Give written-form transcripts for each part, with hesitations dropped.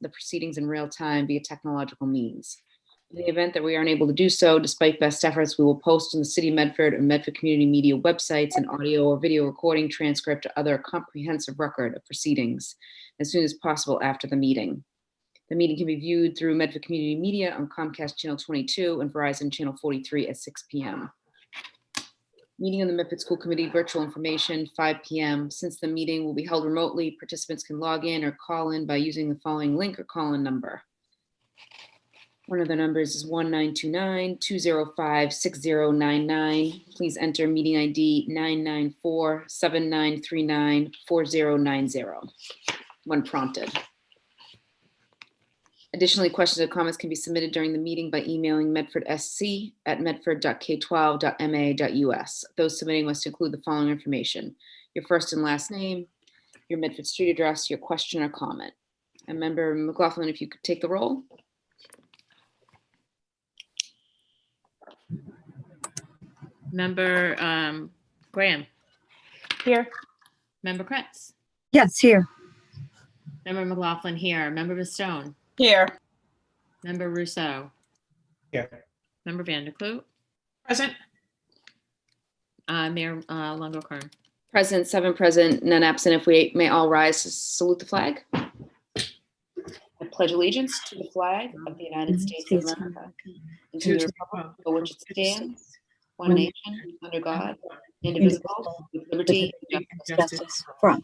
the proceedings in real time via technological means. In the event that we aren't able to do so, despite best efforts, we will post on the City of Medford or Medford Community Media websites an audio or video recording, transcript, or other comprehensive record of proceedings as soon as possible after the meeting. The meeting can be viewed through Medford Community Media on Comcast Channel 22 and Verizon Channel 43 at 6 p.m. Meeting of the Medford School Committee, virtual information, 5 p.m. Since the meeting will be held remotely, participants can log in or call in by using the following link or call-in number. One of the numbers is 1929-205-6099. Please enter meeting ID 994-7939-4090 when prompted. Additionally, questions or comments can be submitted during the meeting by emailing medfordsc@medford.k12.ma.us. Those submitting must include the following information: your first and last name, your Medford street address, your question or comment. And Member McLaughlin, if you could take the roll. Member Graham. Here. Member Kretz. Yes, here. Member McLaughlin here. Member Mastone. Here. Member Rousseau. Here. Member Vanderklut. Present. Mayor Longo-Kern. Present, 7 present, none absent. If we may all rise to salute the flag. I pledge allegiance to the flag of the United States of America and to the republic for which it stands, one nation, under God, indivisible, with liberty and justice. From.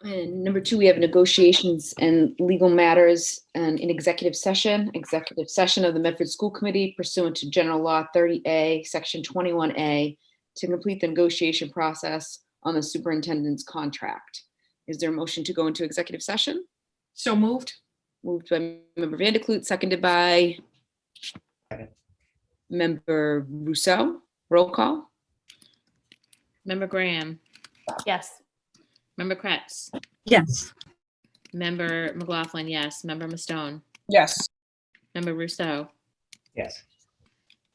And number 2, we have negotiations and legal matters and in executive session of the Medford School Committee pursuant to General Law 30A, Section 21A, to complete the negotiation process on the superintendent's contract. Is there a motion to go into executive session? So moved. Moved by Member Vanderklut, seconded by Member Rousseau. Roll call. Member Graham. Yes. Member Kretz. Yes. Member McLaughlin, yes. Member Mastone. Yes. Member Rousseau. Yes.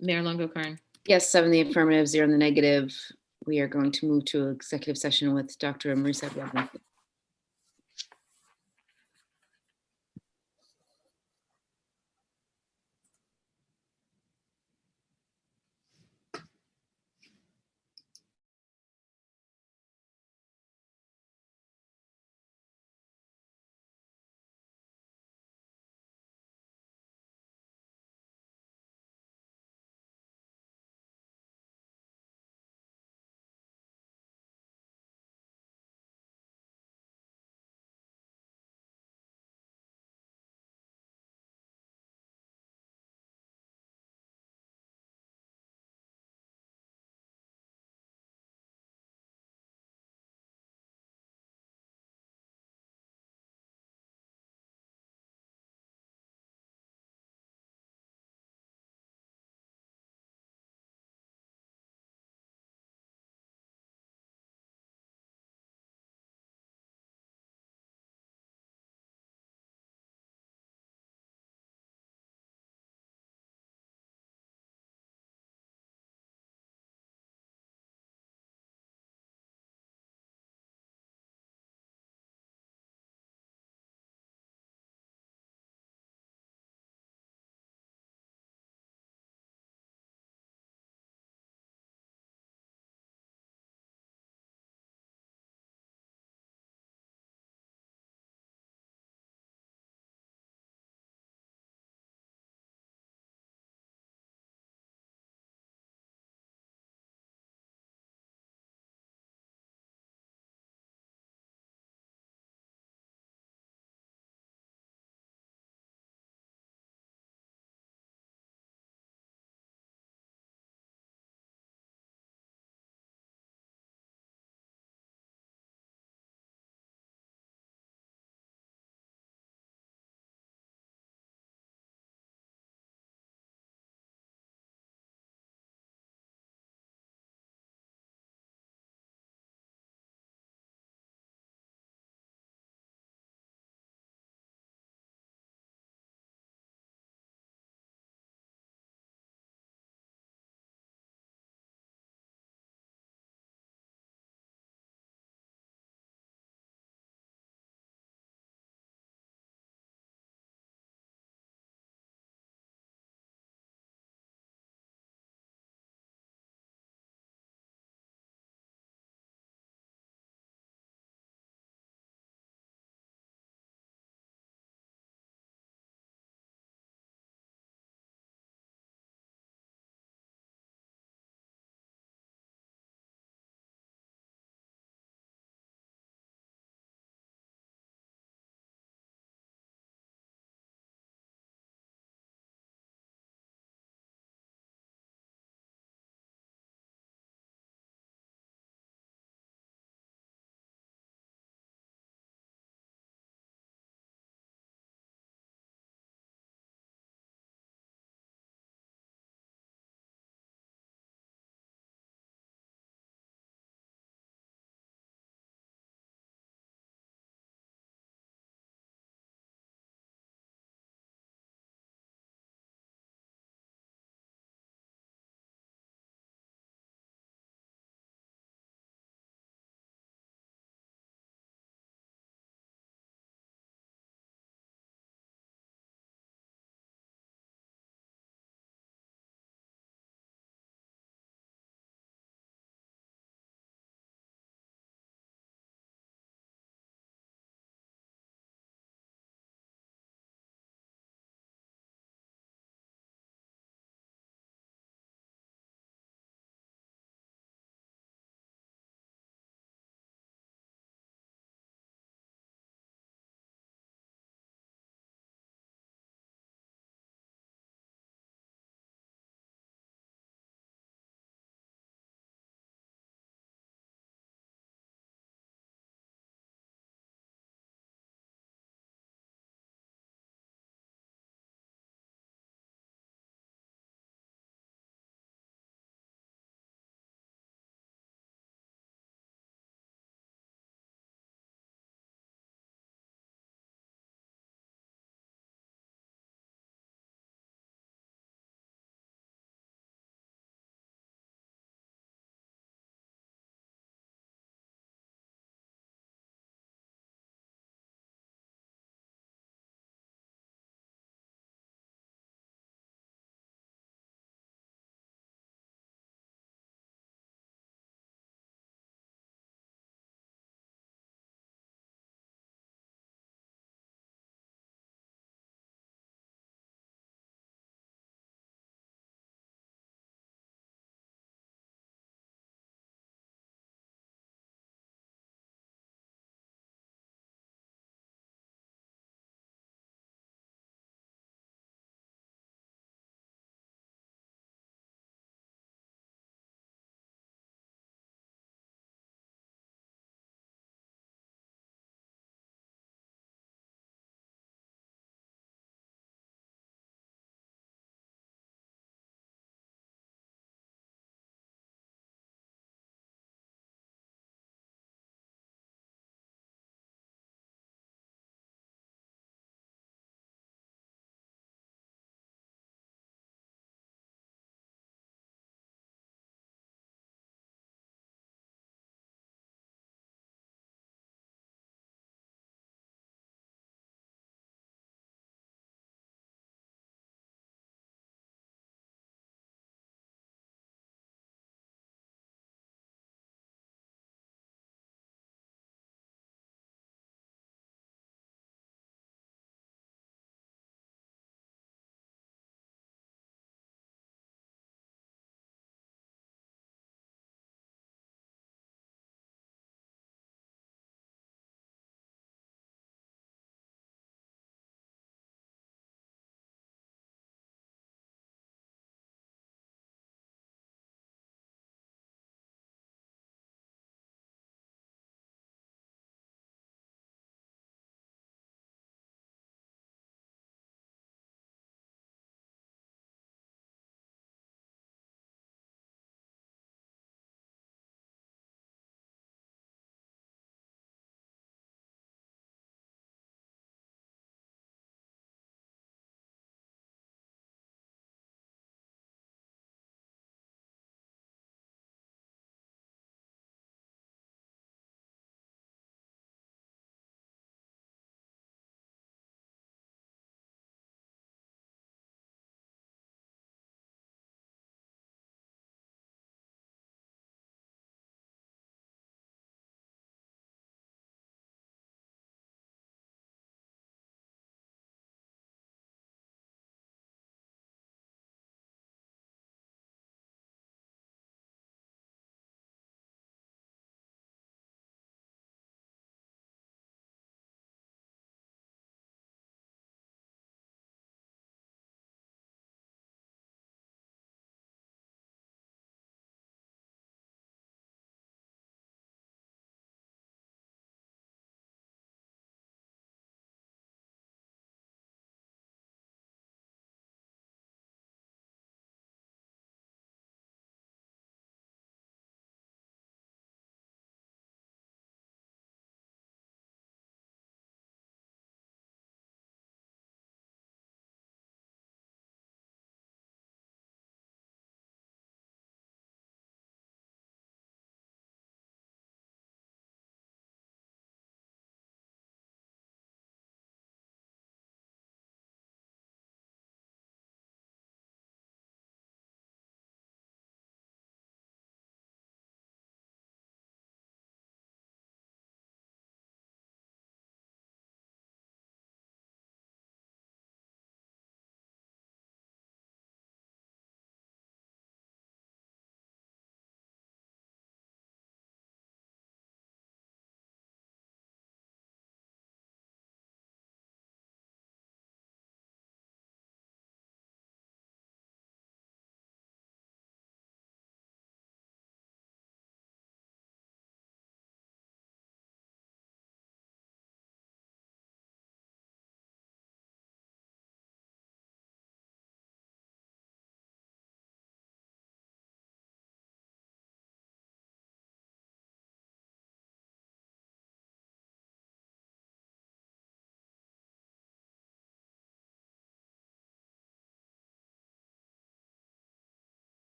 Mayor Longo-Kern. Yes, 7 in the affirmative, 0 in the negative. We are going to move to executive session with Dr. Marisa Blavin.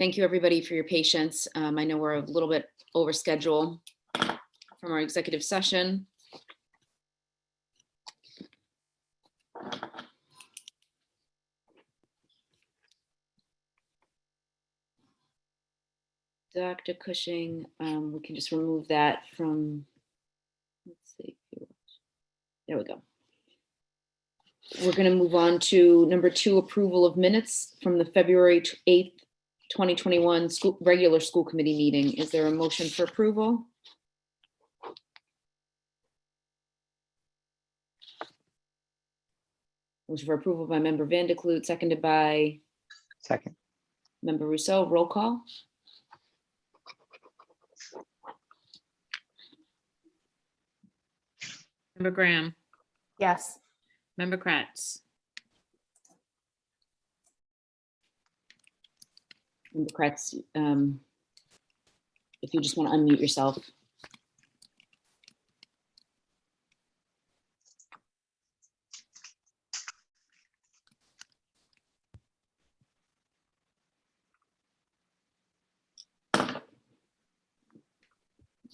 Thank you, everybody, for your patience. I know we're a little bit over schedule from our executive session. Dr. Cushing, we can just remove that from, let's see. There we go. We're going to move on to number 2, approval of minutes from the February 8th, 2021 regular school committee meeting. Is there a motion for approval? Motion for approval by member Vandekloot, seconded by Second. member Rousseau. Roll call. Member Graham, Yes. member Kratz, Member Kratz, if you just want to unmute yourself.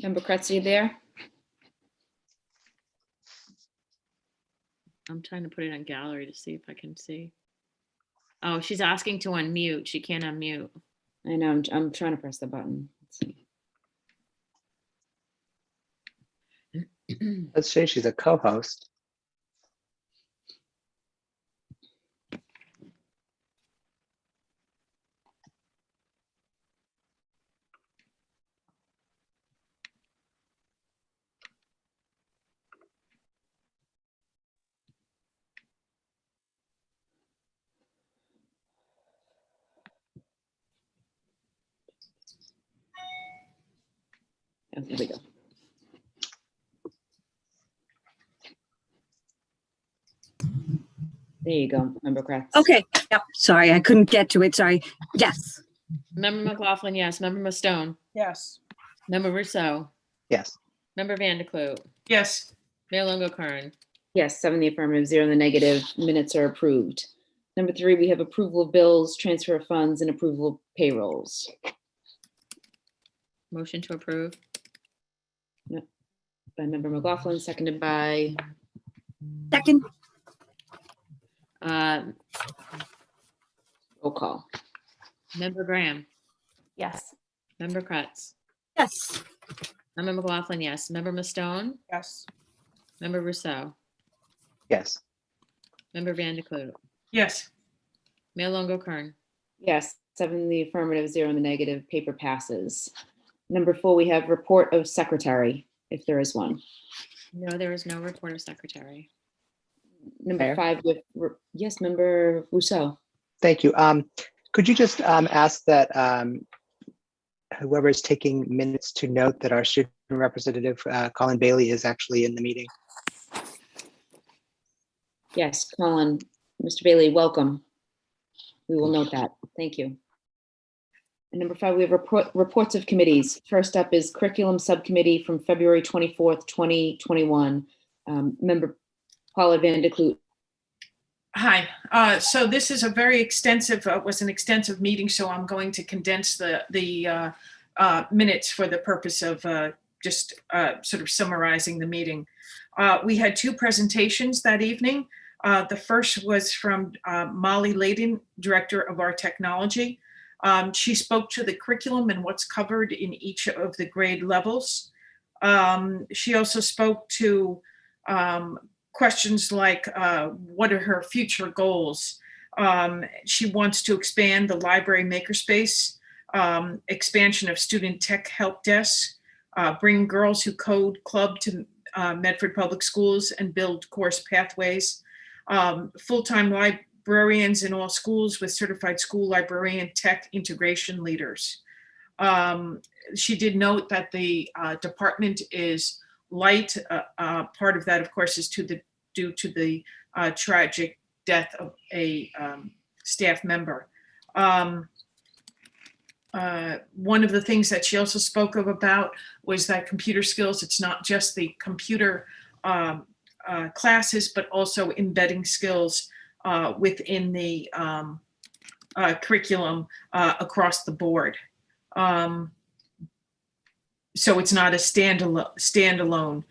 Member Kratz, are you there? I'm trying to put it on gallery to see if I can see. Oh, she's asking to unmute. She can't unmute. I know, I'm trying to press the button. Let's see. Let's say she's a co-host. Oh, there we go. There you go, member Kratz. Okay, yep, sorry, I couldn't get to it, sorry. Yes, Member McLaughlin, yes. Member Mustone, Yes. member Rousseau, Yes. member Vandekloot, Yes. Mayor Longo-Kern. Yes, 7 in the affirmative, 0 in the negative. Minutes are approved. Number 3, we have approval of bills, transfer of funds, and approval of payrolls. Motion to approve. By member McLaughlin, seconded by second, roll call. Member Graham, Yes. member Kratz, yes, member McLaughlin, yes. Member Mustone, Yes. member Rousseau, Yes. member Vandekloot, Yes. Mayor Longo-Kern. Yes, 7 in the affirmative, 0 in the negative. Paper passes. Number 4, we have report of secretary, if there is one. No, there is no report of secretary. Number Mayor? 5, with yes, member Rousseau. Thank you. Could you just ask that whoever is taking minutes to note that our student representative, Colin Bailey, is actually in the meeting? Yes, Colin, Mr. Bailey, welcome. We will note that. Thank you. And number 5, we have reports of committees. First up is curriculum subcommittee from February 24th, 2021. Member Paula Vandekloot. Hi. So this is a very extensive, was an extensive meeting, so I'm going to condense the minutes for the purpose of just sort of summarizing the meeting. We had 2 presentations that evening. The first was from Molly Layden, Director of our technology. She spoke to the curriculum and what's covered in each of the grade levels. She also spoke to questions like what are her future goals. She wants to expand the library makerspace, expansion of student tech help desk, bring Girls Who Code Club to Medford Public Schools and build course pathways, full-time librarians in all schools with certified school librarian tech integration leaders. She did note that the department is light. Part of that, of course, is due to the tragic death of a staff member. One of the things that she also spoke about was that computer skills, it's not just the computer classes, but also embedding skills within the curriculum across the board. So it's not a standalone.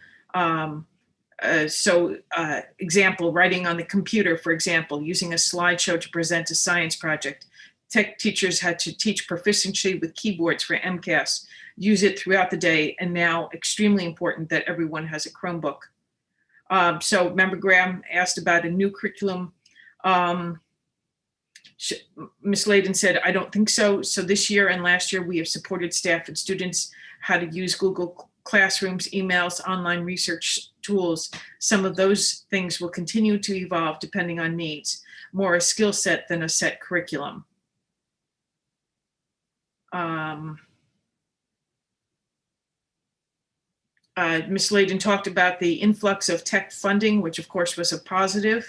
Example, writing on the computer, for example, using a slideshow to present a science project. Tech teachers had to teach proficiency with keyboards for MCAS, use it throughout the day, and now extremely important that everyone has a Chromebook. So Member Graham asked about a new curriculum. Ms. Layden said, I don't think so. So this year and last year, we have supported staff and students how to use Google Classrooms, emails, online research tools. Some of those things will continue to evolve depending on needs, more a skill set than a set curriculum. Ms. Layden talked about the influx of tech funding, which of course was a positive.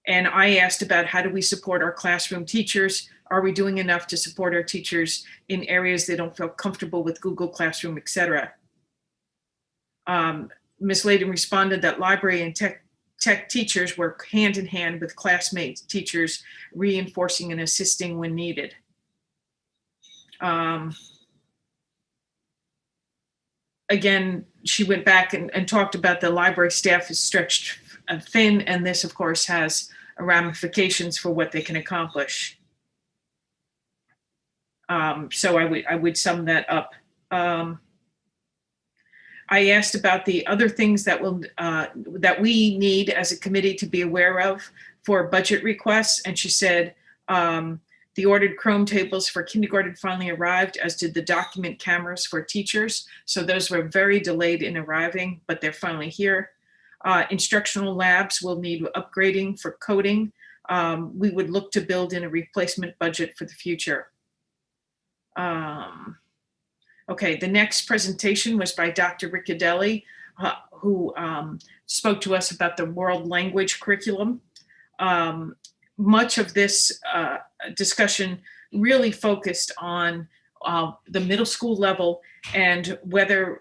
And I asked about how do we support our classroom teachers? Are we doing enough to support our teachers in areas they don't feel comfortable with Google Classroom, et cetera? Ms. Layden responded that library and tech teachers work hand in hand with classmates, teachers, reinforcing and assisting when needed. Again, she went back and talked about the library staff is stretched thin, and this of course has ramifications for what they can accomplish. So I would sum that up. I asked about the other things that that we need as a committee to be aware of for budget requests, and she said the ordered Chrome tables for kindergarten finally arrived, as did the document cameras for teachers. So those were very delayed in arriving, but they're finally here. Instructional labs will need upgrading for coding. We would look to build in a replacement budget for the future. Okay, the next presentation was by Dr. Riccadelli, who spoke to us about the world language curriculum. Much of this discussion really focused on the middle school level and whether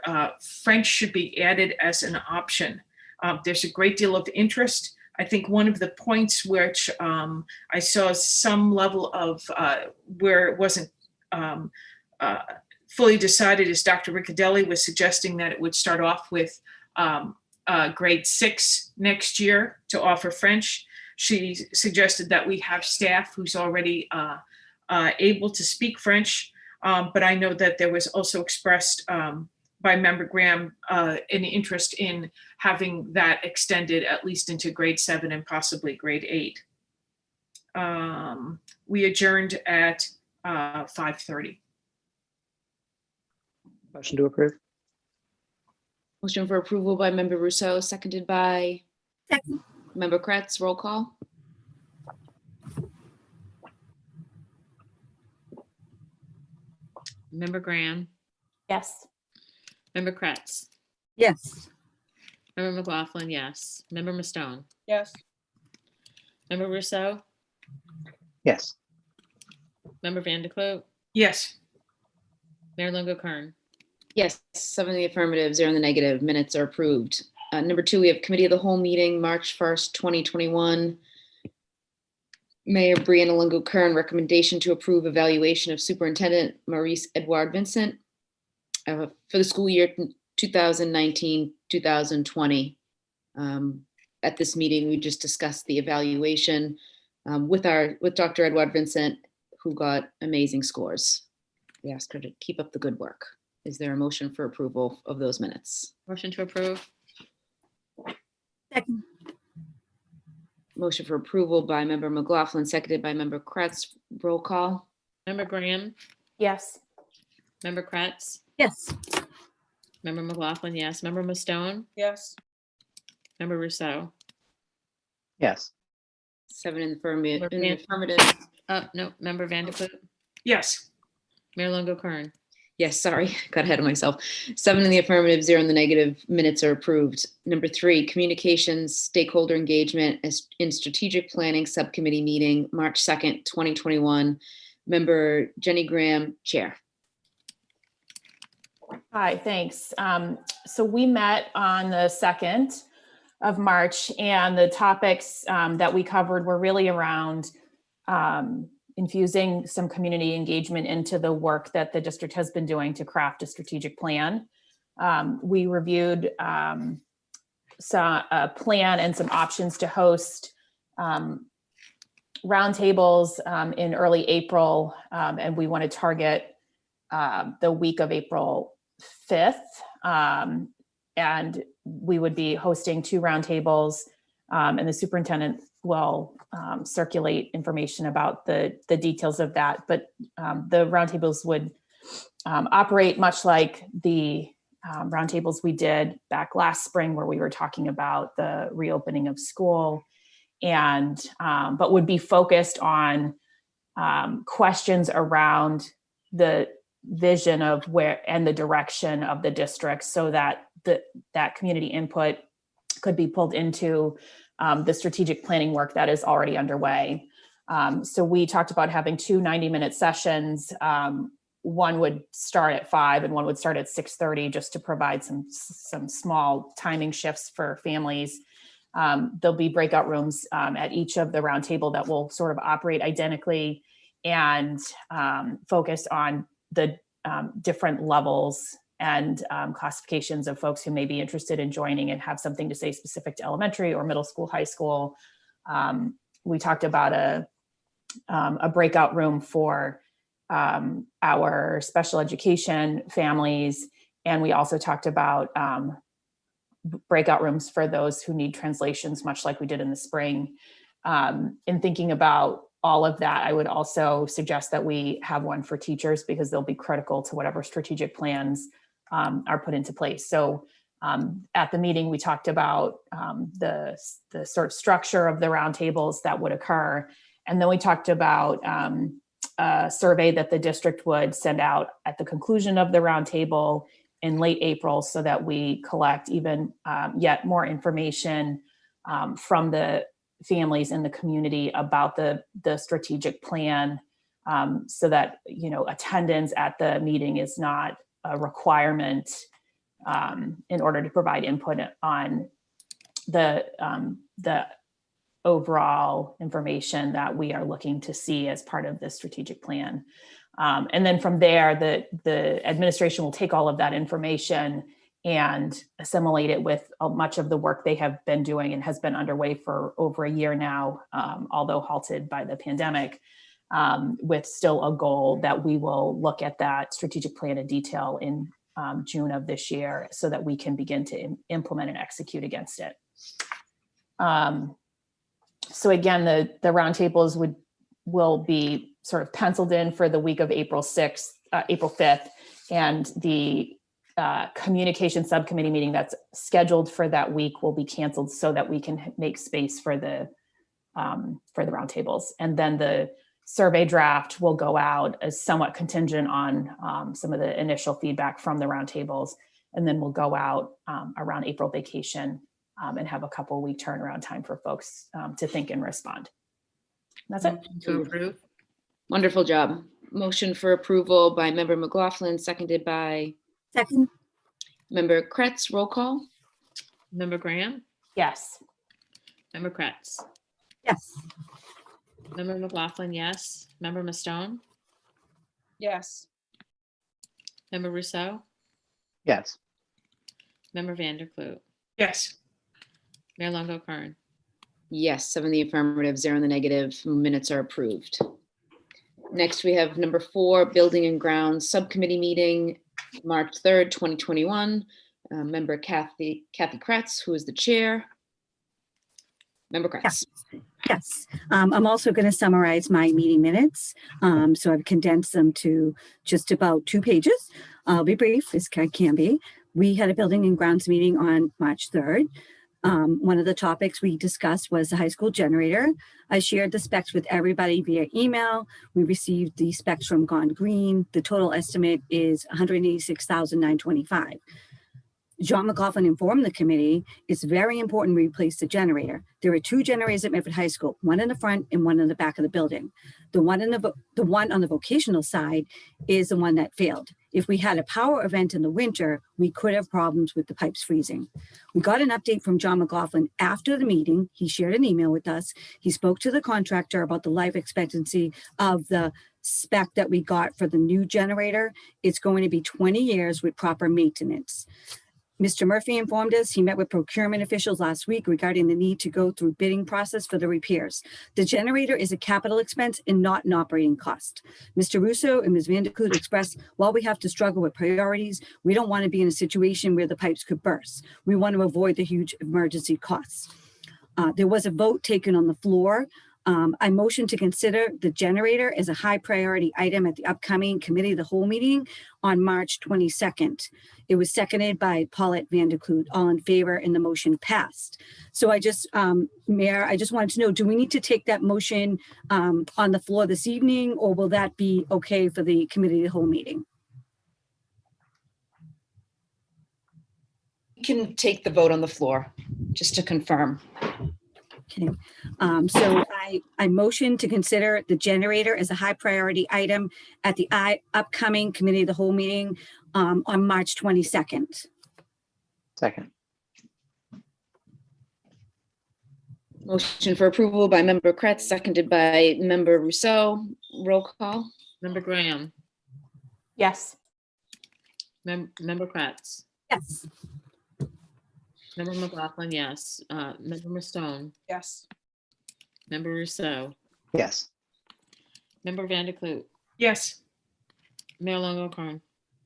French should be added as an option. There's a great deal of interest. I think one of the points which I saw some level of where it wasn't fully decided is Dr. Riccadelli was suggesting that it would start off with grade 6 next year to offer French. She suggested that we have staff who's already able to speak French, but I know that there was also expressed by Member Graham an interest in having that extended at least into grade 7 and possibly grade 8. We adjourned at 5:30. Motion to approve. Motion for approval by Member Rousseau, seconded by Second. Member Kretz. Roll call. Member Graham, Yes. Member Kretz, Yes. Member McLaughlin, yes. Member Mastone, Yes. Member Rousseau, Yes. Member Vanderkloot, Yes. Mayor Longo Kern. Yes, 7 in the affirmative, 0 in the negative. Minutes are approved. Number 2, we have Committee of the Whole meeting, March 1st, 2021. Mayor Brianna Lungo Kern, recommendation to approve evaluation of Superintendent Maurice Edouard Vincent for the school year 2019-2020. At this meeting, we just discussed the evaluation with Dr. Edouard Vincent, who got amazing scores. We asked her to keep up the good work. Is there a motion for approval of those minutes? Motion to approve. Second. Motion for approval by Member McLaughlin, seconded by Member Kretz. Roll call. Member Graham, Yes. Member Kretz, Yes. Member McLaughlin, yes. Member Mastone, Yes. Member Rousseau. Yes. 7 in the affirmative. No, Member Vanderkloot, Yes. Mayor Longo Kern. Yes, sorry, got ahead of myself. 7 in the affirmative, 0 in the negative. Minutes are approved. Number 3, communications, stakeholder engagement in strategic planning subcommittee meeting, March 2nd, 2021. Member Jenny Graham, Chair. Hi, thanks. So we met on the 2nd of March, and the topics that we covered were really around infusing some community engagement into the work that the district has been doing to craft a strategic plan. We reviewed a plan and some options to host roundtables in early April, and we want to target the week of April 5th. And we would be hosting 2 roundtables, and the superintendent will circulate information about the details of that. But the roundtables would operate much like the roundtables we did back last spring, where we were talking about the reopening of school, and but would be focused on questions around the vision of where and the direction of the district, so that that community input could be pulled into the strategic planning work that is already underway. So we talked about having 2 90-minute sessions. One would start at 5 and one would start at 6:30, just to provide some small timing shifts for families. There'll be breakout rooms at each of the roundtable that will sort of operate identically and focus on the different levels and classifications of folks who may be interested in joining and have something to say specific to elementary or middle school, high school. We talked about a breakout room for our special education families. And we also talked about breakout rooms for those who need translations, much like we did in the spring. In thinking about all of that, I would also suggest that we have one for teachers, because they'll be critical to whatever strategic plans are put into place. So at the meeting, we talked about the sort of structure of the roundtables that would occur. And then we talked about a survey that the district would send out at the conclusion of the roundtable in late April, so that we collect even yet more information from the families in the community about the strategic plan, so that, you know, attendance at the meeting is not a requirement in order to provide input on the overall information that we are looking to see as part of the strategic plan. And then from there, the administration will take all of that information and assimilate it with much of the work they have been doing and has been underway for over a year now, although halted by the pandemic, with still a goal that we will look at that strategic plan in detail in June of this year, so that we can begin to implement and execute against it. So again, the roundtables will be sort of penciled in for the week of April 5th, and the communication subcommittee meeting that's scheduled for that week will be canceled, so that we can make space for the roundtables. And then the survey draft will go out as somewhat contingent on some of the initial feedback from the roundtables, and then we'll go out around April vacation and have a couple week turnaround time for folks to think and respond. That's it. To approve. Wonderful job. Motion for approval by Member McLaughlin, seconded by Second, Member Kretz. Roll call. Member Graham, Yes. Member Kretz, yes. Member McLaughlin, yes. Member Mastone, Yes. Member Rousseau, Yes. Member Vanderklut, Yes. Mayor Longo Kern. Yes, 7 in the affirmative, 0 in the negative. Minutes are approved. Next, we have number 4, Building and Grounds Subcommittee meeting, March 3rd, 2021. Member Kathy Kretz, who is the chair. Member Kretz. Yes, I'm also going to summarize my meeting minutes. So I've condensed them to just about 2 pages. I'll be brief as I can be. We had a building and grounds meeting on March 3rd. One of the topics we discussed was the high school generator. I shared the specs with everybody via email. We received the specs from Gone Green. The total estimate is $186,925. John McLaughlin informed the committee, it's very important we replace the generator. There are 2 generators at Medford High School, one in the front and one in the back of the building. The one on the vocational side is the one that failed. If we had a power event in the winter, we could have problems with the pipes freezing. We got an update from John McLaughlin after the meeting. He shared an email with us. He spoke to the contractor about the life expectancy of the spec that we got for the new generator. It's going to be 20 years with proper maintenance. Mr. Murphy informed us he met with procurement officials last week regarding the need to go through bidding process for the repairs. The generator is a capital expense and not an operating cost. Mr. Russo and Ms. Vanderklut expressed, while we have to struggle with priorities, we don't want to be in a situation where the pipes could burst. We want to avoid the huge emergency costs. There was a vote taken on the floor. I motion to consider the generator as a high priority item at the upcoming committee of the whole meeting on March 22nd. It was seconded by Paulette Vanderklut. All in favor, and the motion passed. So I just, Mayor, I just wanted to know, do we need to take that motion on the floor this evening, or will that be okay for the committee of the whole meeting? You can take the vote on the floor, just to confirm. Okay, so I motion to consider the generator as a high priority item at the upcoming committee of the whole meeting on March 22nd. Second. Motion for approval by Member Kretz, seconded by Member Rousseau. Roll call. Member Graham, Yes. Member Kratz, Yes. Member McLaughlin, yes. Member Stone, Yes. Member Rousseau, Yes. Member Vanderklut, Yes. Mayor Longo-Kern.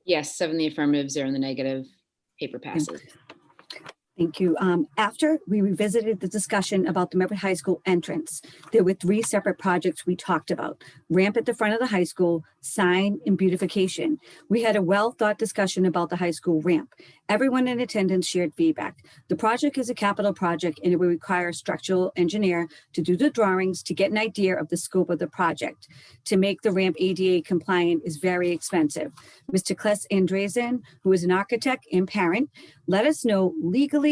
Yes, 7 in the affirmative, 0 in the negative. Paper passes. Thank you. After we revisited the discussion about the Medford High School entrance, there were 3 separate projects we talked about: ramp at the front of the high school, sign, and beautification. We had a well-thought discussion about the high school ramp. Everyone in attendance shared feedback. The project is a capital project, and it will require a structural engineer to do the drawings to get an idea of the scope of the project. To make the ramp ADA compliant is very expensive. Mr. Kles Andresen, who is an architect and parent, let us know legally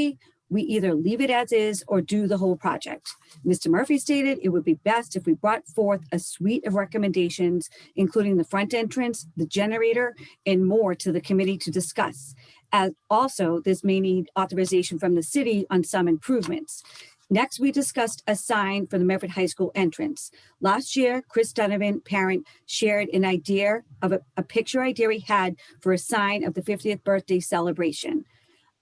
we either leave it as is or do the whole project. Mr. Murphy stated it would be best if we brought forth a suite of recommendations, including the front entrance, the generator, and more to the committee to discuss. As also, this may need authorization from the city on some improvements. Next, we discussed a sign for the Medford High School entrance. Last year, Chris Donovan, parent, shared an idea of a picture idea he had for a sign of the 50th birthday celebration.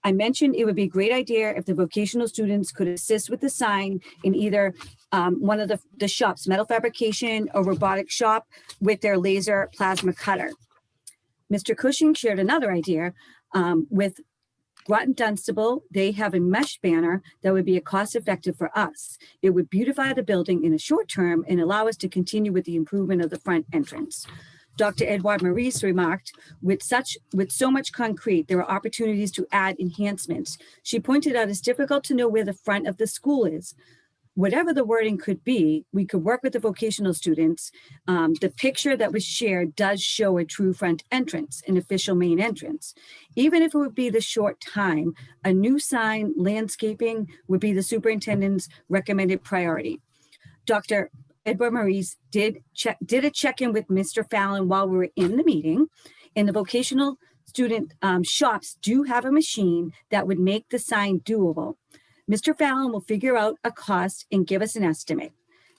I mentioned it would be a great idea if the vocational students could assist with the sign in either one of the shops, metal fabrication or robotic shop, with their laser plasma cutter. Mr. Cushing shared another idea with Groton Dunstable. They have a mesh banner that would be a cost-effective for us. It would beautify the building in a short term and allow us to continue with the improvement of the front entrance. Dr. Edouard Maurice remarked, with so much concrete, there are opportunities to add enhancements. She pointed out it's difficult to know where the front of the school is. Whatever the wording could be, we could work with the vocational students. The picture that was shared does show a true front entrance, an official main entrance. Even if it would be the short time, a new sign, landscaping would be the superintendent's recommended priority. Dr. Edward Maurice did a check-in with Mr. Fallon while we were in the meeting, and the vocational student shops do have a machine that would make the sign doable. Mr. Fallon will figure out a cost and give us an estimate.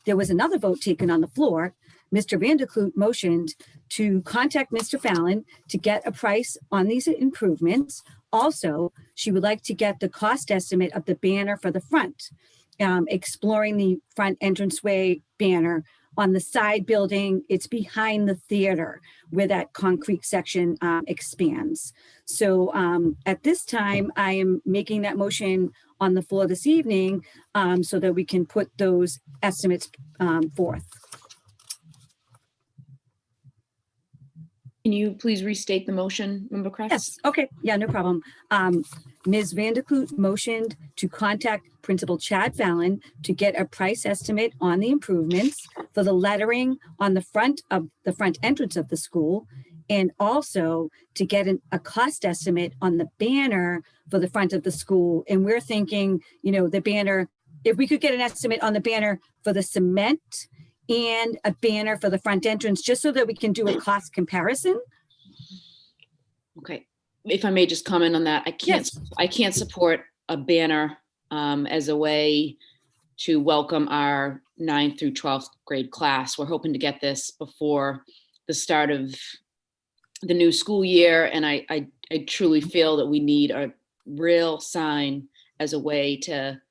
There was another vote taken on the floor. Mr. Vanderklut motioned to contact Mr. Fallon to get a price on these improvements. Also, she would like to get the cost estimate of the banner for the front. Exploring the front entranceway banner on the side building. It's behind the theater where that concrete section expands. So at this time, I am making that motion on the floor this evening so that we can put those estimates forth. Can you please restate the motion, Member Kretz? Yes, okay, yeah, no problem. Ms. Vanderklut motioned to contact Principal Chad Fallon to get a price estimate on the improvements for the lettering on the front entrance of the school and also to get a cost estimate on the banner for the front of the school. And we're thinking, the banner, if we could get an estimate on the banner for the cement and a banner for the front entrance, just so that we can do a cost comparison. Okay, if I may just comment on that, I can't support a banner as a way to welcome our 9th through 12th grade class. We're hoping to get this before the start of the new school year, and I truly feel that we need a real sign as a way to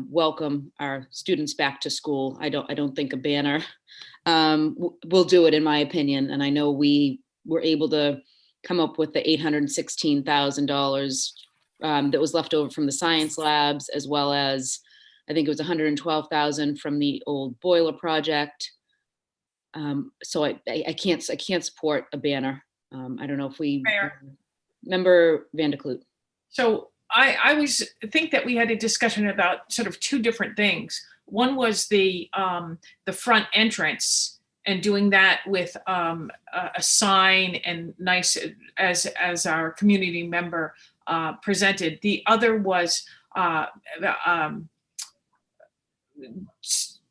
welcome our students back to school. I don't think a banner will do it, in my opinion. And I know we were able to come up with the $816,000 that was left over from the science labs, as well as I think it was $112,000 from the old boiler project. So I can't support a banner. I don't know if we Member Van de Kloot. So I always think that we had a discussion about sort of two different things. One was the front entrance and doing that with a sign and nice, as our community member presented. The other was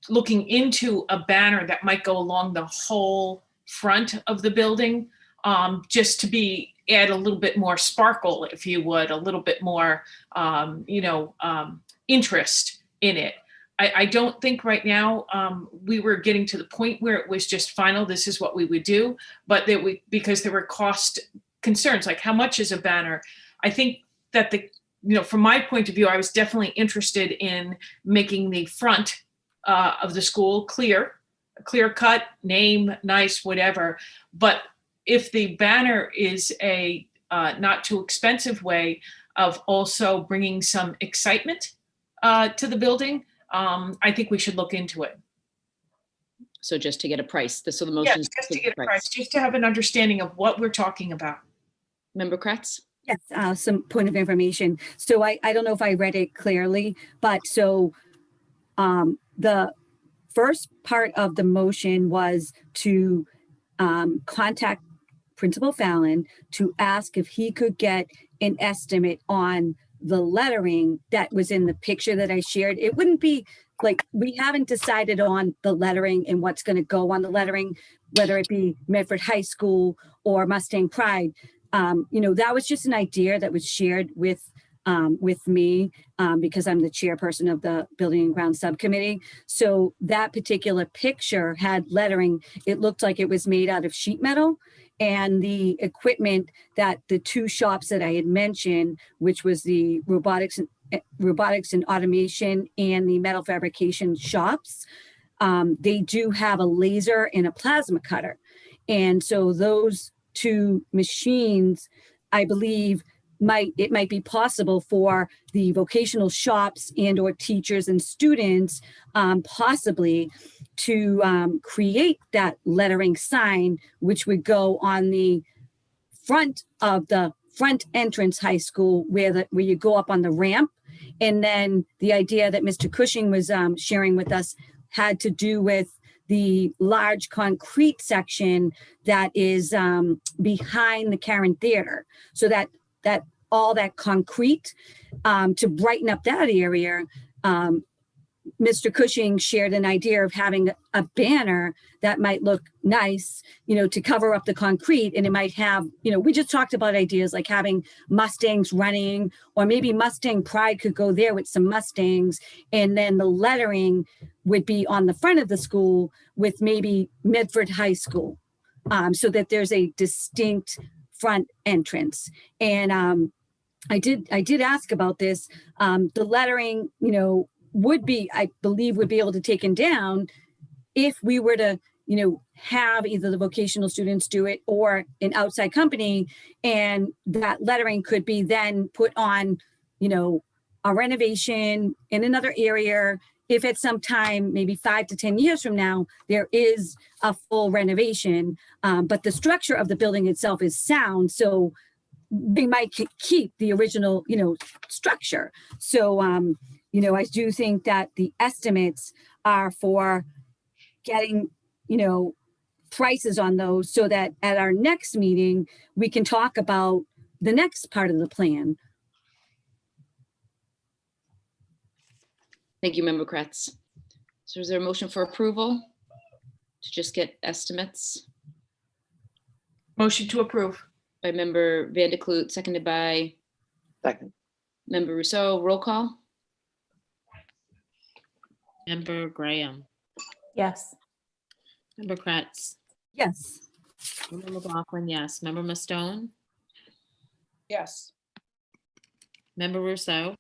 looking into a banner that might go along the whole front of the building, just to add a little bit more sparkle, if you would, a little bit more, interest in it. I don't think right now we were getting to the point where it was just final, this is what we would do, but because there were cost concerns, like how much is a banner? I think that from my point of view, I was definitely interested in making the front of the school clear cut, name, nice, whatever. But if the banner is a not too expensive way of also bringing some excitement to the building, I think we should look into it. So just to get a price, so the motion. Yes, just to get a price, just to have an understanding of what we're talking about. Member Kretz? Yes, some point of information. So I don't know if I read it clearly, but so the first part of the motion was to contact Principal Fallon to ask if he could get an estimate on the lettering that was in the picture that I shared. It wouldn't be like, we haven't decided on the lettering and what's going to go on the lettering, whether it be Medford High School or Mustang Pride. That was just an idea that was shared with me because I'm the chairperson of the Building and Grounds Subcommittee. So that particular picture had lettering. It looked like it was made out of sheet metal. And the equipment that the two shops that I had mentioned, which was the robotics and automation and the metal fabrication shops, they do have a laser and a plasma cutter. And so those two machines, I believe, it might be possible for the vocational shops and or teachers and students possibly to create that lettering sign, which would go on the front of the front entrance high school where you go up on the ramp. And then the idea that Mr. Cushing was sharing with us had to do with the large concrete section that is behind the Karen Theater. So that all that concrete to brighten up that area, Mr. Cushing shared an idea of having a banner that might look nice, to cover up the concrete. And it might have, we just talked about ideas like having Mustangs running, or maybe Mustang Pride could go there with some Mustangs. And then the lettering would be on the front of the school with maybe Medford High School, so that there's a distinct front entrance. And I did ask about this. The lettering, would be able to taken down if we were to, have either the vocational students do it or an outside company, and that lettering could be then put on, a renovation in another area. If at some time, maybe 5 to 10 years from now, there is a full renovation, but the structure of the building itself is sound. So they might keep the original, structure. So, I do think that the estimates are for getting, prices on those so that at our next meeting, we can talk about the next part of the plan. Thank you, Member Kretz. So is there a motion for approval to just get estimates Motion to approve. by Member Van de Kloot, seconded by Second. Member Rousseau? Roll call? Member Graham, Yes. Member Kretz, Yes. Member McLaughlin, yes. Member Mastone, Yes. Member Rousseau,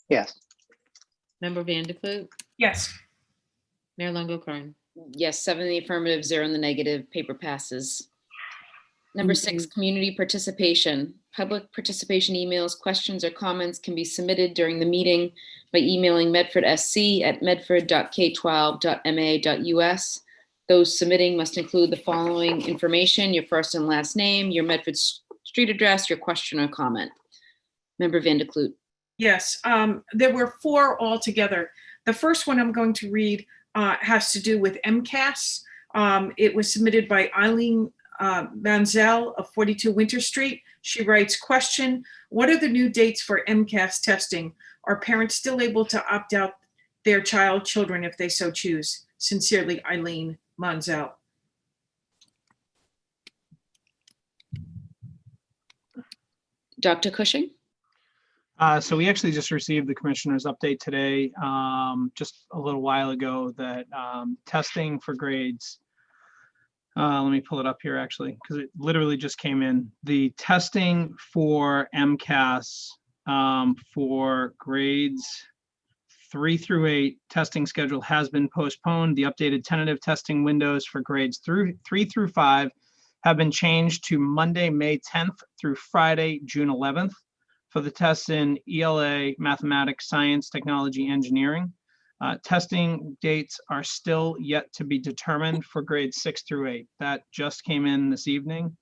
Yes. Member Van de Kloot, Yes. Mayor Longo Kern. Yes, 7 in the affirmative, 0 in the negative. Paper passes. Number Thank 6, you. community participation. Public participation emails, questions, or comments can be submitted during the meeting by emailing medfordsc@medford.k12.ma.us. Those submitting must include the following information: your first and last name, your Medford street address, your question or comment. Member Van de Kloot. Yes, there were 4 altogether. The first one I'm going to read has to do with MCAS. It was submitted by Eileen Manzel of 42 Winter Street. She writes, question, what are the new dates for MCAS testing? Are parents still able to opt out their children if they so choose? Sincerely, Eileen Manzel. Dr. Cushing? So we actually just received the commissioner's update today, just a little while ago, that testing for grades. Let me pull it up here actually, because it literally just came in. The testing for MCAS for grades 3 through 8 testing schedule has been postponed. The updated tentative testing windows for grades 3 through 5 have been changed to Monday, May 10th through Friday, June 11th. For the tests in ELA, mathematics, science, technology, engineering. Testing dates are still yet to be determined for grades 6 through 8. That just came in this evening.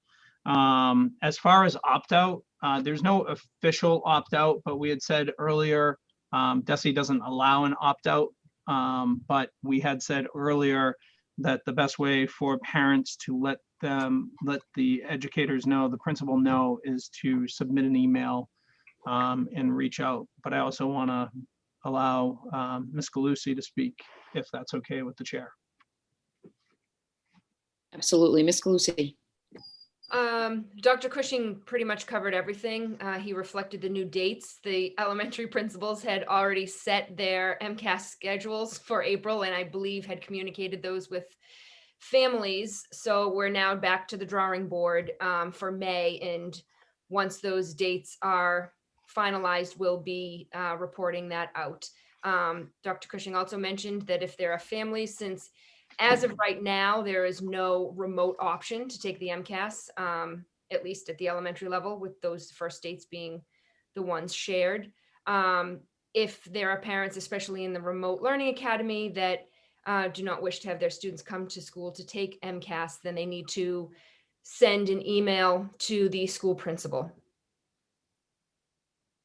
As far as opt-out, there's no official opt-out, but we had said earlier, DESE doesn't allow an opt-out, but we had said earlier that the best way for parents to let the educators know, the principal know, is to submit an email and reach out. But I also want to allow Ms. Galusi to speak, if that's okay with the chair. Absolutely. Ms. Galusi? Dr. Cushing pretty much covered everything. He reflected the new dates. The elementary principals had already set their MCAS schedules for April, and I believe had communicated those with families. So we're now back to the drawing board for May, and once those dates are finalized, we'll be reporting that out. Dr. Cushing also mentioned that if there are families, since as of right now, there is no remote option to take the MCAS, at least at the elementary level, with those first dates being the ones shared. If there are parents, especially in the remote learning academy, that do not wish to have their students come to school to take MCAS, then they need to send an email to the school principal.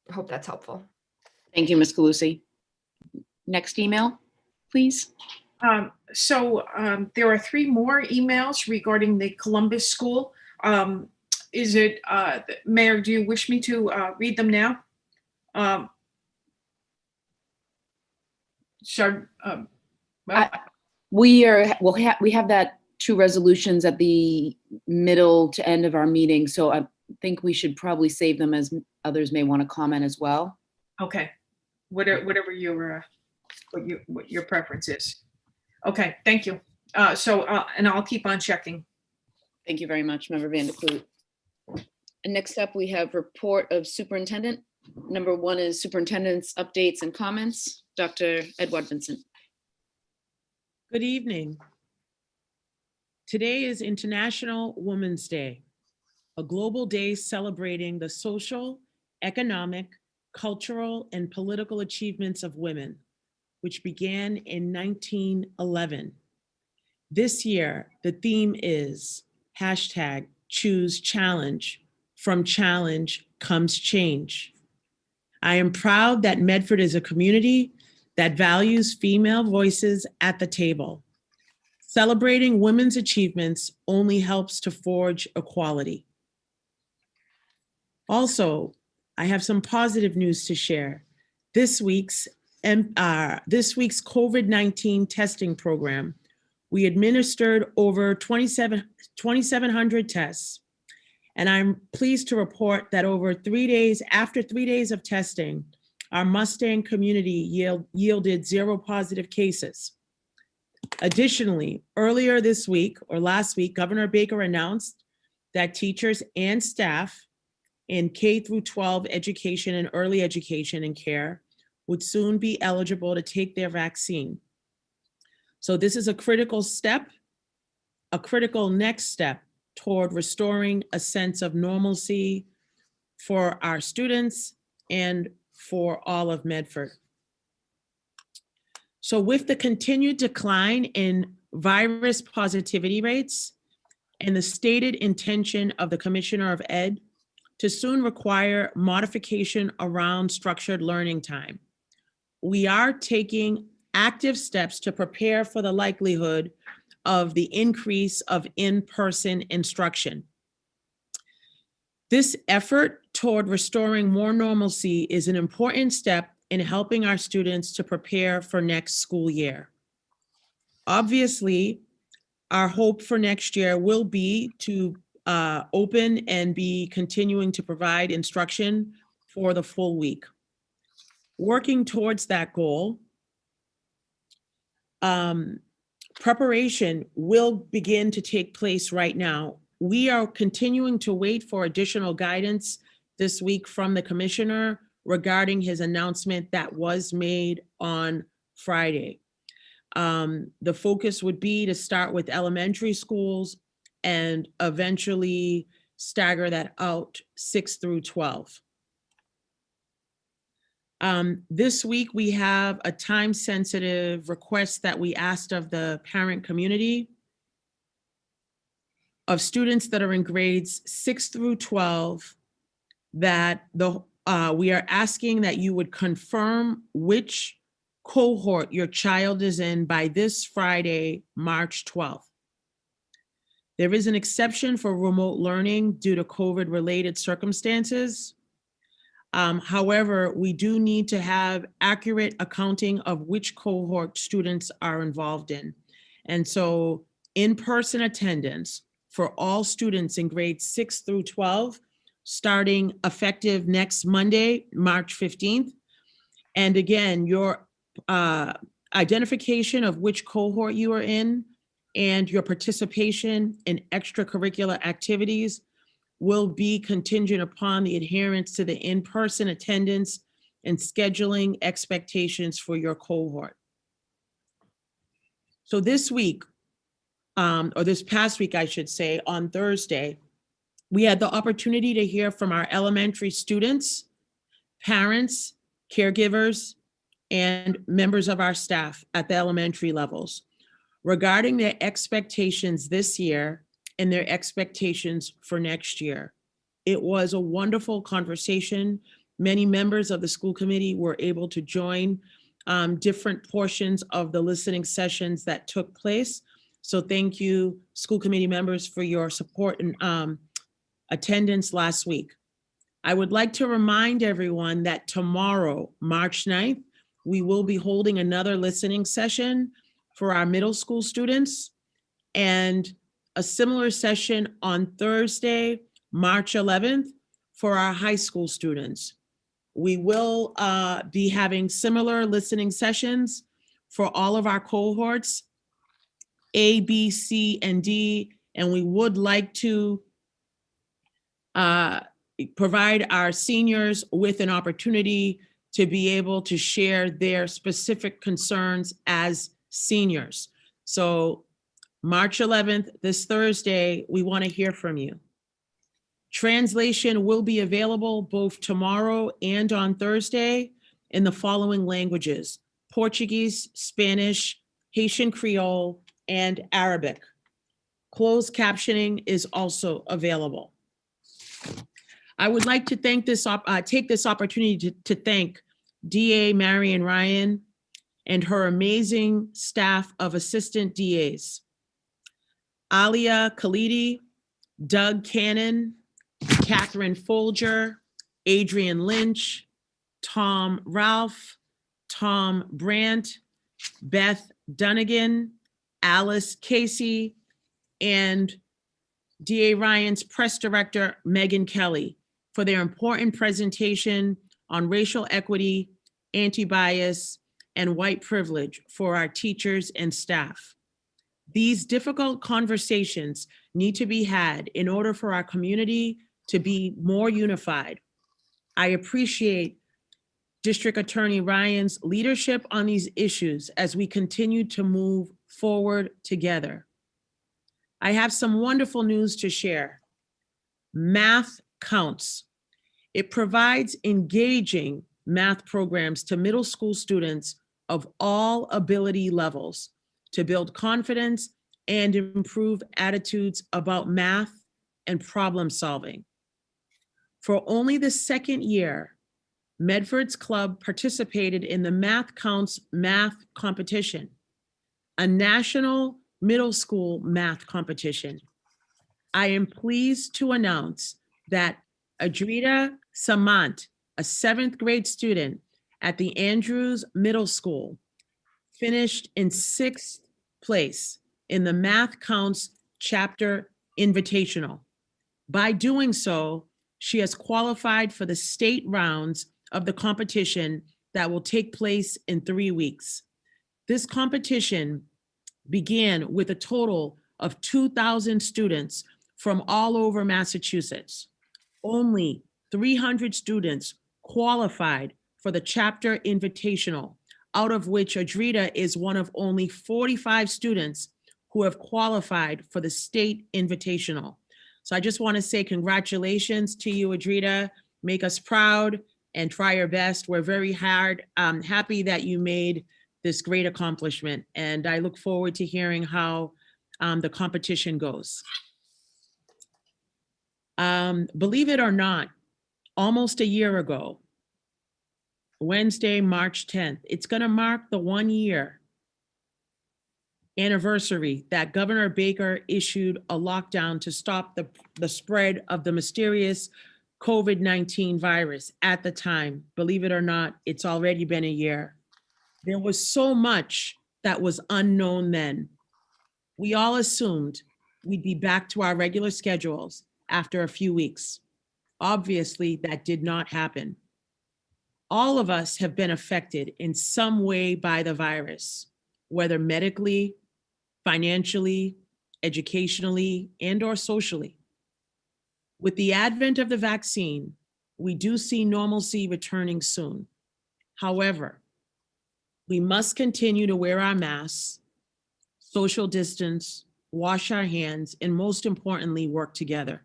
I hope that's helpful. Thank you, Ms. Galusi. Next email, please. There are 3 more emails regarding the Columbus School. Is it, Mayor, do you wish me to read them now? We have that 2 resolutions at the middle to end of our meeting, so I think we should probably save them, as others may want to comment as well. Okay, whatever what your preference is. Okay, thank you. And I'll keep on checking. Thank you very much, Member Van de Kloot. And next up, we have report of superintendent. Number 1 is superintendent's updates and comments. Dr. Edward Vincent. Good evening. Today is International Women's Day, a global day celebrating the social, economic, cultural, and political achievements of women, which began in 1911. This year, the theme is #ChooseChallenge. From challenge comes change. I am proud that Medford is a community that values female voices at the table. Celebrating women's achievements only helps to forge equality. Also, I have some positive news to share. This week's COVID-19 testing program, we administered over 2,700 tests. And I'm pleased to report that after 3 days of testing, our Mustang community yielded 0 positive cases. Additionally, earlier this week or last week, Governor Baker announced that teachers and staff in K-12 education and early education and care would soon be eligible to take their vaccine. So this is a critical next step toward restoring a sense of normalcy for our students and for all of Medford. So with the continued decline in virus positivity rates and the stated intention of the Commissioner of Ed to soon require modification around structured learning time, we are taking active steps to prepare for the likelihood of the increase of in-person instruction. This effort toward restoring more normalcy is an important step in helping our students to prepare for next school year. Obviously, our hope for next year will be to open and be continuing to provide instruction for the full week. Working towards that goal, preparation will begin to take place right now. We are continuing to wait for additional guidance this week from the commissioner regarding his announcement that was made on Friday. The focus would be to start with elementary schools and eventually stagger that out 6 through 12. This week, we have a time-sensitive request that we asked of the parent community of students that are in grades 6 through 12 that we are asking that you would confirm which cohort your child is in by this Friday, March 12th. There is an exception for remote learning due to COVID-related circumstances. However, we do need to have accurate accounting of which cohort students are involved in. And so in-person attendance for all students in grades 6 through 12, starting effective next Monday, March 15th. And again, your identification of which cohort you are in and your participation in extracurricular activities will be contingent upon the adherence to the in-person attendance and scheduling expectations for your cohort. So this week, or this past week, I should say, on Thursday, we had the opportunity to hear from our elementary students, parents, caregivers, and members of our staff at the elementary levels regarding their expectations this year and their expectations for next year. It was a wonderful conversation. Many members of the school committee were able to join different portions of the listening sessions that took place. So thank you, school committee members, for your support and attendance last week. I would like to remind everyone that tomorrow, March 9th, we will be holding another listening session for our middle school students and a similar session on Thursday, March 11th, for our high school students. We will be having similar listening sessions for all of our cohorts, A, B, C, and D, and we would like to provide our seniors with an opportunity to be able to share their specific concerns as seniors. So March 11th, this Thursday, we want to hear from you. Translation will be available both tomorrow and on Thursday in the following languages: Portuguese, Spanish, Haitian Creole, and Arabic. Closed captioning is also available. I would like to take this opportunity to thank DA Marion Ryan and her amazing staff of assistant DAs. Alia Khalidi, Doug Cannon, Catherine Folger, Adrian Lynch, Tom Ralph, Tom Brandt, Beth Dunnigan, Alice Casey, and DA Ryan's press director, Megan Kelly, for their important presentation on racial equity, anti-bias, and white privilege for our teachers and staff. These difficult conversations need to be had in order for our community to be more unified. I appreciate District Attorney Ryan's leadership on these issues as we continue to move forward together. I have some wonderful news to share. Math Counts. It provides engaging math programs to middle school students of all ability levels to build confidence and improve attitudes about math and problem solving. For only the second year, Medford's club participated in the Math Counts math competition, a national middle school math competition. I am pleased to announce that Adrita Samant, a 7th grade student at the Andrews Middle School, finished in 6th place in the Math Counts Chapter Invitational. By doing so, she has qualified for the state rounds of the competition that will take place in 3 weeks. This competition began with a total of 2,000 students from all over Massachusetts. Only 300 students qualified for the Chapter Invitational, out of which Adrita is one of only 45 students who have qualified for the State Invitational. So I just want to say congratulations to you, Adrita. Make us proud and try your best. We're very happy that you made this great accomplishment, and I look forward to hearing how the competition goes. Believe it or not, almost a year ago, Wednesday, March 10th, it's going to mark the 1-year anniversary that Governor Baker issued a lockdown to stop the spread of the mysterious COVID-19 virus at the time. Believe it or not, it's already been a year. There was so much that was unknown then. We all assumed we'd be back to our regular schedules after a few weeks. Obviously, that did not happen. All of us have been affected in some way by the virus, whether medically, financially, educationally, and/or socially. With the advent of the vaccine, we do see normalcy returning soon. However, we must continue to wear our masks, social distance, wash our hands, and most importantly, work together.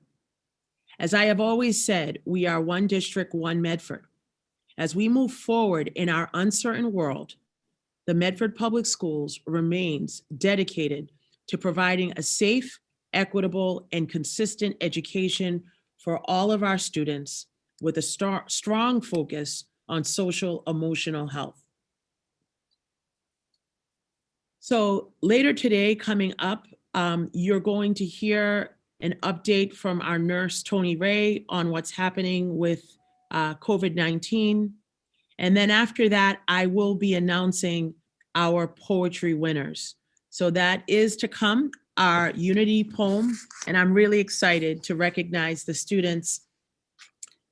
As I have always said, we are one district, one Medford. As we move forward in our uncertain world, the Medford Public Schools remains dedicated to providing a safe, equitable, and consistent education for all of our students with a strong focus on social emotional health. So later today, coming up, you're going to hear an update from our nurse, Tony Ray, on what's happening with COVID-19. And then after that, I will be announcing our poetry winners. So that is to come, our Unity poem. And I'm really excited to recognize the students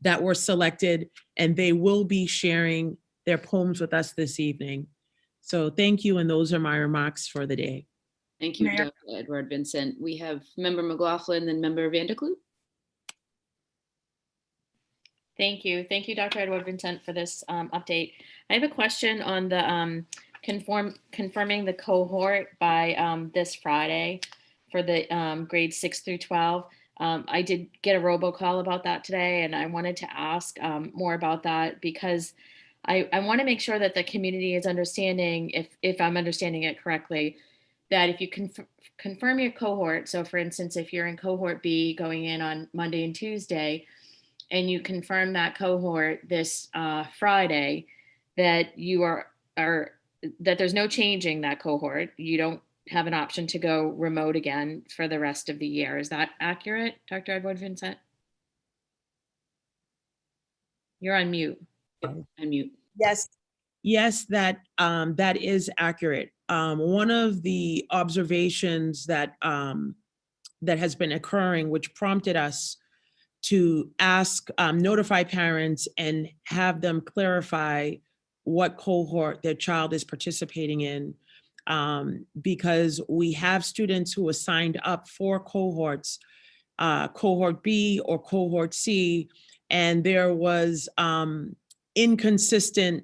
that were selected, and they will be sharing their poems with us this evening. So thank you, and those are my remarks for the day. Thank you, Mayor? Dr. Edward Vincent. We have Member McLaughlin, then Member Vanderklut. Thank you. Thank you, Dr. Edward Vincent, for this update. I have a question on the confirming the cohort by this Friday for the grades 6 through 12. I did get a robocall about that today, and I wanted to ask more about that because I want to make sure that the community is understanding, if I'm understanding it correctly, that if you confirm your cohort, so for instance, if you're in cohort B going in on Monday and Tuesday, and you confirm that cohort this Friday, that you are that there's no changing that cohort. You don't have an option to go remote again for the rest of the year. Is that accurate, Dr. Edward Vincent? You're on mute. Unmute. Yes, Yes, that is accurate. One of the observations that that has been occurring, which prompted us to ask, notify parents and have them clarify what cohort their child is participating in, because we have students who are signed up for cohorts, cohort B or cohort C, and there was inconsistent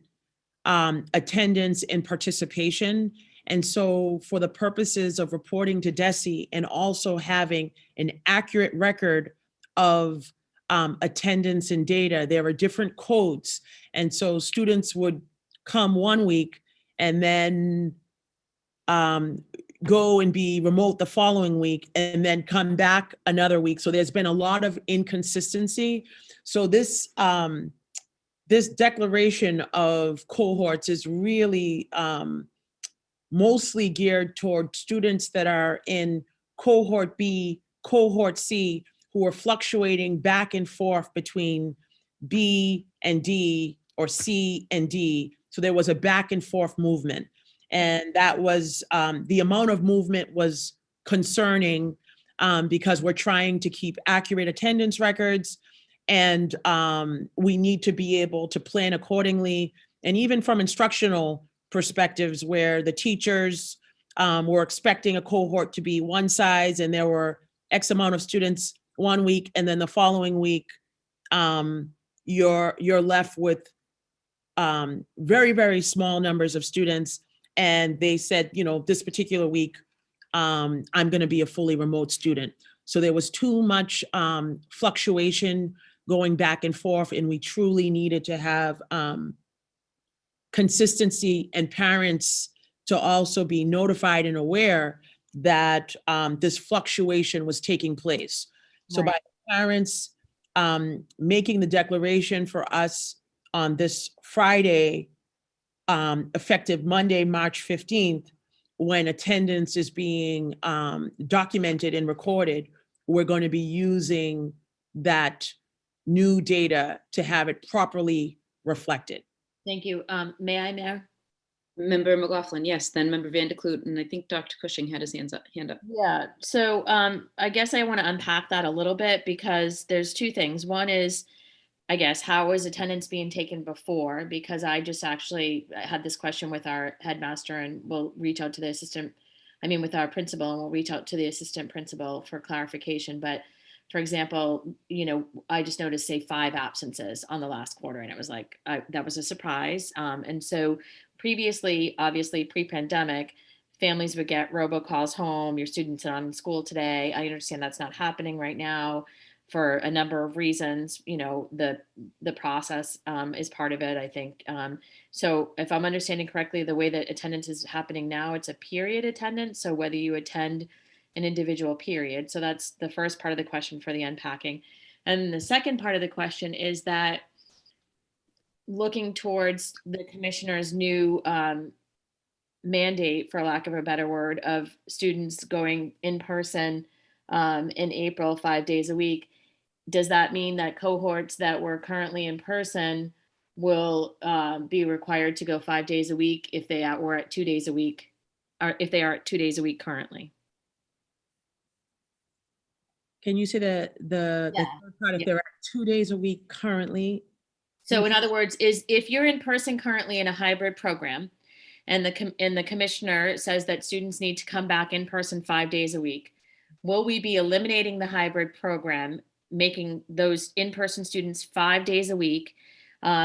attendance and participation. And so for the purposes of reporting to DESE and also having an accurate record of attendance and data, there are different codes. And so students would come one week and then go and be remote the following week and then come back another week. So there's been a lot of inconsistency. So this this declaration of cohorts is really mostly geared toward students that are in cohort B, cohort C, who are fluctuating back and forth between B and D or C and D. So there was a back and forth movement. And that was, the amount of movement was concerning because we're trying to keep accurate attendance records, and we need to be able to plan accordingly. And even from instructional perspectives where the teachers were expecting a cohort to be one size and there were X amount of students one week, and then the following week, you're left with very, very small numbers of students. And they said, you know, this particular week, I'm going to be a fully remote student. So there was too much fluctuation going back and forth, and we truly needed to have consistency and parents to also be notified and aware that this fluctuation was taking place. So by parents making the declaration for us on this Friday, effective Monday, March 15th, when attendance is being documented and recorded, we're going to be using that new data to have it properly reflected. Thank you. May I, Mayor? Member McLaughlin, yes, then Member Van de Kloot, and I think Dr. Cushing had his hand up. Yeah, so I guess I want to unpack that a little bit, because there's two things. One is, I guess, how is attendance being taken before? Because I just actually had this question with our headmaster, and we'll reach out to the assistant, with our principal, and we'll reach out to the assistant principal for clarification. But for example, I just noticed, say, 5 absences on the last quarter, and it was like, that was a surprise. And so previously, obviously pre-pandemic, families would get robocalls home, your students are in school today. I understand that's not happening right now for a number of reasons. The process is part of it, I think. So if I'm understanding correctly, the way that attendance is happening now, it's a period attendance. So whether you attend an individual period. So that's the first part of the question for the unpacking. And the second part of the question is that looking towards the commissioner's new mandate, for lack of a better word, of students going in person in April 5 days a week, does that mean that cohorts that were currently in person will be required to go 5 days a week if they were at 2 days a week, or if they are at 2 days a week currently? Can you say the third part, if they're at 2 days a week currently? So in other words, is if you're in person currently in a hybrid program, and the commissioner says that students need to come back in person 5 days a week, will we be eliminating the hybrid program, making those in-person students 5 days a week?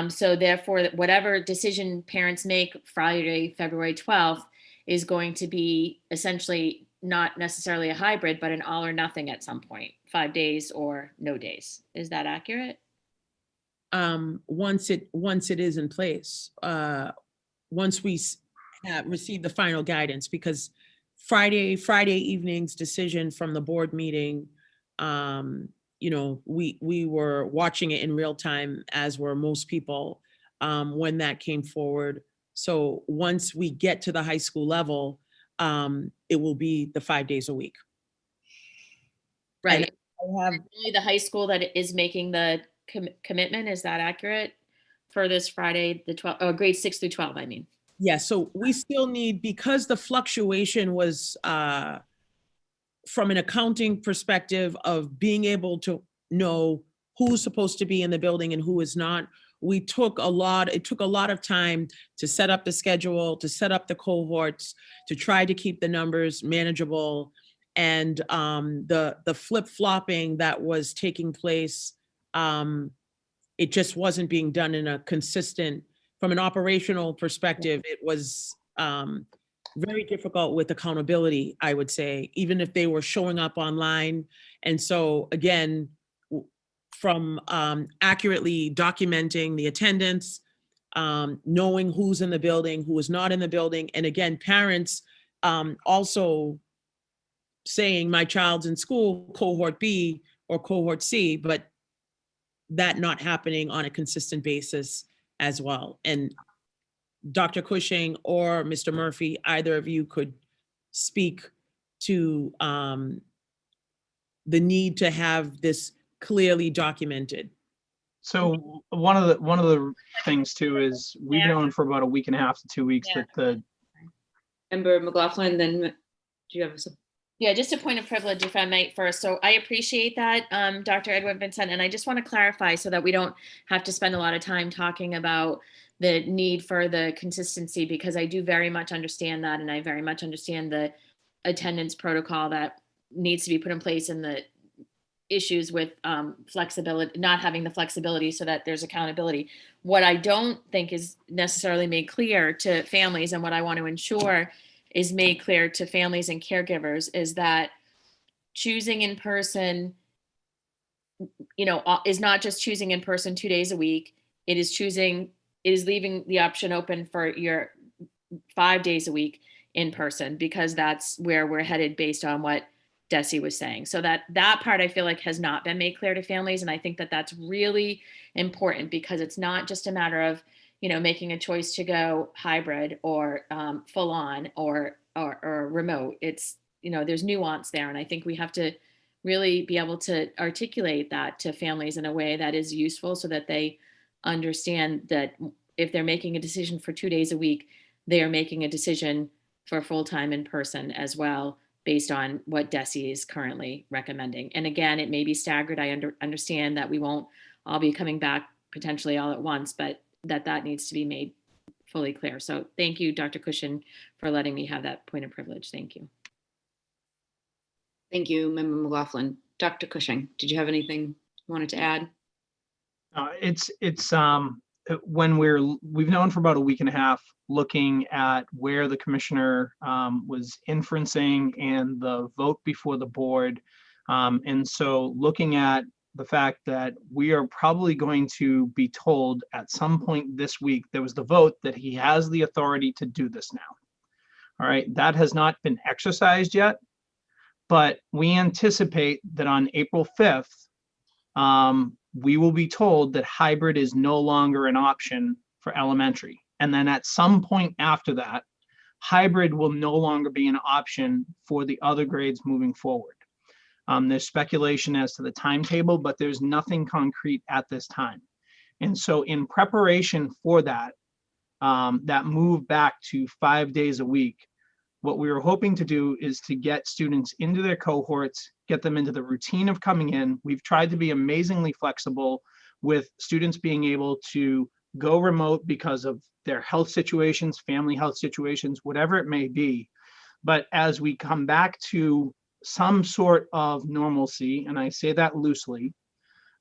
So therefore, whatever decision parents make Friday, February 12th is going to be essentially not necessarily a hybrid, but an all or nothing at some point, 5 days or no days. Is that accurate? Once it is in place, once we receive the final guidance, because Friday evening's decision from the board meeting, we were watching it in real time, as were most people, when that came forward. So once we get to the high school level, it will be the 5 days a week. Right. I have, Only the high school that is making the commitment, is that accurate? For this Friday, the 12, grade 6 through 12, I mean. yeah, so we still need, because the fluctuation was from an accounting perspective of being able to know who's supposed to be in the building and who is not. It took a lot of time to set up the schedule, to set up the cohorts, to try to keep the numbers manageable. And the flip-flopping that was taking place, it just wasn't being done in a consistent, from an operational perspective, it was very difficult with accountability, I would say, even if they were showing up online. And so again, from accurately documenting the attendance, knowing who's in the building, who is not in the building. And again, parents also saying my child's in school, cohort B or cohort C, but that not happening on a consistent basis as well. And Dr. Cushing or Mr. Murphy, either of you could speak to the need to have this clearly documented. So one of the things too is we've known for about a week and a half to 2 weeks Yeah. that the Member McLaughlin, then do you have some? Yeah, just a point of privilege, if I might first. So I appreciate that, Dr. Edward Vincent, and I just want to clarify so that we don't have to spend a lot of time talking about the need for the consistency, because I do very much understand that, and I very much understand the attendance protocol that needs to be put in place and the issues with flexibility, not having the flexibility so that there's accountability. What I don't think is necessarily made clear to families, and what I want to ensure is made clear to families and caregivers, is that choosing in person, is not just choosing in person 2 days a week. It is leaving the option open for your 5 days a week in person, because that's where we're headed based on what Desi was saying. So that part I feel like has not been made clear to families. And I think that that's really important, because it's not just a matter of, making a choice to go hybrid or full on or remote. It's, there's nuance there. And I think we have to really be able to articulate that to families in a way that is useful, so that they understand that if they're making a decision for 2 days a week, they are making a decision for full-time in person as well, based on what Desi is currently recommending. And again, it may be staggered. I understand that we won't all be coming back potentially all at once, but that needs to be made fully clear. So thank you, Dr. Cushing, for letting me have that point of privilege. Thank you. Thank you, Member McLaughlin. Dr. Cushing, did you have anything you wanted to add? it's when we've known for about a week and a half, looking at where the commissioner was inferencing and the vote before the board. And so looking at the fact that we are probably going to be told at some point this week, there was the vote that he has the authority to do this now. All right, that has not been exercised yet, but we anticipate that on April 5th, we will be told that hybrid is no longer an option for elementary. And then at some point after that, hybrid will no longer be an option for the other grades moving forward. There's speculation as to the timetable, but there's nothing concrete at this time. And so in preparation for that, that move back to 5 days a week, what we were hoping to do is to get students into their cohorts, get them into the routine of coming in. We've tried to be amazingly flexible with students being able to go remote because of their health situations, family health situations, whatever it may be. But as we come back to some sort of normalcy, and I say that loosely,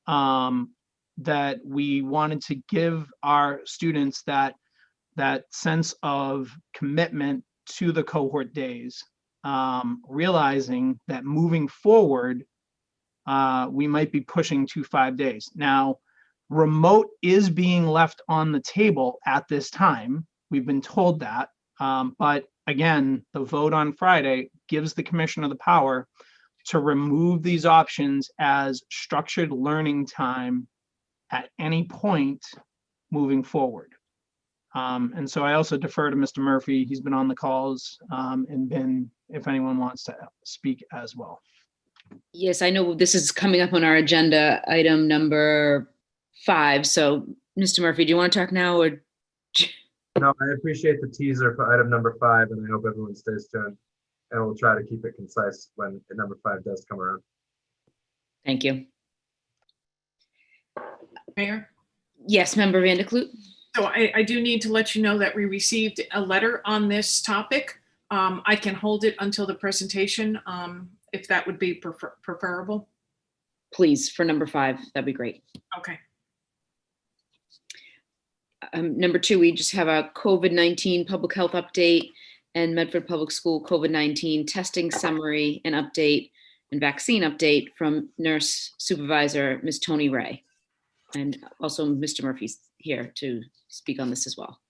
that we wanted to give our students that sense of commitment to the cohort days, realizing that moving forward, we might be pushing to 5 days. Now, remote is being left on the table at this time. We've been told that, but again, the vote on Friday gives the commissioner the power to remove these options as structured learning time at any point moving forward. And so I also defer to Mr. Murphy. He's been on the calls and been, if anyone wants to speak as well. Yes, I know this is coming up on our agenda, item number 5. So, Mr. Murphy, do you want to talk now or? No, I appreciate the teaser for item number 5, and I hope everyone stays tuned. And we'll try to keep it concise when number 5 does come around. Thank you. Mayor? Yes, Member Van de Kloot. So I do need to let you know that we received a letter on this topic. I can hold it until the presentation, if that would be preferable. Please, for number 5, that'd be great. Okay. Number 2, we just have a COVID-19 public health update and Medford Public School COVID-19 testing summary and update and vaccine update from Nurse Supervisor Ms. Tony Ray. And also Mr. Murphy's here to speak on this as well.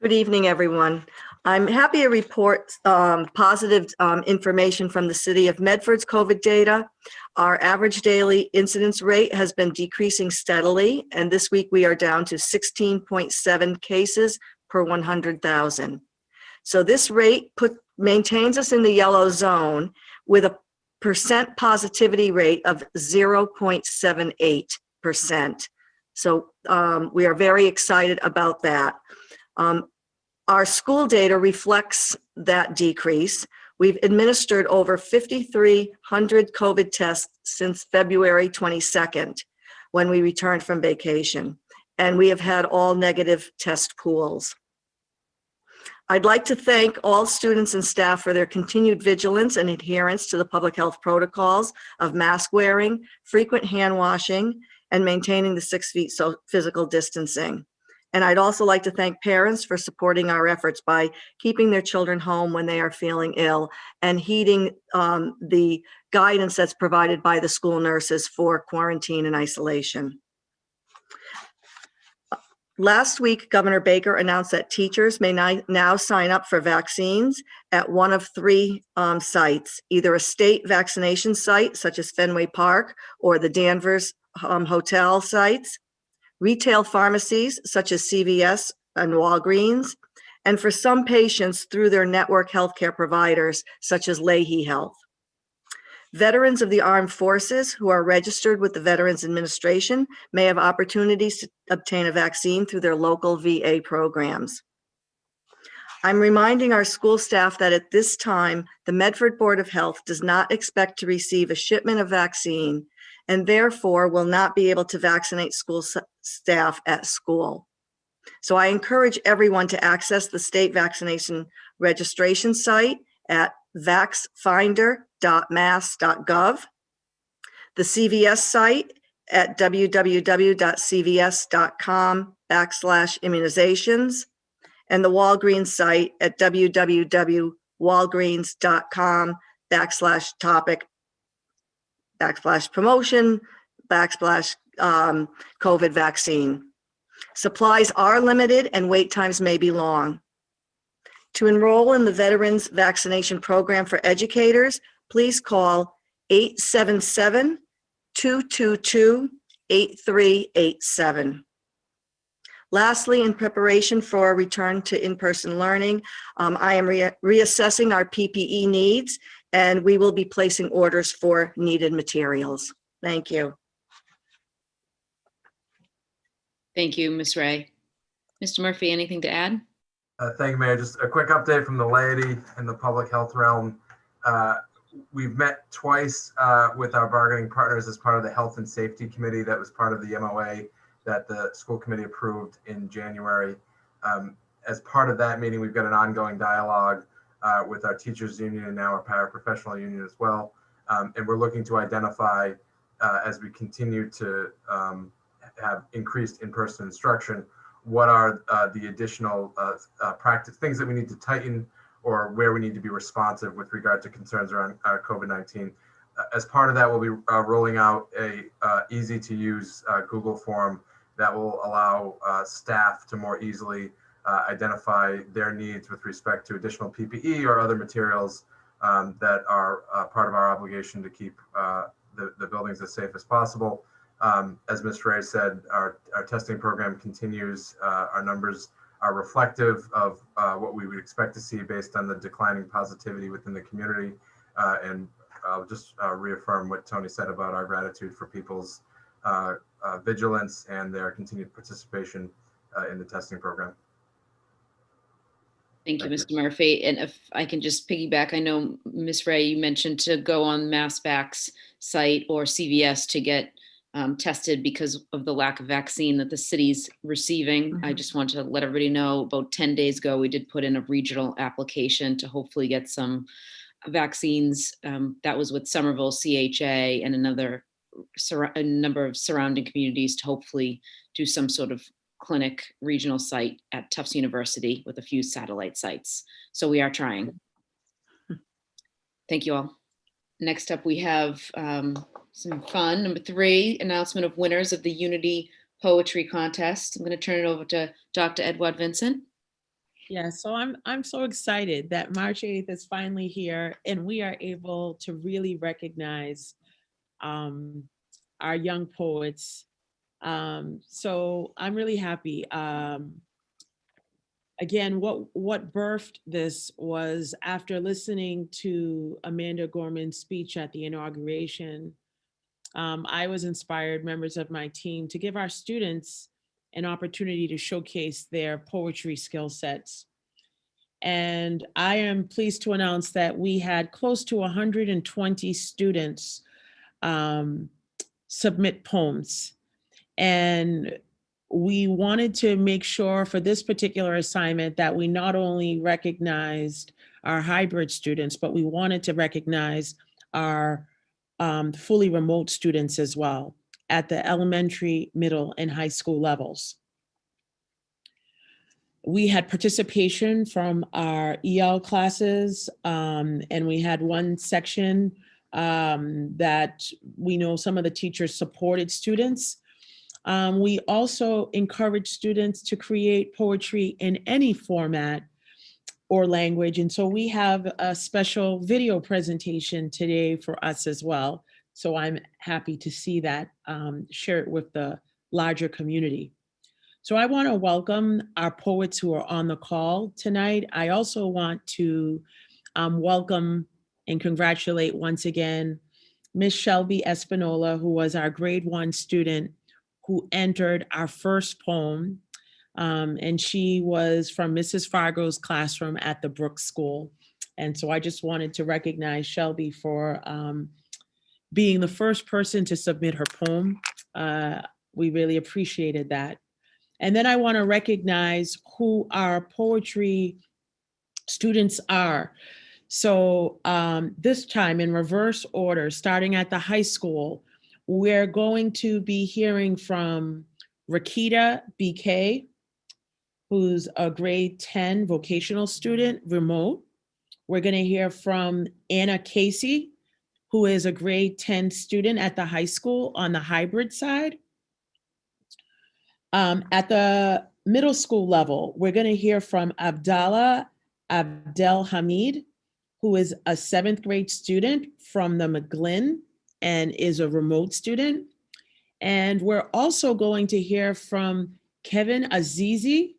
Good evening, everyone. I'm happy to report positive information from the city of Medford's COVID data. Our average daily incidence rate has been decreasing steadily, and this week we are down to 16.7 cases per 100,000. So this rate maintains us in the yellow zone with a percent positivity rate of 0.78%. So we are very excited about that. Our school data reflects that decrease. We've administered over 5,300 COVID tests since February 22nd, when we returned from vacation, and we have had all negative test pools. I'd like to thank all students and staff for their continued vigilance and adherence to the public health protocols of mask wearing, frequent hand washing, and maintaining the 6 feet physical distancing. And I'd also like to thank parents for supporting our efforts by keeping their children home when they are feeling ill and heeding the guidance that's provided by the school nurses for quarantine and isolation. Last week, Governor Baker announced that teachers may now sign up for vaccines at one of 3 sites, either a state vaccination site such as Fenway Park or the Danvers hotel sites, retail pharmacies such as CVS and Walgreens, and for some patients through their network healthcare providers such as Leahy Health. Veterans of the armed forces who are registered with the Veterans Administration may have opportunities to obtain a vaccine through their local VA programs. I'm reminding our school staff that at this time, the Medford Board of Health does not expect to receive a shipment of vaccine and therefore will not be able to vaccinate school staff at school. So I encourage everyone to access the state vaccination registration site at vaxfinder.mass.gov, the CVS site at www.cvs.com/immunizations, and the Walgreens site at www.walgreens.com/topic/promotion/COVID vaccine. Supplies are limited and wait times may be long. To enroll in the Veterans Vaccination Program for educators, please call 877-222-8387. Lastly, in preparation for a return to in-person learning, I am reassessing our PPE needs, and we will be placing orders for needed materials. Thank you. Thank you, Ms. Ray. Mr. Murphy, anything to add? Thank you, Mayor. Just a quick update from the laity in the public health realm. We've met twice with our bargaining partners as part of the Health and Safety Committee that was part of the MOA that the school committee approved in January. As part of that meeting, we've got an ongoing dialogue with our teachers union and now our paraprofessional union as well. And we're looking to identify, as we continue to have increased in-person instruction, what are the additional practice things that we need to tighten or where we need to be responsive with regard to concerns around COVID-19. As part of that, we'll be rolling out a easy to use Google form that will allow staff to more easily identify their needs with respect to additional PPE or other materials that are part of our obligation to keep the buildings as safe as possible. As Ms. Ray said, our testing program continues. Our numbers are reflective of what we would expect to see based on the declining positivity within the community. And I'll just reaffirm what Tony said about our gratitude for people's vigilance and their continued participation in the testing program. Thank you, Thank you. Mr. Murphy. And if I can just piggyback, I know, Ms. Ray, you mentioned to go on MassVac's site or CVS to get tested because of the lack of vaccine that the city's receiving. I just want to let everybody know, about 10 days ago, we did put in a regional application to hopefully get some vaccines. That was with Somerville CHA and a number of surrounding communities to hopefully do some sort of clinic regional site at Tufts University with a few satellite sites. So we are trying. Thank you all. Next up, we have some fun. Number 3, announcement of winners of the Unity Poetry Contest. I'm going to turn it over to Dr. Edward Vincent. Yeah, so I'm so excited that March 8th is finally here and we are able to really recognize our young poets. So I'm really happy. Again, what birthed this was after listening to Amanda Gorman's speech at the inauguration. I was inspired, members of my team, to give our students an opportunity to showcase their poetry skill sets. And I am pleased to announce that we had close to 120 students submit poems. And we wanted to make sure for this particular assignment that we not only recognized our hybrid students, but we wanted to recognize our fully remote students as well at the elementary, middle, and high school levels. We had participation from our EL classes, and we had one section that we know some of the teachers supported students. We also encourage students to create poetry in any format or language. And so we have a special video presentation today for us as well. So I'm happy to see that, share it with the larger community. So I want to welcome our poets who are on the call tonight. I also want to welcome and congratulate once again Miss Shelby Espinola, who was our grade 1 student who entered our first poem. And she was from Mrs. Fargo's classroom at the Brooks School. And so I just wanted to recognize Shelby for being the first person to submit her poem. We really appreciated that. And then I want to recognize who our poetry students are. So this time in reverse order, starting at the high school, we're going to be hearing from Rakita BK, who's a grade 10 vocational student, remote. We're going to hear from Anna Casey, who is a grade 10 student at the high school on the hybrid side. At the middle school level, we're going to hear from Abdallah Abdelhamid, who is a 7th grade student from the McGlynn and is a remote student. And we're also going to hear from Kevin Azizi,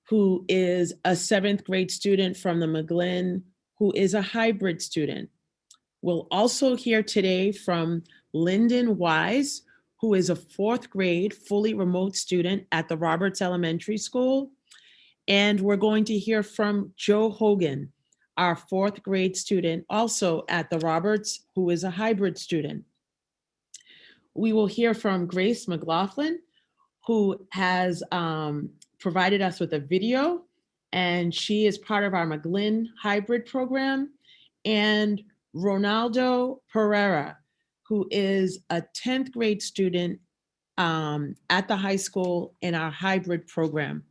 who is a 7th grade student from the McGlynn, who is a hybrid student. We'll also hear today from Lyndon Wise, who is a 4th grade fully remote student at the Roberts Elementary School. And we're going to hear from Joe Hogan, our 4th grade student, also at the Roberts, who is a hybrid student. We will hear from Grace McLaughlin, who has provided us with a video, and she is part of our McGlynn hybrid program, and Ronaldo Pereira, who is a 10th grade student at the high school in our hybrid program.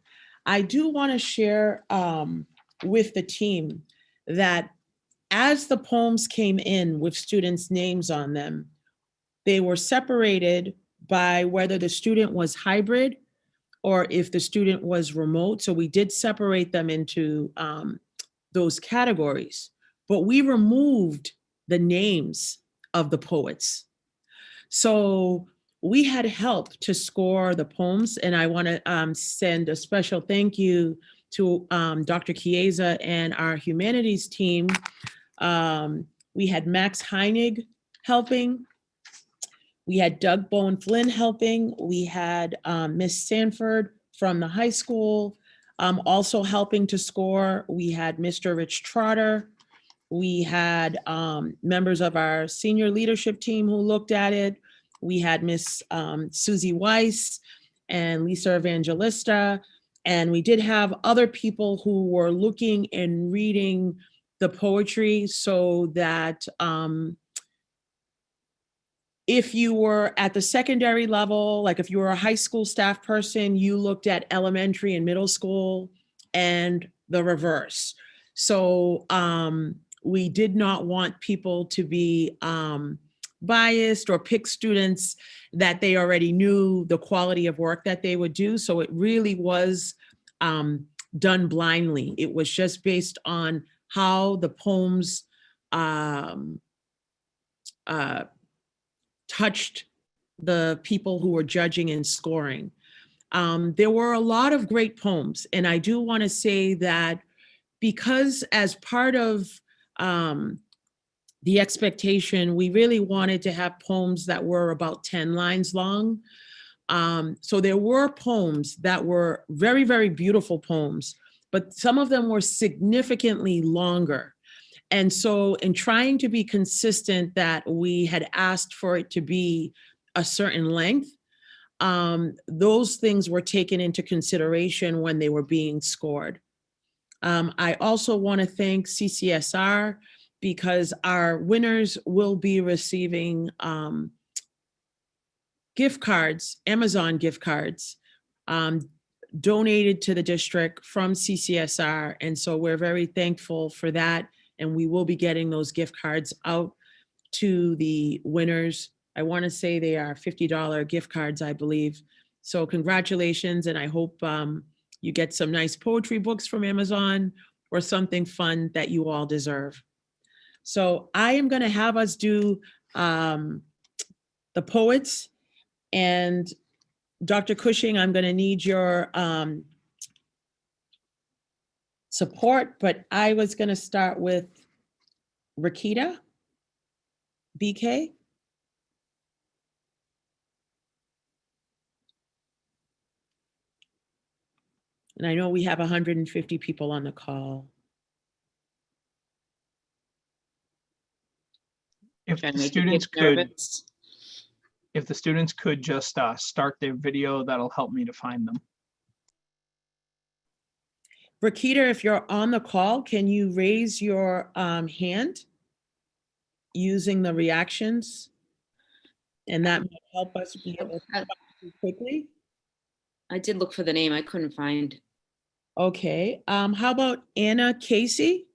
I do want to share with the team that as the poems came in with students' names on them, they were separated by whether the student was hybrid or if the student was remote. So we did separate them into those categories, but we removed the names of the poets. So we had help to score the poems, and I want to send a special thank you to Dr. Chiesa and our humanities team. We had Max Heinig helping. We had Doug Bowen Flynn helping. We had Miss Sanford from the high school also helping to score. We had Mr. Rich Trotter. We had members of our senior leadership team who looked at it. We had Miss Susie Weiss and Lisa Evangelista. And we did have other people who were looking and reading the poetry so that if you were at the secondary level, like if you were a high school staff person, you looked at elementary and middle school and the reverse. So we did not want people to be biased or pick students that they already knew the quality of work that they would do. So it really was done blindly. It was just based on how the poems touched the people who were judging and scoring. There were a lot of great poems, and I do want to say that because as part of the expectation, we really wanted to have poems that were about 10 lines long. So there were poems that were very, very beautiful poems, but some of them were significantly longer. And so in trying to be consistent that we had asked for it to be a certain length, those things were taken into consideration when they were being scored. I also want to thank CCSR because our winners will be receiving gift cards, Amazon gift cards, donated to the district from CCSR. And so we're very thankful for that. And we will be getting those gift cards out to the winners. I want to say they are $50 gift cards, I believe. So congratulations. And I hope you get some nice poetry books from Amazon or something fun that you all deserve. So I am going to have us do the poets. And Dr. Cushing, I'm going to need your support, but I was going to start with Rakita BK. And I know we have 150 people on the call. If Trying the to make the students kids could, nervous. if the students could just start their video, that'll help me to find them. Rakita, if you're on the call, can you raise your hand using the reactions? And that might help us be able to talk quickly. I did look for the name. I couldn't find. Okay. How about Anna Casey?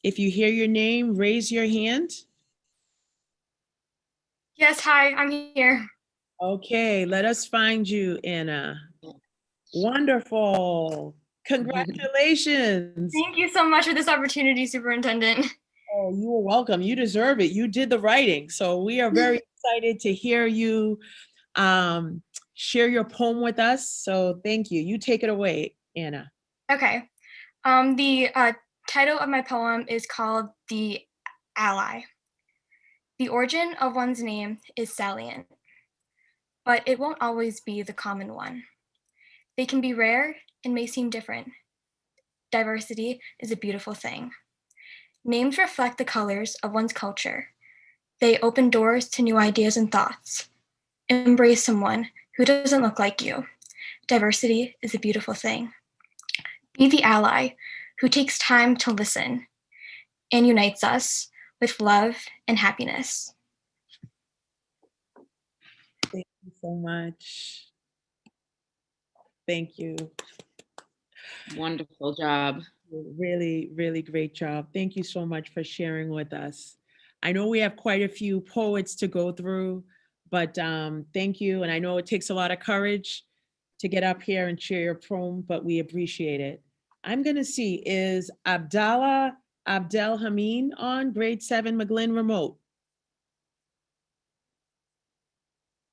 If you hear your name, raise your hand. Yes, hi, I'm here. Okay, let us find you, Anna. Wonderful. Congratulations. Thank you so much for this opportunity, Superintendent. Oh, you are welcome. You deserve it. You did the writing. So we are very excited to hear you share your poem with us. So thank you. You take it away, Anna. Okay. The title of my poem is called The Ally. The origin of one's name is salient, but it won't always be the common one. They can be rare and may seem different. Diversity is a beautiful thing. Names reflect the colors of one's culture. They open doors to new ideas and thoughts. Embrace someone who doesn't look like you. Diversity is a beautiful thing. Be the ally who takes time to listen and unites us with love and happiness. Thank you so much. Thank you. Wonderful job. Really, really great job. Thank you so much for sharing with us. I know we have quite a few poets to go through, but thank you. And I know it takes a lot of courage to get up here and share your poem, but we appreciate it. I'm gonna see, is Abdallah Abdelhameen on grade 7 McGlynn remote?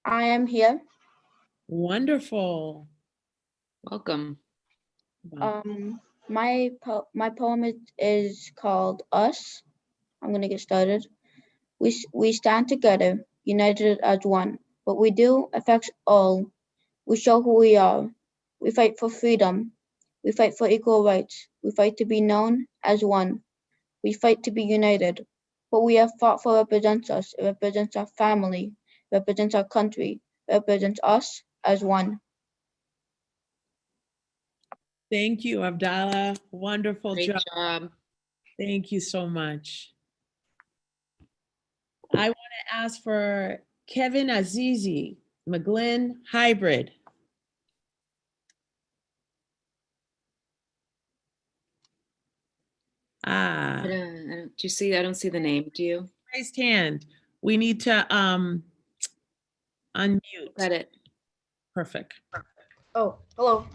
I am here. Wonderful. Welcome. Wow. My poem is called Us. I'm gonna get started. We stand together, united as one. What we do affects all. We show who we are. We fight for freedom. We fight for equal rights. We fight to be known as one. We fight to be united. What we have fought for represents us. It represents our family. It represents our country. It represents us as one. Thank you, Abdallah. Wonderful Great job. job. Thank you so much. I want to ask for Kevin Azizi, McGlynn Hybrid. Do you see? I don't see the name. Do you? Raised hand. We need to unmute. Got it. Perfect. Oh, hello.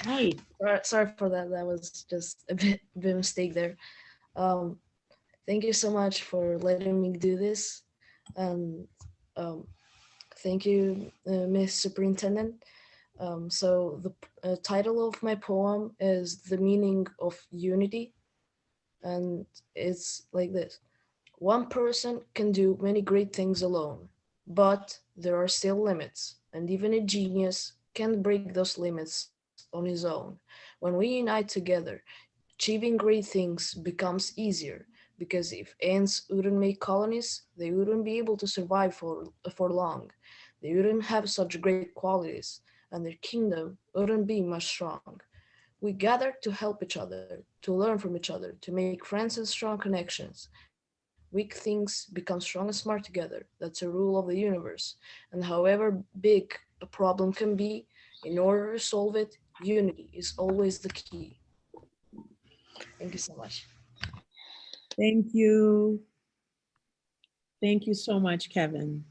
Hi. Sorry for that. That was just a bit mistake there. Thank you so much for letting me do this. And thank you, Miss Superintendent. So the title of my poem is The Meaning of Unity. And it's like this. One person can do many great things alone, but there are still limits. And even a genius can't break those limits on his own. When we unite together, achieving great things becomes easier, because if ants wouldn't make colonies, they wouldn't be able to survive for long. They wouldn't have such great qualities, and their kingdom wouldn't be much strong. We gather to help each other, to learn from each other, to make friends and strong connections. Weak things become strong and smart together. That's a rule of the universe. And however big a problem can be, in order to solve it, unity is always the key. Thank you so much. Thank you. Thank you so much, Kevin.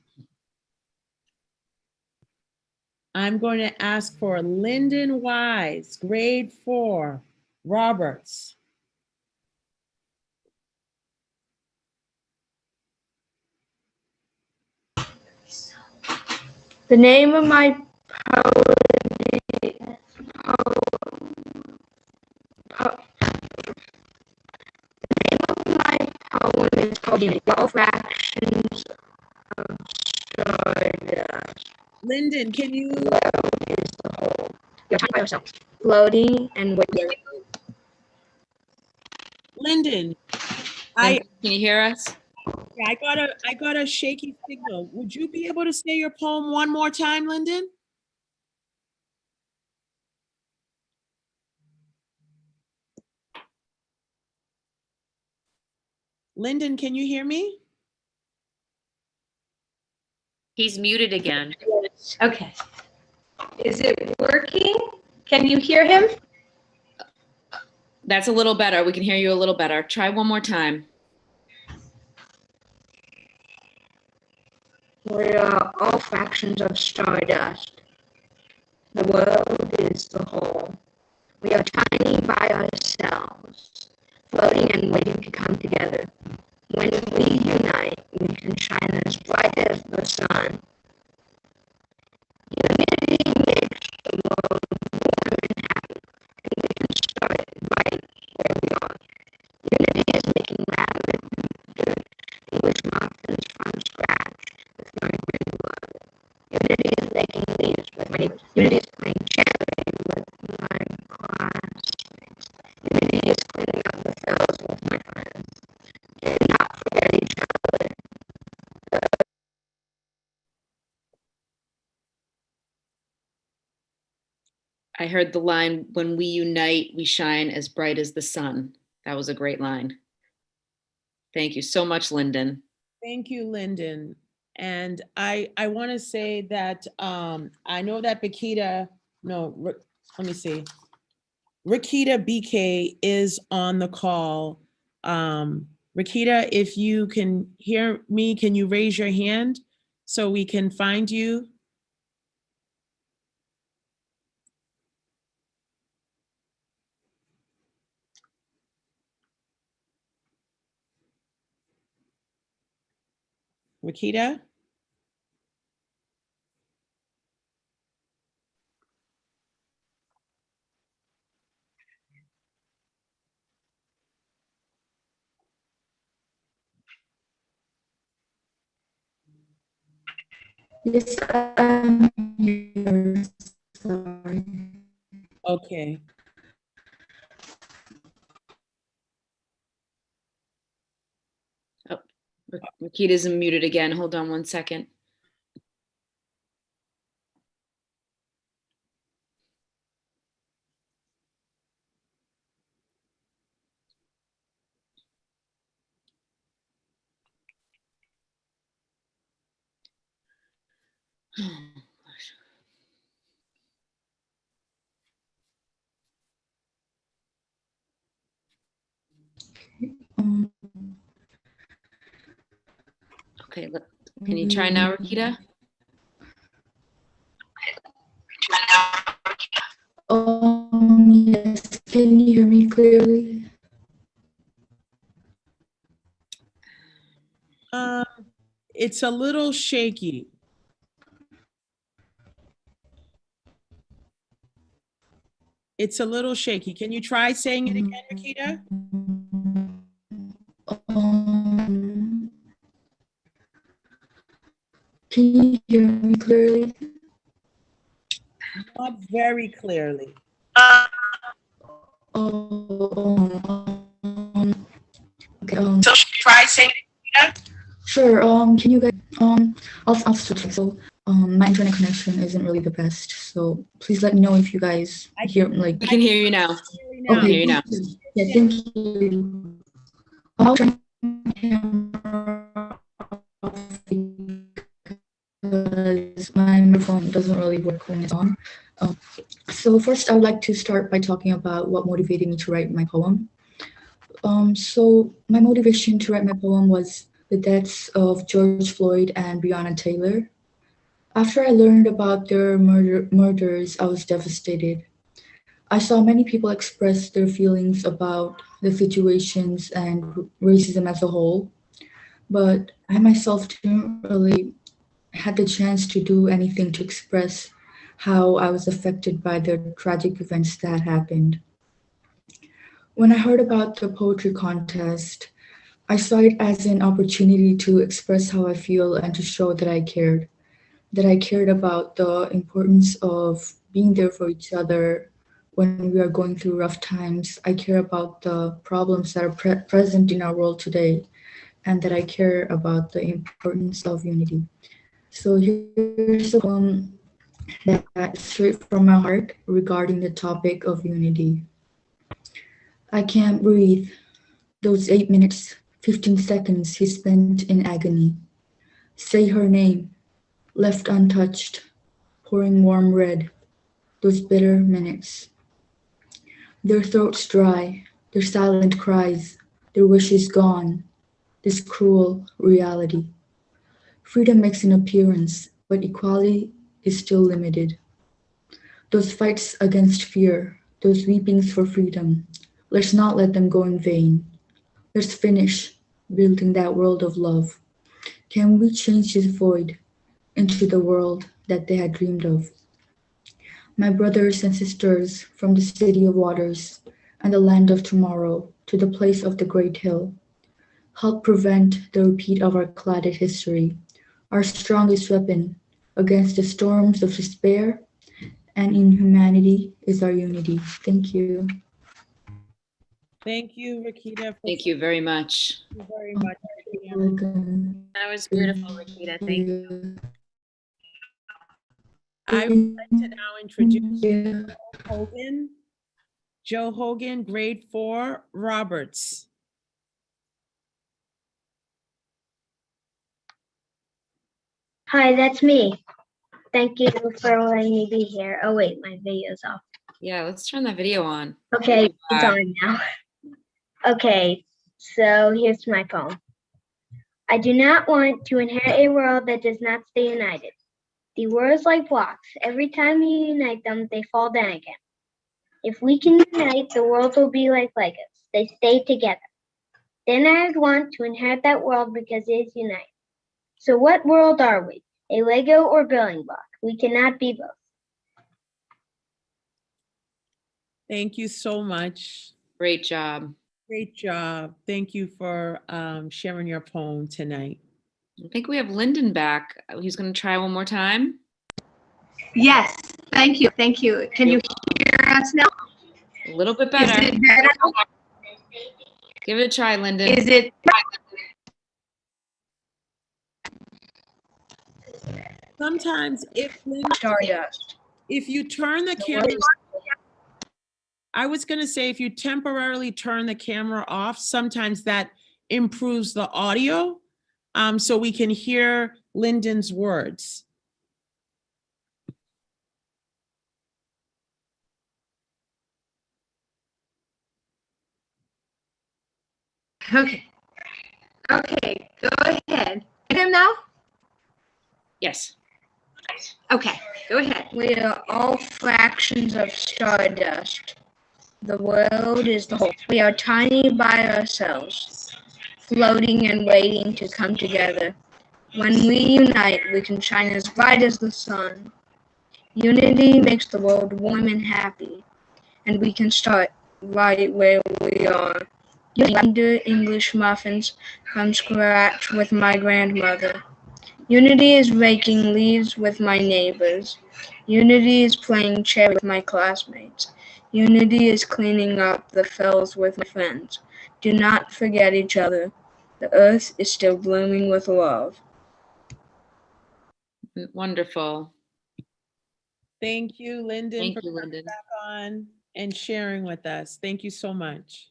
I'm going to ask for Lyndon Wise, grade 4, Roberts. The name of my poem is called 12 Fractions of Stardust. Lyndon, can you? Is the whole. You're talking by yourself. Floating and waiting. Lyndon, Can you hear us? I got a shaky signal. Would you be able to say your poem one more time, Lyndon? Lyndon, can you hear me? He's muted again. Okay. Is it working? Can you hear him? That's a little better. We can hear you a little better. Try one more time. We are all fractions of stardust. The world is the whole. We are tiny by ourselves, floating and waiting to come together. When we unite, we can shine as bright as the sun. Unity makes the world warm and happy, and we can start right where we are. Unity is making rapid English muffins from scratch with my grandmother. Unity is making leaves with my neighbors. Unity is playing charity with my classmates. Unity is cleaning up the fields with my friends. Do not forget each other. I heard the line, when we unite, we shine as bright as the sun. That was a great line. Thank you so much, Lyndon. Thank you, Lyndon. And I want to say that I know that Rakita BK is on the call. Rakita, if you can hear me, can you raise your hand so we can find you? Rakita? Yes, I'm here. Sorry. Okay. Oh, Rakita's muted again. Hold on one second. Okay, can you try now, Rakita? Yes, can you hear me clearly? It's a little shaky. It's a little shaky. Can you try saying it again, Rakita? Can you hear me clearly? Not very clearly. Okay, so try saying it. Sure. Can you guys I'll switch. So my internet connection isn't really the best, so please let me know if you guys hear like. We can hear you now. Okay. I hear you now. Yeah, thank you. I'll turn my camera off because my microphone doesn't really work when it's on. So first, I would like to start by talking about what motivated me to write my poem. So my motivation to write my poem was the deaths of George Floyd and Breonna Taylor. After I learned about their murders, I was devastated. I saw many people express their feelings about the situations and racism as a whole, but I myself didn't really had the chance to do anything to express how I was affected by the tragic events that happened. When I heard about the poetry contest, I saw it as an opportunity to express how I feel and to show that I cared about the importance of being there for each other when we are going through rough times. I care about the problems that are present in our world today, and that I care about the importance of unity. So here's a poem that's straight from my heart regarding the topic of unity. I can't breathe. Those 8 minutes, 15 seconds he spent in agony. Say her name, left untouched, pouring warm red. Those bitter minutes. Their throats dry, their silent cries, their wishes gone. This cruel reality. Freedom makes an appearance, but equality is still limited. Those fights against fear, those weepings for freedom, let's not let them go in vain. Let's finish building that world of love. Can we change this void into the world that they had dreamed of? My brothers and sisters from the city of waters and the land of tomorrow to the place of the great hill, help prevent the repeat of our clouded history, our strongest weapon against the storms of despair and inhumanity is our unity. Thank you. Thank you, Rakita. Thank you very much. Thank you very much. That was beautiful, Rakita. Thank you. I would like to now introduce Joe Hogan. Joe Hogan, grade 4, Roberts. Hi, that's me. Thank you for letting me be here. Oh wait, my video's off. Yeah, let's turn that video on. Okay, it's on now. Okay, so here's my poem. I do not want to inherit a world that does not stay united. The world's like blocks. Every time you unite them, they fall down again. If we can unite, the world will be like Legos. They stay together. Then I would want to inherit that world because it is united. So what world are we? A Lego or building block? We cannot be both. Thank you so much. Great job. Great job. Thank you for sharing your poem tonight. I think we have Lyndon back. He's going to try one more time. Yes, thank you, thank you. Can you hear us now? A little bit Is better. it better? Give it a try, Lyndon. Is it? Sometimes if Stardust. if you turn the camera, I was going to say if you temporarily turn the camera off, sometimes that improves the audio, so we can hear Lyndon's words. Okay. Okay, go ahead. Get him now? Yes. Okay, go ahead. We are all fractions of stardust. The world is the whole. We are tiny by ourselves, floating and waiting to come together. When we unite, we can shine as bright as the sun. Unity makes the world warm and happy, and we can start right where we are. Using English muffins from scratch with my grandmother. Unity is raking leaves with my neighbors. Unity is playing cherry with my classmates. Unity is cleaning up the fells with my friends. Do not forget each other. The earth is still blooming with love. Wonderful. Thank you, Lyndon, Thank for you, coming Lyndon. back on and sharing with us. Thank you so much.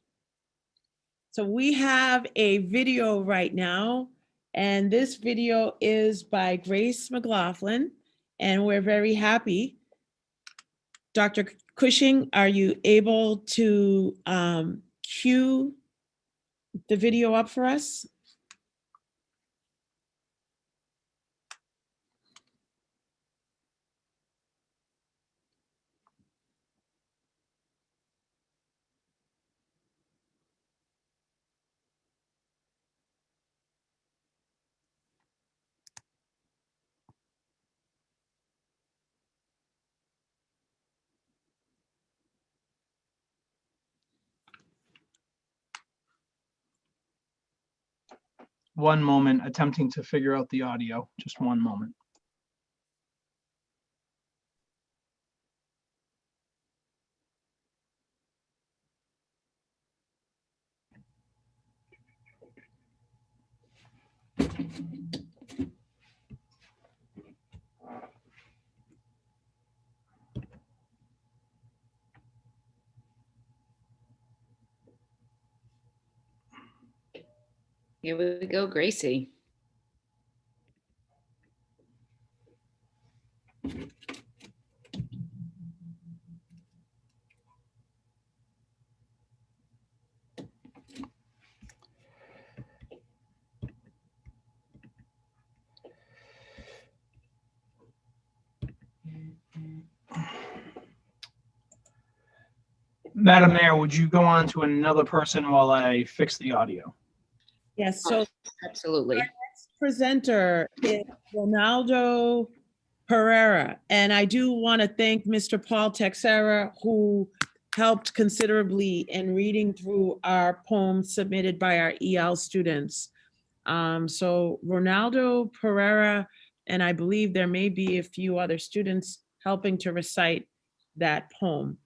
So we have a video right now, and this video is by Grace McLaughlin, and we're very happy. Dr. Cushing, are you able to cue the video up for us? One moment, attempting to figure out the audio. Just one moment. Here we go, Gracie. Madam Mayor, would you go on to another person while I fix the audio? Yes, so absolutely. Our next presenter is Ronaldo Pereira, and I do want to thank Mr. Paul Texera, who helped considerably in reading through our poems submitted by our EL students. So Ronaldo Pereira, and I believe there may be a few other students helping to recite that poem.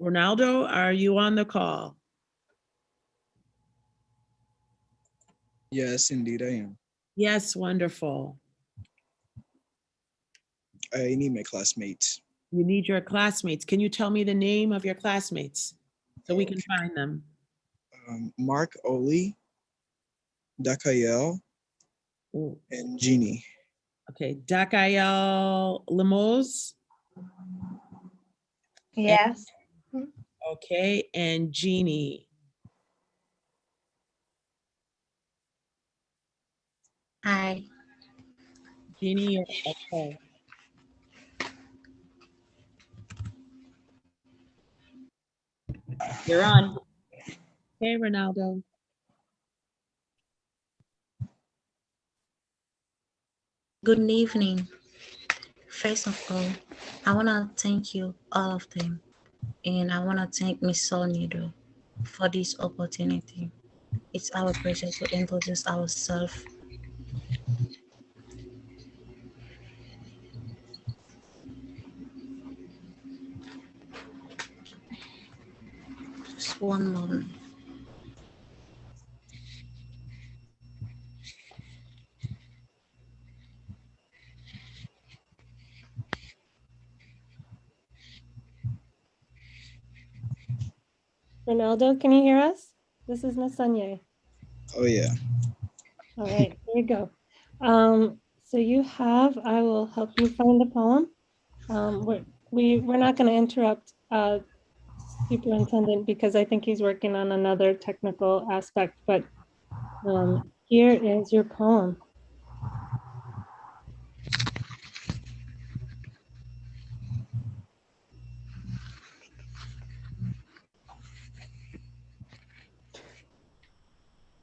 Ronaldo, are you on the call? Yes, indeed I am. Yes, wonderful. I need my classmates. You need your classmates. Can you tell me the name of your classmates so we can find them? Mark Oli, Dakael, and Jeannie. Okay, Dakael Lemos. Yes. Okay, and Jeannie. Hi. Jeannie, okay. You're on. Hey, Ronaldo. Good evening. First of all, I want to thank you, all of them. And I want to thank Ms. Sonido for this opportunity. It's our pleasure to introduce ourselves. One moment. Ronaldo, can you hear us? This is Miss Sunye. Oh yeah. All right, here you go. So you have, I will help you find the poem. We're not going to interrupt Superintendent because I think he's working on another technical aspect, but here is your poem.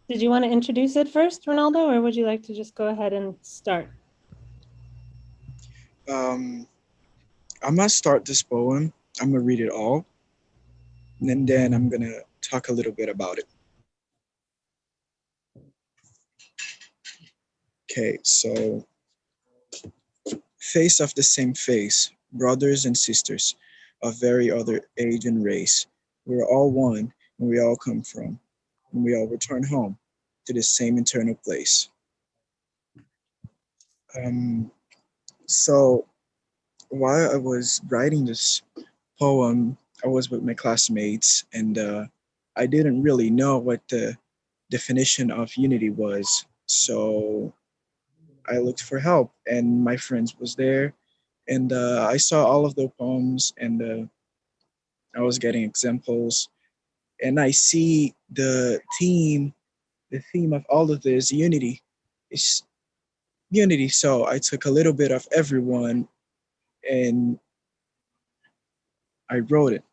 Did you want to introduce it first, Ronaldo, or would you like to just go ahead and start? I'm gonna start this poem. I'm gonna read it all, and then I'm gonna talk a little bit about it. Okay, so face of the same face, brothers and sisters of very other age and race. We're all one, and we all come from, and we all return home to the same eternal place. So while I was writing this poem, I was with my classmates, and I didn't really know what the definition of unity was. So I looked for help, and my friends was there, and I saw all of the poems, and I was getting examples, and I see the theme of all of this unity is unity. So I took a little bit of everyone, and I wrote it.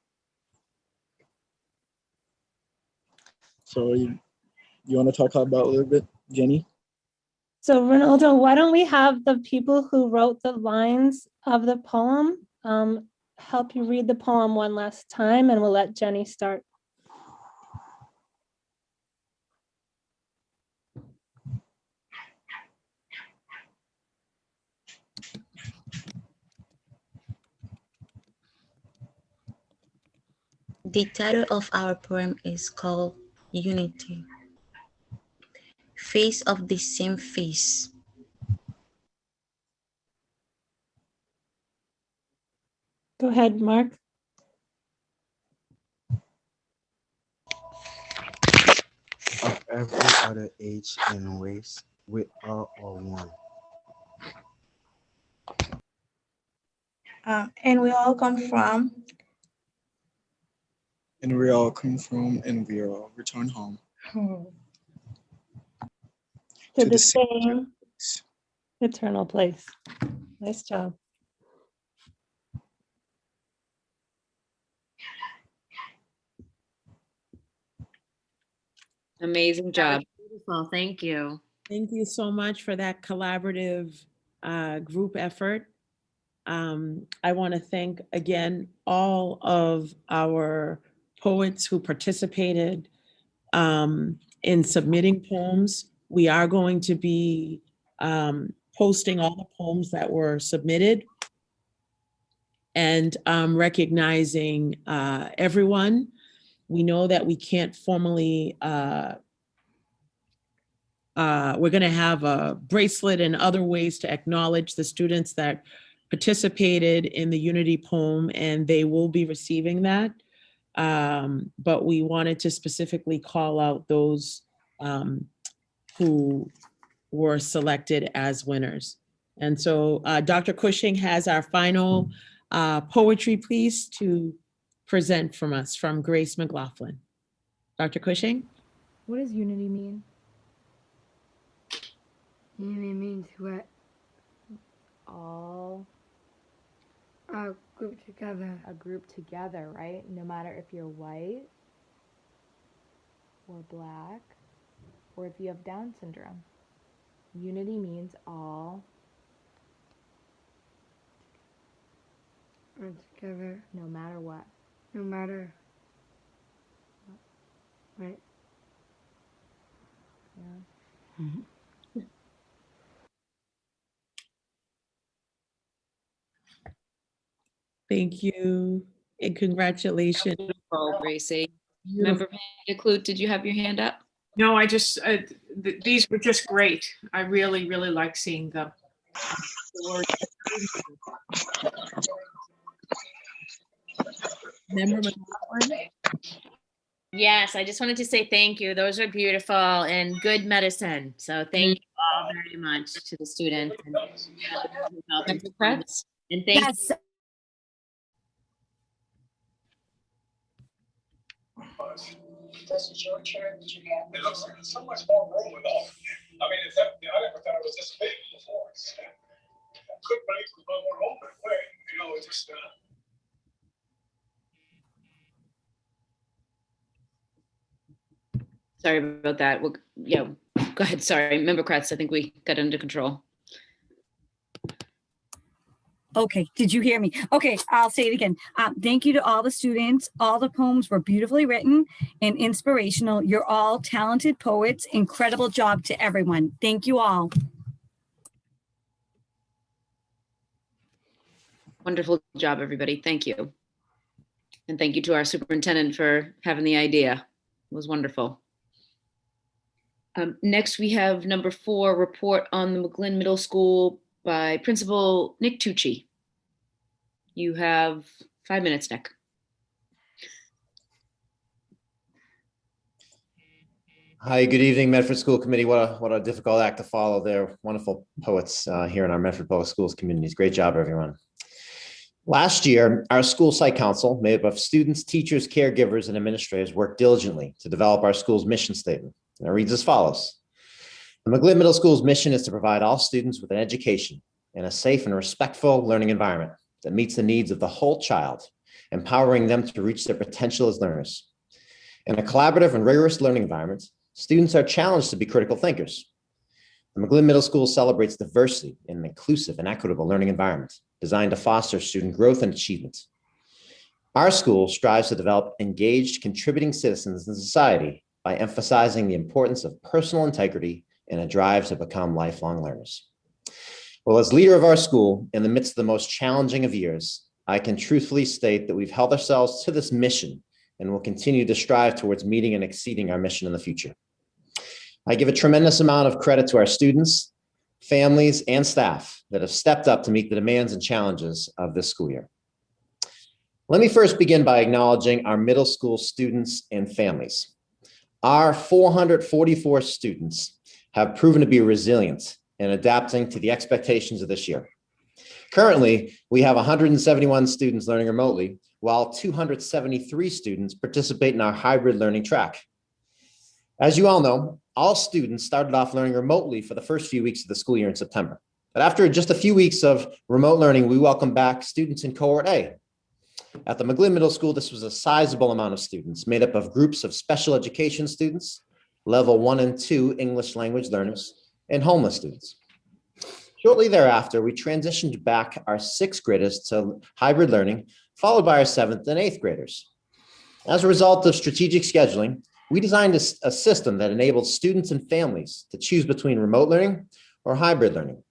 So you want to talk about a little bit, Jenny? So Ronaldo, why don't we have the people who wrote the lines of the poem help you read the poem one last time, and we'll let Jenny start. The title of our poem is called Unity. Face of the same face. Go ahead, Mark. Of every other age and race, we are all one. And we all come from. And we all come from, and we all return home. To the same eternal place. Nice job. Amazing job. Beautiful, thank you. Thank you so much for that collaborative group effort. I want to thank again all of our poets who participated in submitting poems. We are going to be posting all the poems that were submitted and recognizing everyone. We know that we can't formally we're going to have a bracelet and other ways to acknowledge the students that participated in the Unity poem, and they will be receiving that. But we wanted to specifically call out those who were selected as winners. And so Dr. Cushing has our final poetry piece to present from us, from Grace McLaughlin. Dr. Cushing? What does unity mean? Unity means what? All a group together. A group together, right? No matter if you're white or black or if you have Down syndrome. Unity means all together. No matter what. No matter. Right. Yeah. Thank you and congratulations. Beautiful, Gracie. Member Clute, did you have your hand up? No, I just, these were just great. I really, really like seeing them. Member McLaughlin? Yes, I just wanted to say thank you. Those are beautiful and good medicine. So thank you all very much to the students. And thank Yes. This is your turn. It looks like there's so much more room with all. I mean, it's empty. I never thought it was this big before. I couldn't believe it was more open way. You know, it's just. Sorry about that. Well, yeah, go ahead. Sorry, Member Kratz, I think we got under control. Okay, did you hear me? Okay, I'll say it again. Thank you to all the students. All the poems were beautifully written and inspirational. You're all talented poets. Incredible job to everyone. Thank you all. Wonderful job, everybody. Thank you. And thank you to our superintendent for having the idea. It was wonderful. Next, we have number 4, report on the McGlynn Middle School by Principal Nick Tucci. You have 5 minutes, Nick. Hi, good evening, Medford School Committee. What a difficult act to follow. They're wonderful poets here in our Medford Public Schools communities. Great job, everyone. Last year, our school site council, made up of students, teachers, caregivers, and administrators, worked diligently to develop our school's mission statement. And it reads as follows. The McGlynn Middle School's mission is to provide all students with an education in a safe and respectful learning environment that meets the needs of the whole child, empowering them to reach their potential as learners. In a collaborative and rigorous learning environment, students are challenged to be critical thinkers. The McGlynn Middle School celebrates diversity in an inclusive and equitable learning environment designed to foster student growth and achievement. Our school strives to develop engaged, contributing citizens in society by emphasizing the importance of personal integrity and a drive to become lifelong learners. Well, as leader of our school, in the midst of the most challenging of years, I can truthfully state that we've held ourselves to this mission and will continue to strive towards meeting and exceeding our mission in the future. I give a tremendous amount of credit to our students, families, and staff that have stepped up to meet the demands and challenges of this school year. Let me first begin by acknowledging our middle school students and families. Our 444 students have proven to be resilient in adapting to the expectations of this year. Currently, we have 171 students learning remotely, while 273 students participate in our hybrid learning track. As you all know, all students started off learning remotely for the first few weeks of the school year in September. But after just a few weeks of remote learning, we welcome back students in cohort A. At the McGlynn Middle School, this was a sizable amount of students made up of groups of special education students, level 1 and 2 English language learners, and homeless students. Shortly thereafter, we transitioned back our 6th graders to hybrid learning, followed by our 7th and 8th graders. As a result of strategic scheduling, we designed a system that enabled students and families to choose between remote learning or hybrid learning.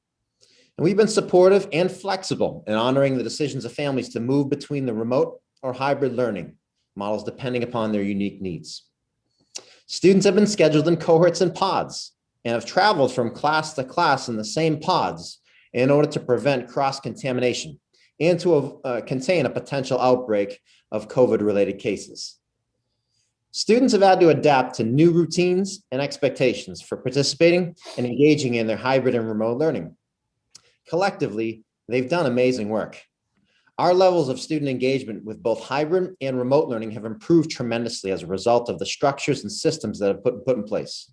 And we've been supportive and flexible in honoring the decisions of families to move between the remote or hybrid learning models depending upon their unique needs. Students have been scheduled in cohorts and pods and have traveled from class to class in the same pods in order to prevent cross-contamination and to contain a potential outbreak of COVID-related cases. Students have had to adapt to new routines and expectations for participating and engaging in their hybrid and remote learning. Collectively, they've done amazing work. Our levels of student engagement with both hybrid and remote learning have improved tremendously as a result of the structures and systems that have put in place.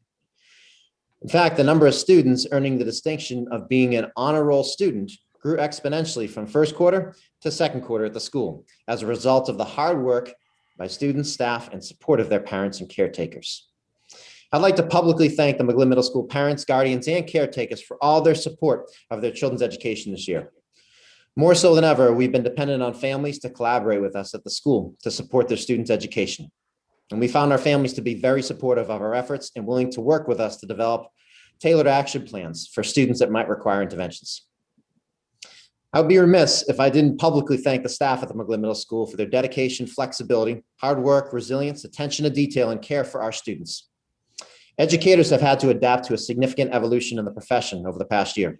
In fact, the number of students earning the distinction of being an honor roll student grew exponentially from first quarter to second quarter at the school as a result of the hard work by students, staff, and support of their parents and caretakers. I'd like to publicly thank the McGlynn Middle School parents, guardians, and caretakers for all their support of their children's education this year. More so than ever, we've been dependent on families to collaborate with us at the school to support their students' education. And we found our families to be very supportive of our efforts and willing to work with us to develop tailored action plans for students that might require interventions. I would be remiss if I didn't publicly thank the staff at the McGlynn Middle School for their dedication, flexibility, hard work, resilience, attention to detail, and care for our students. Educators have had to adapt to a significant evolution in the profession over the past year.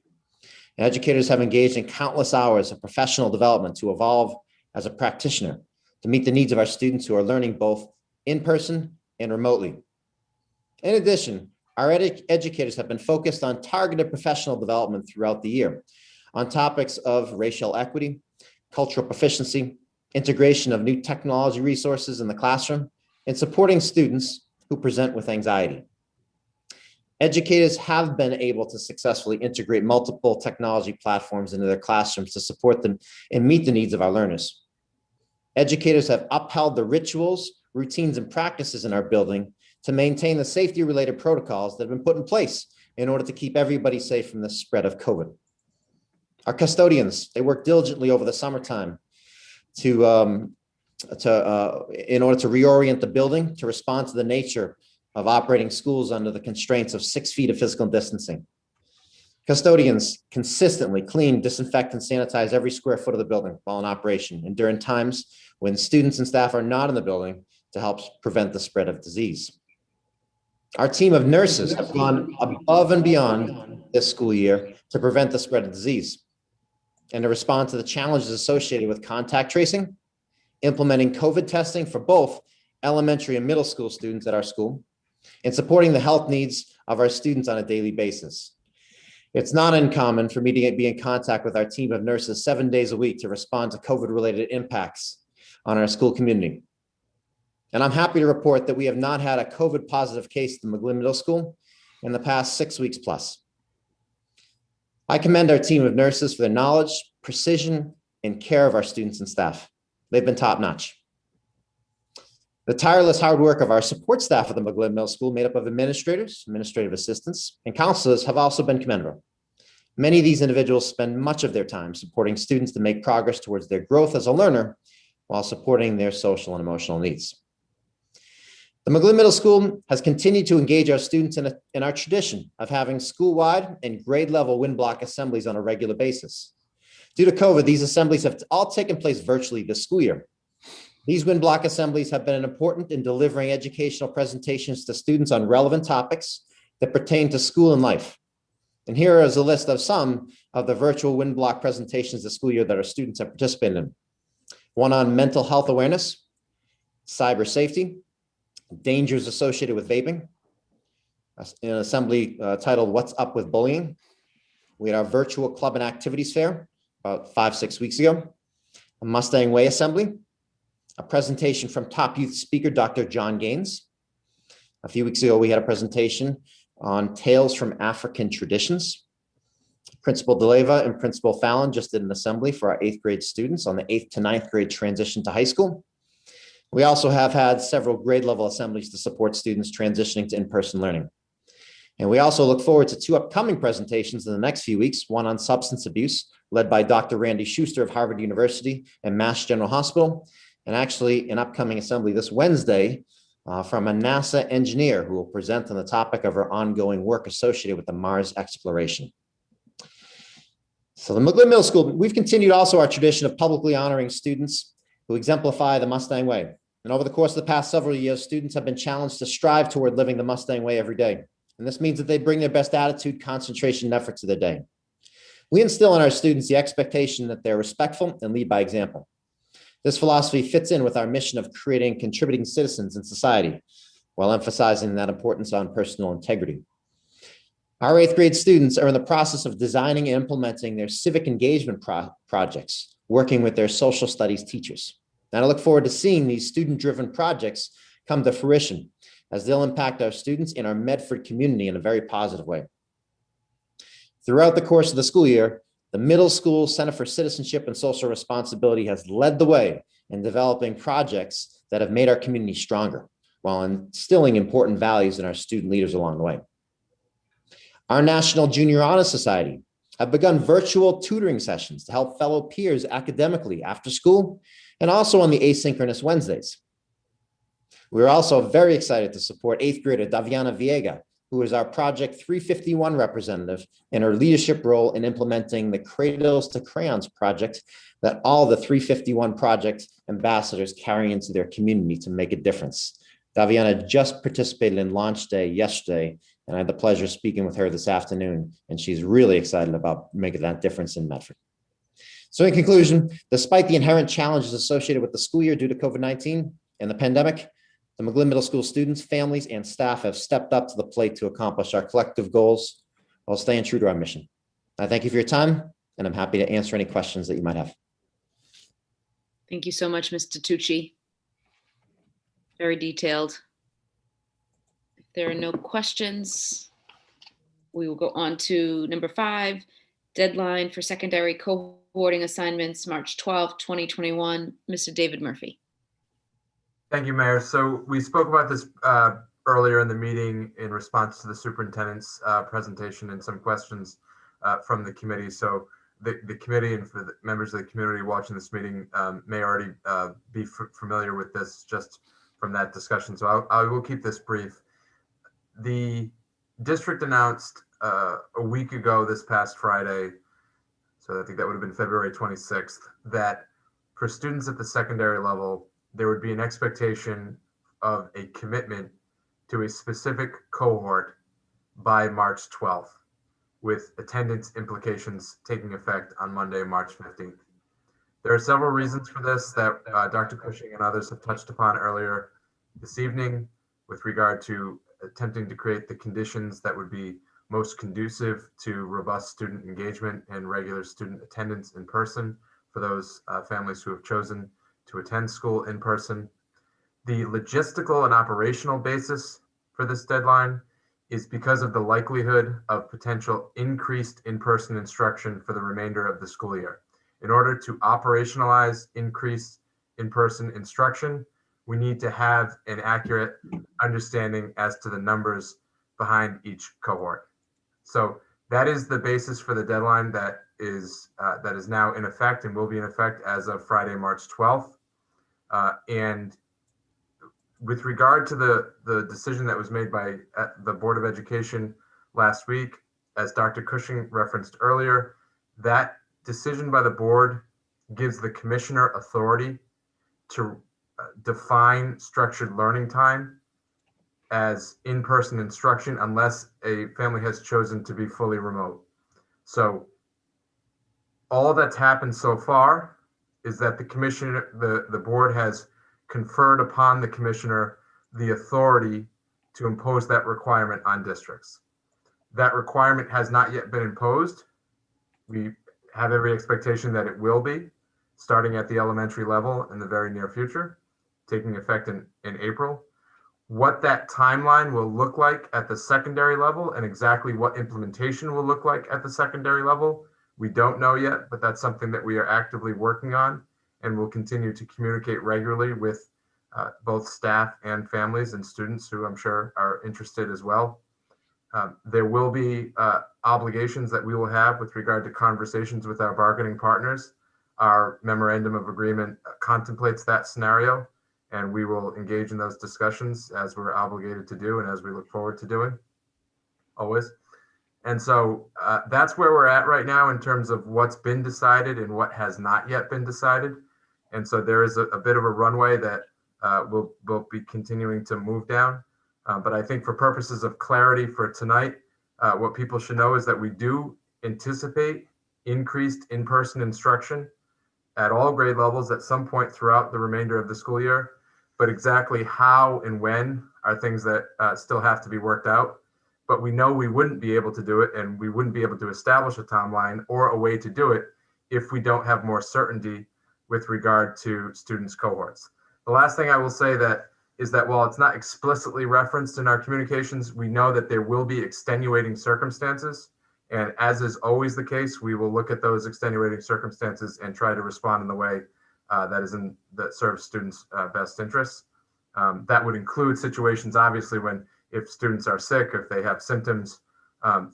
And educators have engaged in countless hours of professional development to evolve as a practitioner to meet the needs of our students who are learning both in person and remotely. In addition, our educators have been focused on targeted professional development throughout the year on topics of racial equity, cultural proficiency, integration of new technology resources in the classroom, and supporting students who present with anxiety. Educators have been able to successfully integrate multiple technology platforms into their classrooms to support them and meet the needs of our learners. Educators have upheld the rituals, routines, and practices in our building to maintain the safety-related protocols that have been put in place in order to keep everybody safe from the spread of COVID. Our custodians, they work diligently over the summertime in order to reorient the building to respond to the nature of operating schools under the constraints of 6 feet of physical distancing. Custodians consistently clean, disinfect, and sanitize every square foot of the building while in operation and during times when students and staff are not in the building to help prevent the spread of disease. Our team of nurses have gone above and beyond this school year to prevent the spread of disease and to respond to the challenges associated with contact tracing, implementing COVID testing for both elementary and middle school students at our school, and supporting the health needs of our students on a daily basis. It's not uncommon for me to be in contact with our team of nurses 7 days a week to respond to COVID-related impacts on our school community. And I'm happy to report that we have not had a COVID positive case at the McGlynn Middle School in the past 6 weeks plus. I commend our team of nurses for their knowledge, precision, and care of our students and staff. They've been top-notch. The tireless hard work of our support staff at the McGlynn Middle School, made up of administrators, administrative assistants, and counselors, have also been commendable. Many of these individuals spend much of their time supporting students to make progress towards their growth as a learner while supporting their social and emotional needs. The McGlynn Middle School has continued to engage our students in our tradition of having school-wide and grade-level wind block assemblies on a regular basis. Due to COVID, these assemblies have all taken place virtually this school year. These wind block assemblies have been important in delivering educational presentations to students on relevant topics that pertain to school and life. And here is a list of some of the virtual wind block presentations this school year that our students have participated in. One on mental health awareness, cyber safety, dangers associated with vaping, an assembly titled "What's Up with Bullying?" We had our virtual club and activities fair about 5-6 weeks ago, a Mustang Way assembly, a presentation from top youth speaker, Dr. John Gaines. A few weeks ago, we had a presentation on Tales from African Traditions. Principal DeLeva and Principal Fallon just did an assembly for our 8th grade students on the 8th to 9th grade transition to high school. We also have had several grade level assemblies to support students transitioning to in-person learning. And we also look forward to 2 upcoming presentations in the next few weeks, one on substance abuse, led by Dr. Randy Schuster of Harvard University and Mass General Hospital, and actually an upcoming assembly this Wednesday from a NASA engineer who will present on the topic of her ongoing work associated with the Mars exploration. So the McGlynn Middle School, we've continued also our tradition of publicly honoring students who exemplify the Mustang Way. And over the course of the past several years, students have been challenged to strive toward living the Mustang Way every day. And this means that they bring their best attitude, concentration, and effort to their day. We instill in our students the expectation that they're respectful and lead by example. This philosophy fits in with our mission of creating contributing citizens in society, while emphasizing that importance on personal integrity. Our 8th grade students are in the process of designing and implementing their civic engagement projects, working with their social studies teachers. And I look forward to seeing these student-driven projects come to fruition as they'll impact our students in our Medford community in a very positive way. Throughout the course of the school year, the Middle School Center for Citizenship and Social Responsibility has led the way in developing projects that have made our community stronger, while instilling important values in our student leaders along the way. Our National Junior Honor Society have begun virtual tutoring sessions to help fellow peers academically after school and also on the asynchronous Wednesdays. We're also very excited to support 8th grader Daviana Viega who is our Project 351 representative in her leadership role in implementing the Cradles to Crayons project that all the 351 project ambassadors carry into their community to make a difference. Daviana just participated in launch day yesterday, and I had the pleasure of speaking with her this afternoon, and she's really excited about making that difference in Medford. So in conclusion, despite the inherent challenges associated with the school year due to COVID-19 and the pandemic, the McGlynn Middle School students, families, and staff have stepped up to the plate to accomplish our collective goals while staying true to our mission. I thank you for your time, and I'm happy to answer any questions that you might have. Thank you so much, Mr. Tucci. Very detailed. If there are no questions, we will go on to number 5, deadline for secondary cohorting assignments, March 12th, 2021. Mr. David Murphy. Thank you, Mayor. So we spoke about this earlier in the meeting in response to the superintendent's presentation and some questions from the committee. So the committee and for the members of the community watching this meeting may already be familiar with this just from that discussion. So I will keep this brief. The district announced a week ago this past Friday, so I think that would have been February 26th, that for students at the secondary level, there would be an expectation of a commitment to a specific cohort by March 12th, with attendance implications taking effect on Monday, March 15th. There are several reasons for this that Dr. Cushing and others have touched upon earlier this evening with regard to attempting to create the conditions that would be most conducive to robust student engagement and regular student attendance in person for those families who have chosen to attend school in person. The logistical and operational basis for this deadline is because of the likelihood of potential increased in-person instruction for the remainder of the school year. In order to operationalize increased in-person instruction, we need to have an accurate understanding as to the numbers behind each cohort. So that is the basis for the deadline that is now in effect and will be in effect as of Friday, March 12th. And with regard to the decision that was made by the Board of Education last week, as Dr. Cushing referenced earlier, that decision by the board gives the commissioner authority to define structured learning time as in-person instruction unless a family has chosen to be fully remote. So all that's happened so far is that the commissioner, the board has conferred upon the commissioner the authority to impose that requirement on districts. That requirement has not yet been imposed. We have every expectation that it will be, starting at the elementary level in the very near future, taking effect in April. What that timeline will look like at the secondary level and exactly what implementation will look like at the secondary level, we don't know yet, but that's something that we are actively working on and will continue to communicate regularly with both staff and families and students who I'm sure are interested as well. There will be obligations that we will have with regard to conversations with our bargaining partners. Our memorandum of agreement contemplates that scenario, and we will engage in those discussions as we're obligated to do and as we look forward to doing, always. And so that's where we're at right now in terms of what's been decided and what has not yet been decided. And so there is a bit of a runway that we'll be continuing to move down. But I think for purposes of clarity for tonight, what people should know is that we do anticipate increased in-person instruction at all grade levels at some point throughout the remainder of the school year. But exactly how and when are things that still have to be worked out. But we know we wouldn't be able to do it, and we wouldn't be able to establish a timeline or a way to do it if we don't have more certainty with regard to students' cohorts. The last thing I will say is that while it's not explicitly referenced in our communications, we know that there will be extenuating circumstances. And as is always the case, we will look at those extenuating circumstances and try to respond in the way that serves students' best interests. That would include situations, obviously, if students are sick, if they have symptoms,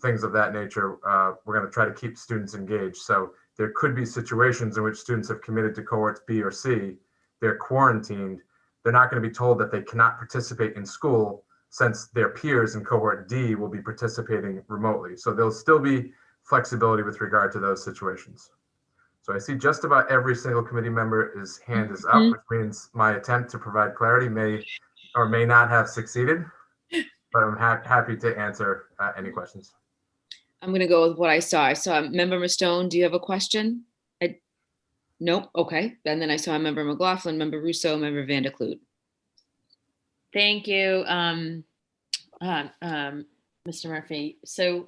things of that nature, we're going to try to keep students engaged. So there could be situations in which students have committed to cohorts B or C, they're quarantined, they're not going to be told that they cannot participate in school since their peers in cohort D will be participating remotely. So there'll still be flexibility with regard to those situations. So I see just about every single committee member's hand is up, which means my attempt to provide clarity may or may not have succeeded, but I'm happy to answer any questions. I'm going to go with what I saw. I saw Member Mastone. Do you have a question? Nope. Okay. And then I saw Member McLaughlin, Member Russo, Member Vandekloot. Thank you, Mr. Murphy. So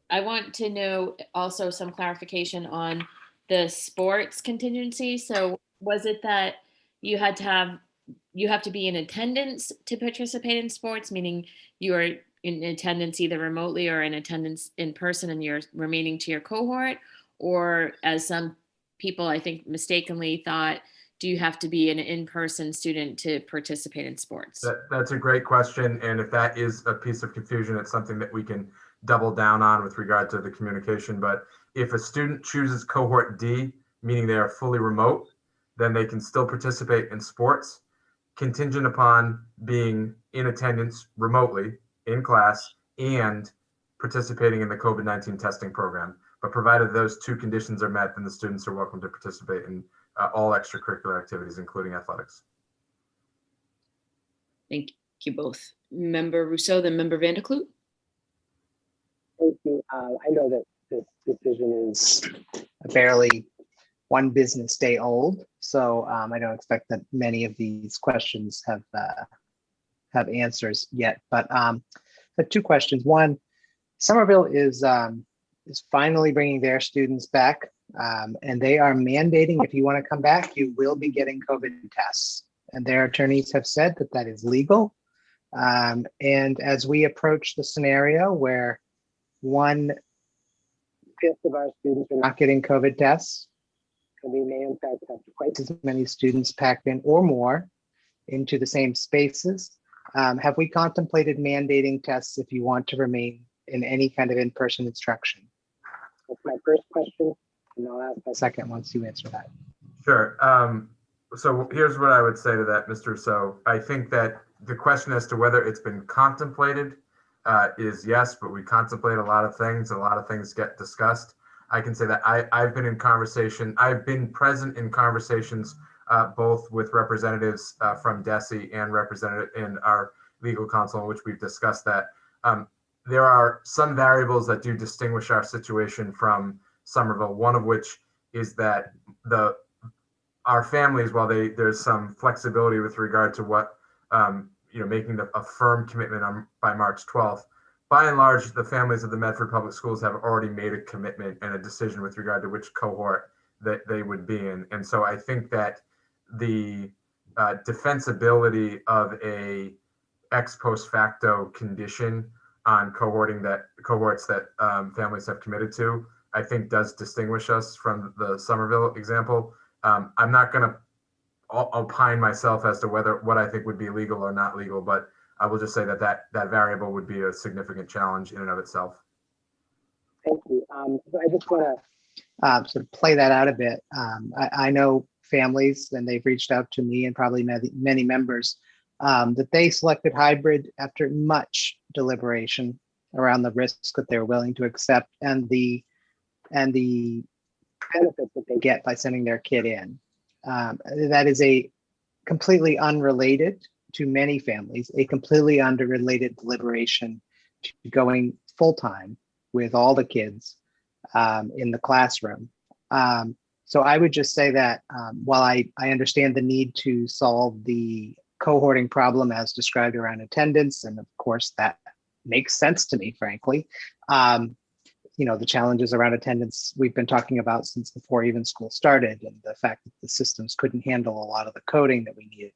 I want to know also some clarification on the sports contingency. So was it that you have to be in attendance to participate in sports, meaning you are in attendance either remotely or in attendance in person and you're remaining to your cohort? Or as some people I think mistakenly thought, do you have to be an in-person student to participate in sports? That's a great question. And if that is a piece of confusion, it's something that we can double down on with regard to the communication. But if a student chooses cohort D, meaning they are fully remote, then they can still participate in sports, contingent upon being in attendance remotely in class and participating in the COVID-19 testing program. But provided those two conditions are met, then the students are welcome to participate in all extracurricular activities, including athletics. Thank you both. Member Rousseau, then Member Vandekloot. Thank you. I know that this decision is barely one business day old, so I don't expect that many of these questions have answers yet. But two questions. One, Somerville is finally bringing their students back, and they are mandating if you want to come back, you will be getting COVID tests. And their attorneys have said that that is legal. And as we approach the scenario where 1/5 of our students are not getting COVID tests, and we may in fact have twice as many students packed in or more into the same spaces, have we contemplated mandating tests if you want to remain in any kind of in-person instruction? That's my first question, and I'll ask my second once you answer that. Sure. So here's what I would say to that, Mr. So I think that the question as to whether it's been contemplated is yes, but we contemplate a lot of things. A lot of things get discussed. I can say that I've been in conversation. I've been present in conversations both with representatives from DESE and representative in our legal counsel in which we've discussed that. There are some variables that do distinguish our situation from Somerville, one of which is that our families, while there's some flexibility with regard to what, making a firm commitment by March 12th, by and large, the families of the Medford Public Schools have already made a commitment and a decision with regard to which cohort that they would be in. And so I think that the defensibility of a ex post facto condition on cohorts that families have committed to, I think does distinguish us from the Somerville example. I'm not going to opine myself as to what I think would be legal or not legal, but I will just say that variable would be a significant challenge in and of itself. Thank you. So I just want to sort of play that out a bit. I know families, and they've reached out to me and probably many members, that they selected hybrid after much deliberation around the risks that they're willing to accept and the benefits that they get by sending their kid in. That is a completely unrelated to many families, a completely unrelated deliberation to going full-time with all the kids in the classroom. So I would just say that while I understand the need to solve the cohorting problem as described around attendance, and of course that makes sense to me, frankly, the challenges around attendance we've been talking about since before even school started, and the fact that the systems couldn't handle a lot of the coding that we needed.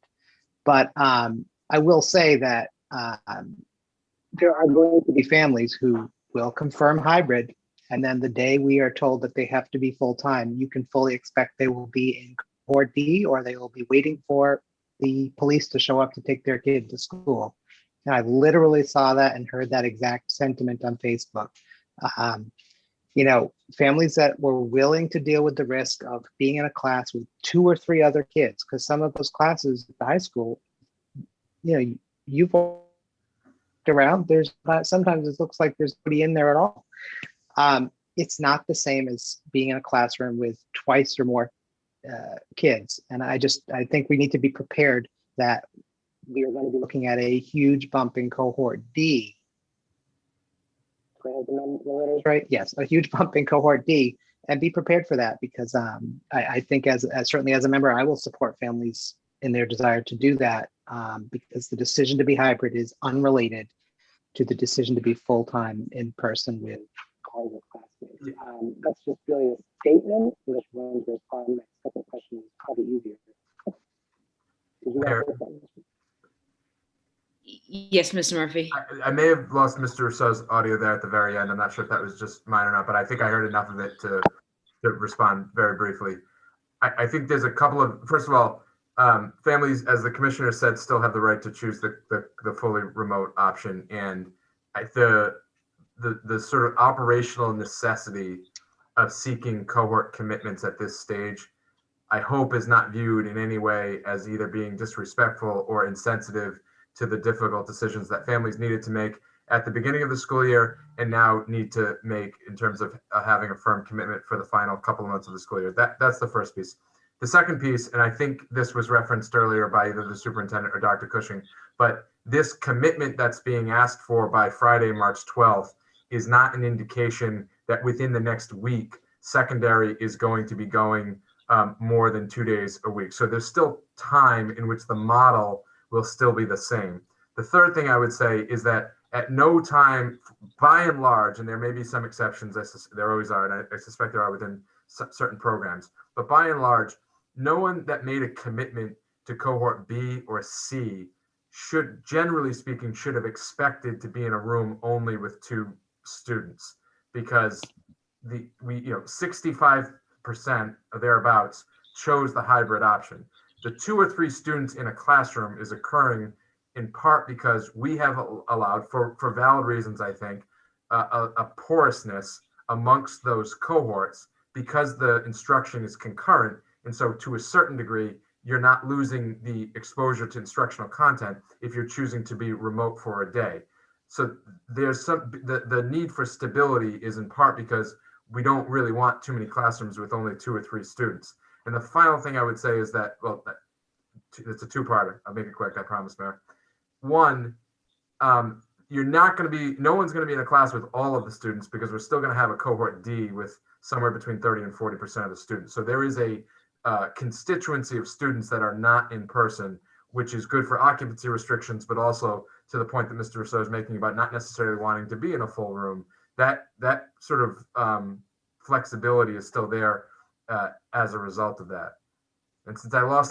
But I will say that there are going to be families who will confirm hybrid, and then the day we are told that they have to be full-time, you can fully expect they will be in cohort D, or they will be waiting for the police to show up to take their kid to school. And I literally saw that and heard that exact sentiment on Facebook. Families that were willing to deal with the risk of being in a class with 2 or 3 other kids, because some of those classes at the high school, you've around, sometimes it looks like there's nobody in there at all. It's not the same as being in a classroom with twice or more kids. And I think we need to be prepared that we are going to be looking at a huge bump in cohort D. Do I have the letters right? Yes, a huge bump in cohort D, and be prepared for that, because I think as certainly as a member, I will support families in their desire to do that, because the decision to be hybrid is unrelated to the decision to be full-time in person with all your classmates. That's just really a statement, which one to respond. My second question is probably easier. Did you have something? Yes, Mr. Murphy. I may have lost Mr. Rousseau's audio there at the very end. I'm not sure if that was just mine or not, but I think I heard enough of it to respond very briefly. I think there's a couple of, first of all, families, as the commissioner said, still have the right to choose the fully remote option. And the sort of operational necessity of seeking cohort commitments at this stage, I hope is not viewed in any way as either being disrespectful or insensitive to the difficult decisions that families needed to make at the beginning of the school year and now need to make in terms of having a firm commitment for the final couple of months of the school year. That's the first piece. The second piece, and I think this was referenced earlier by either the superintendent or Dr. Cushing, but this commitment that's being asked for by Friday, March 12th is not an indication that within the next week, secondary is going to be going more than 2 days a week. So there's still time in which the model will still be the same. The third thing I would say is that at no time, by and large, and there may be some exceptions, there always are, and I suspect there are within certain programs, but by and large, no one that made a commitment to cohort B or C should, generally speaking, should have expected to be in a room only with 2 students, because 65% or thereabouts chose the hybrid option. The 2 or 3 students in a classroom is occurring in part because we have allowed, for valid reasons, I think, a porousness amongst those cohorts because the instruction is concurrent. And so to a certain degree, you're not losing the exposure to instructional content if you're choosing to be remote for a day. So there's the need for stability is in part because we don't really want too many classrooms with only 2 or 3 students. And the final thing I would say is that, well, it's a two-parter. I'll make it quick, I promise, Mayor. One, you're not going to be, no one's going to be in a class with all of the students because we're still going to have a cohort D with somewhere between 30 and 40% of the students. So there is a constituency of students that are not in person, which is good for occupancy restrictions, but also to the point that Mr. Rousseau is making about not necessarily wanting to be in a full room. That sort of flexibility is still there as a result of that. And since I forgot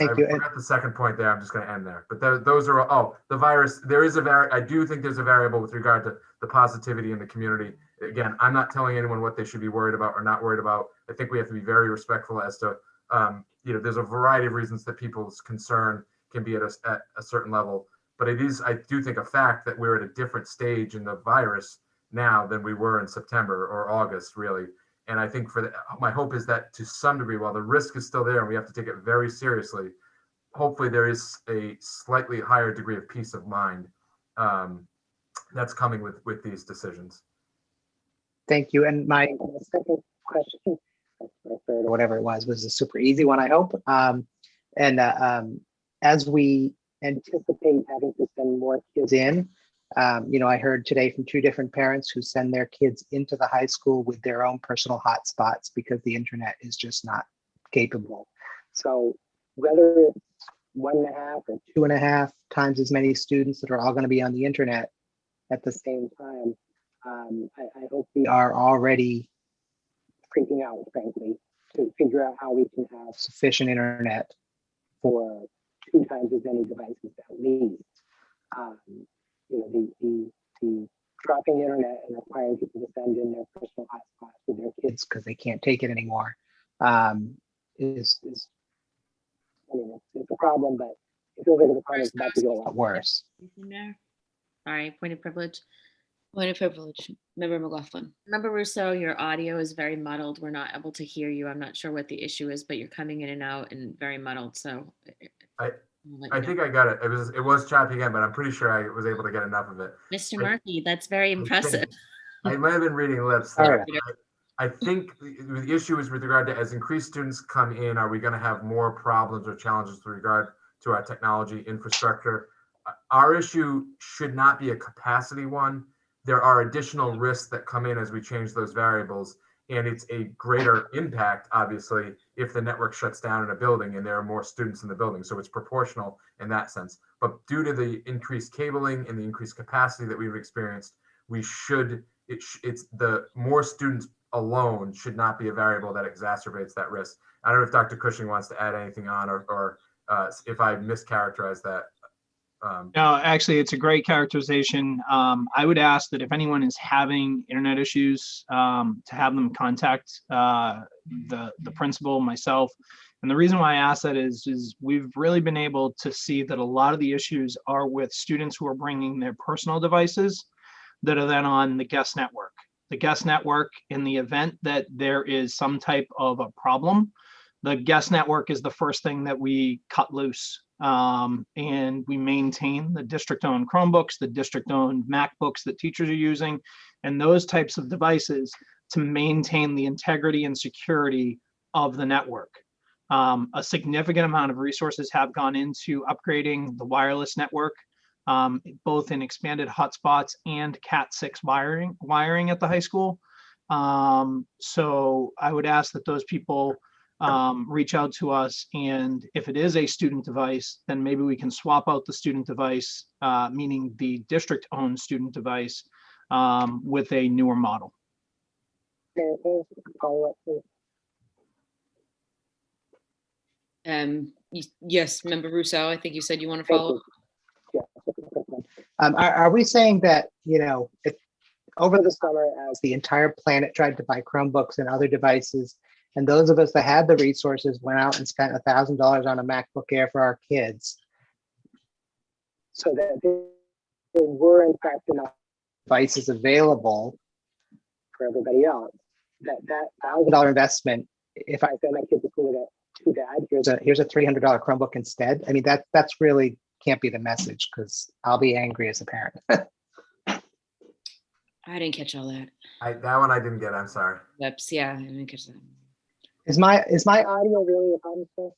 the second point there, I'm just going to end there. But those are, the virus, there is I do think there's a variable with regard to the positivity in the community. Again, I'm not telling anyone what they should be worried about or not worried about. I think we have to be very respectful as to, there's a variety of reasons that people's concern can be at a certain level. But it is, I do think, a fact that we're at a different stage in the virus now than we were in September or August, really. And I think my hope is that to some degree, while the risk is still there and we have to take it very seriously, hopefully there is a slightly higher degree of peace of mind that's coming with these decisions. Thank you. And my second question, or third or whatever it was a super easy one, I hope. As we anticipate having to send more kids in, I heard today from 2 different parents who send their kids into the high school with their own personal hotspots because the internet is just not capable. So whether it's 1.5 or 2.5 times as many students that are all going to be on the internet at the same time, I hope we are already freaking out, frankly, to figure out how we can have sufficient internet for 2 times as many devices at least. The dropping the internet and requiring people to send in their personal hotspots with their kids because they can't take it anymore it's a problem, but it feels like the problem is about to get a lot worse. Sorry, point of privilege. Point of privilege. Member McLaughlin. Member Rousseau, your audio is very muddled. We're not able to hear you. I'm not sure what the issue is, but you're coming in and out and very muddled. So I think I got it. It was choppy again, but I'm pretty sure I was able to get enough of it. Mr. Murphy, that's very impressive. I might have been reading lips. All there. right. I think the issue is with regard to as increased students come in, are we going to have more problems or challenges with regard to our technology infrastructure? Our issue should not be a capacity one. There are additional risks that come in as we change those variables, and it's a greater impact, obviously, if the network shuts down in a building and there are more students in the building. So it's proportional in that sense. But due to the increased cabling and the increased capacity that we've experienced, we should, it's the more students alone should not be a variable that exacerbates that risk. I don't know if Dr. Cushing wants to add anything on, or if I mischaracterized that. No, actually, it's a great characterization. I would ask that if anyone is having internet issues, to have them contact the principal, myself. And the reason why I ask that is we've really been able to see that a lot of the issues are with students who are bringing their personal devices that are then on the guest network. The guest network, in the event that there is some type of a problem, the guest network is the first thing that we cut loose. And we maintain the district-owned Chromebooks, the district-owned MacBooks that teachers are using, and those types of devices to maintain the integrity and security of the network. A significant amount of resources have gone into upgrading the wireless network, both in expanded hotspots and Cat6 wiring at the high school. So I would ask that those people reach out to us, and if it is a student device, then maybe we can swap out the student device, meaning the district-owned student device, with a newer model. Yes, Member Russo, I think you said you want to follow up. Are we saying that, over the summer, as the entire planet tried to buy Chromebooks and other devices, and those of us that had the resources went out and spent $1,000 on a MacBook Air for our kids, so that there were in fact enough devices available for everybody else, that $1,000 investment, if I send my kid to school with Dad, here's a $300 Chromebook instead. I mean, that's really can't be the message, because I'll be angry as a parent. I didn't catch all that. That one I didn't get. I'm sorry. Lips, yeah, I didn't catch that. Is my audio really a problem still?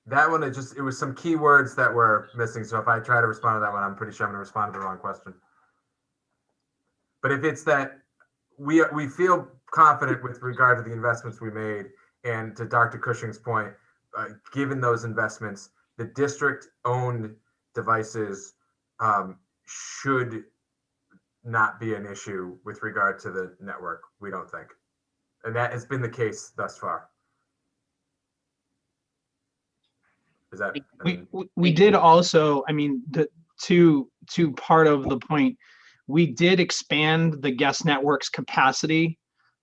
That one, it was some key words that were missing. So if I try to respond to that one, I'm pretty sure I'm going to respond to the wrong question. But if it's that we feel confident with regard to the investments we made, and to Dr. Cushing's point, given those investments, the district-owned devices should not be an issue with regard to the network, we don't think. And that has been the case thus far. Is that? We did also, I mean, to part of the point, we did expand the guest network's capacity.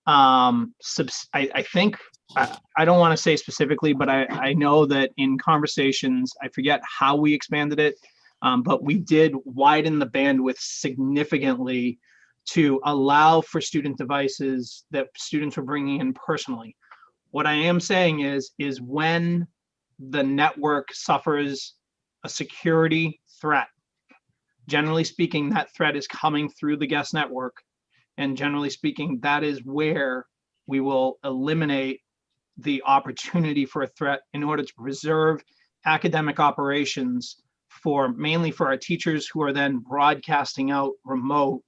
I think, I don't want to say specifically, but I know that in conversations, I forget how we expanded it, but we did widen the bandwidth significantly to allow for student devices that students were bringing in personally. What I am saying is when the network suffers a security threat, generally speaking, that threat is coming through the guest network. And generally speaking, that is where we will eliminate the opportunity for a threat in order to preserve academic operations mainly for our teachers who are then broadcasting out remote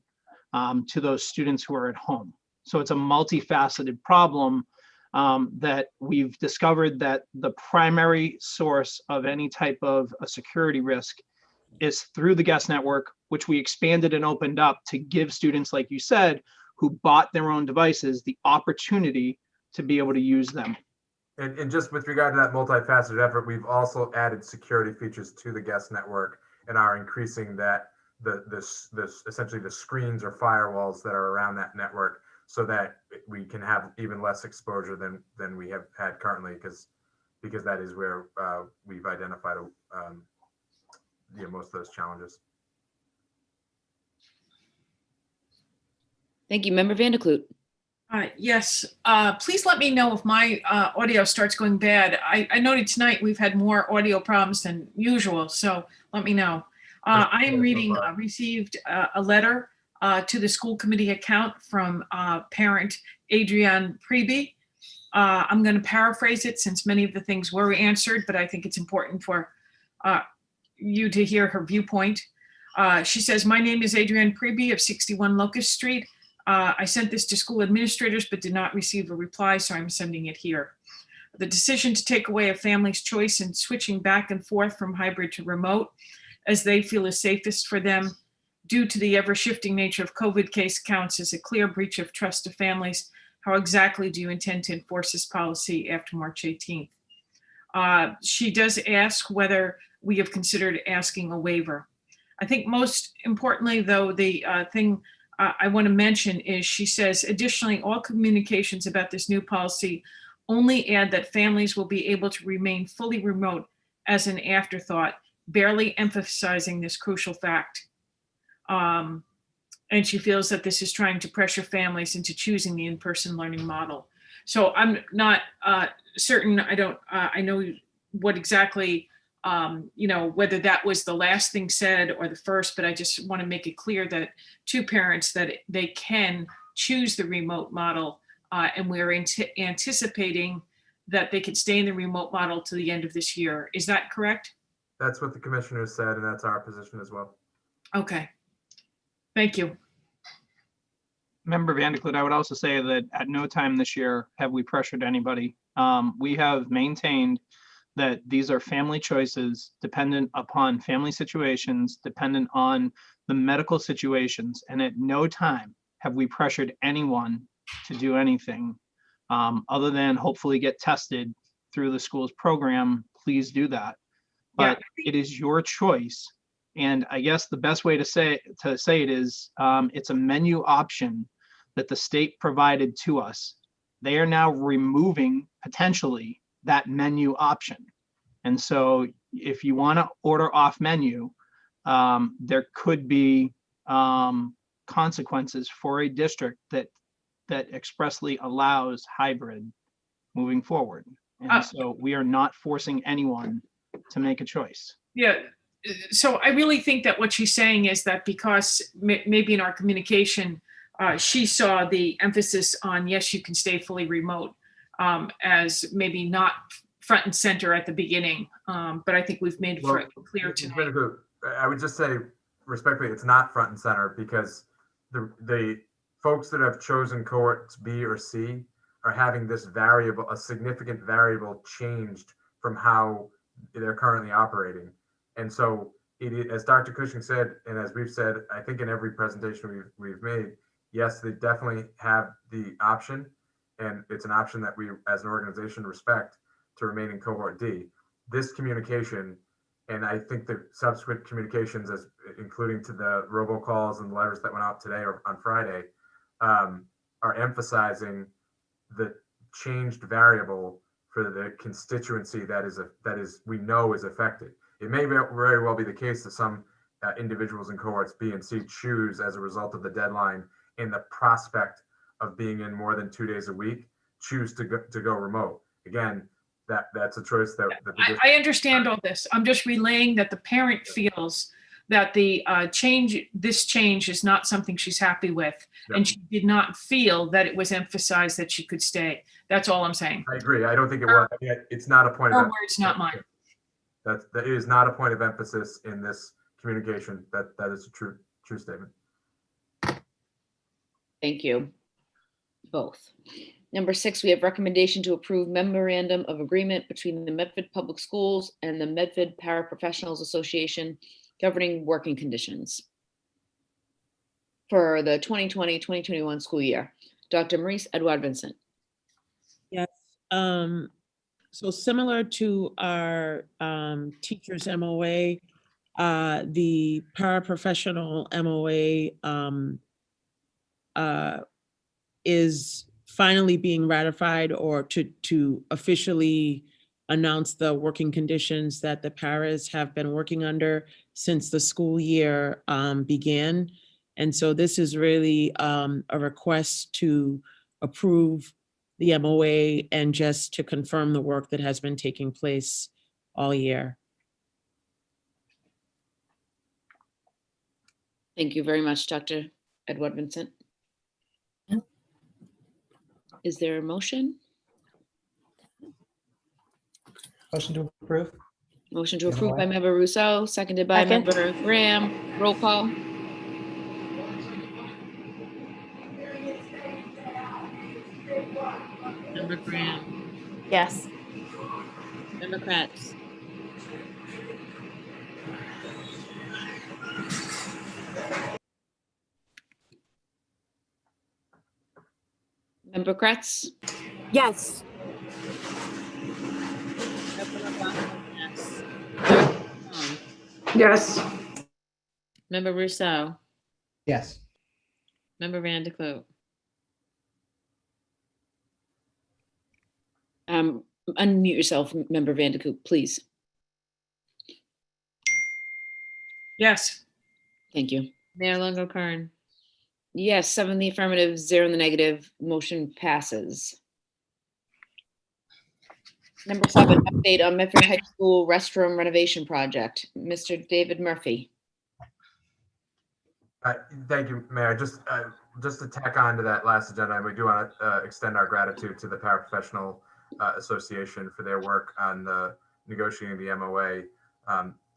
to those students who are at home. So it's a multifaceted problem that we've discovered that the primary source of any type of a security risk is through the guest network, which we expanded and opened up to give students, like you said, who bought their own devices, the opportunity to be able to use them. And just with regard to that multifaceted effort, we've also added security features to the guest network and are increasing that essentially the screens or firewalls that are around that network, so that we can have even less exposure than we have had currently, because that is where we've identified most of those challenges. Thank you, Member Van der Kloot. Yes, please let me know if my audio starts going bad. I noted tonight we've had more audio problems than usual, so let me know. I am reading, received a letter to the school committee account from parent Adrienne Preby. I'm going to paraphrase it since many of the things were answered, but I think it's important for you to hear her viewpoint. She says, "My name is Adrienne Preby of 61 Locust Street. I sent this to school administrators but did not receive a reply, so I'm sending it here. The decision to take away a family's choice in switching back and forth from hybrid to remote, as they feel is safest for them, due to the ever-shifting nature of COVID case counts, is a clear breach of trust of families. How exactly do you intend to enforce this policy after March 18th? She does ask whether we have considered asking a waiver. I think most importantly, though, the thing I want to mention is she says, additionally, all communications about this new policy only add that families will be able to remain fully remote as an afterthought, barely emphasizing this crucial fact. And she feels that this is trying to pressure families into choosing the in-person learning model. So I'm not certain, I know what exactly, whether that was the last thing said or the first, but I just want to make it clear that to parents that they can choose the remote model, and we're anticipating that they could stay in the remote model to the end of this year. Is that correct? That's what the commissioner said, and that's our position as well. Okay. Thank you. Member Vandekloot, I would also say that at no time this year have we pressured anybody. We have maintained that these are family choices dependent upon family situations, dependent on the medical situations. And at no time have we pressured anyone to do anything other than hopefully get tested through the school's program. Please do that. But it is your choice. And I guess the best way to say it is it's a menu option that the state provided to us. They are now removing potentially that menu option. And so if you want to order off menu, there could be consequences for a district that expressly allows hybrid moving forward. And so we are not forcing anyone to make a choice. Yeah. So I really think that what she's saying is that because maybe in our communication, she saw the emphasis on, yes, you can stay fully remote, as maybe not front and center at the beginning. But I think we've made it clear tonight. I would just say respectfully, it's not front and center because the folks that have chosen cohorts B or C are having this variable, a significant variable changed from how they're currently operating. And so as Dr. Cushing said, and as we've said, I think in every presentation we've made, yes, they definitely have the option, and it's an option that we as an organization respect, to remain in cohort D. This communication, and I think the subsequent communications, as including to the robocalls and the letters that went out today or on Friday, are emphasizing the changed variable for the constituency that is we know is affected. It may very well be the case that some individuals in cohorts B and C choose, as a result of the deadline and the prospect of being in more than 2 days a week, choose to go remote. Again, that's a choice that I understand all this. I'm just relaying that the parent feels that the this change is not something she's happy with, and she did not feel that it was emphasized that she could stay. That's all I'm saying. I agree. I don't think it was. It's not a point of her words, not mine. That is not a point of emphasis in this communication. That is a true statement. Thank you. Both. Number 6, we have recommendation to approve memorandum of agreement between the Medford Public Schools and the Medford Paraprofessionals Association governing working conditions for the 2020-2021 school year. Dr. Maurice Edouard Vincent. Yes. So similar to our teachers MOA, the paraprofessional MOA is finally being ratified, or to officially announce the working conditions that the paras have been working under since the school year began. And so this is really a request to approve the MOA and just to confirm the work that has been taking place all year. Thank you very much, Dr. Edward Vincent. Is there a motion? Motion to approve. Motion to approve by Member Rousseau, seconded by Second. Member Graham. Roll call. Member Graham, Yes. Member Kratz, Member Kratz, Yes. Member McLaughlin, yes. Yes. Member Rousseau, Yes. Member Van de Kloot. Unmute yourself, Member Van de Koop, please. Yes. Thank you. Mayor Longo Kern. Yes, 7 in the affirmative, 0 in the negative. Motion passes. Number 7, update on Medford High School restroom renovation project. Mr. David Murphy. Thank you, Mayor. Just to tack on to that last agenda, we do want to extend our gratitude to the Paraprofessional Association for their work on the negotiating the MOA.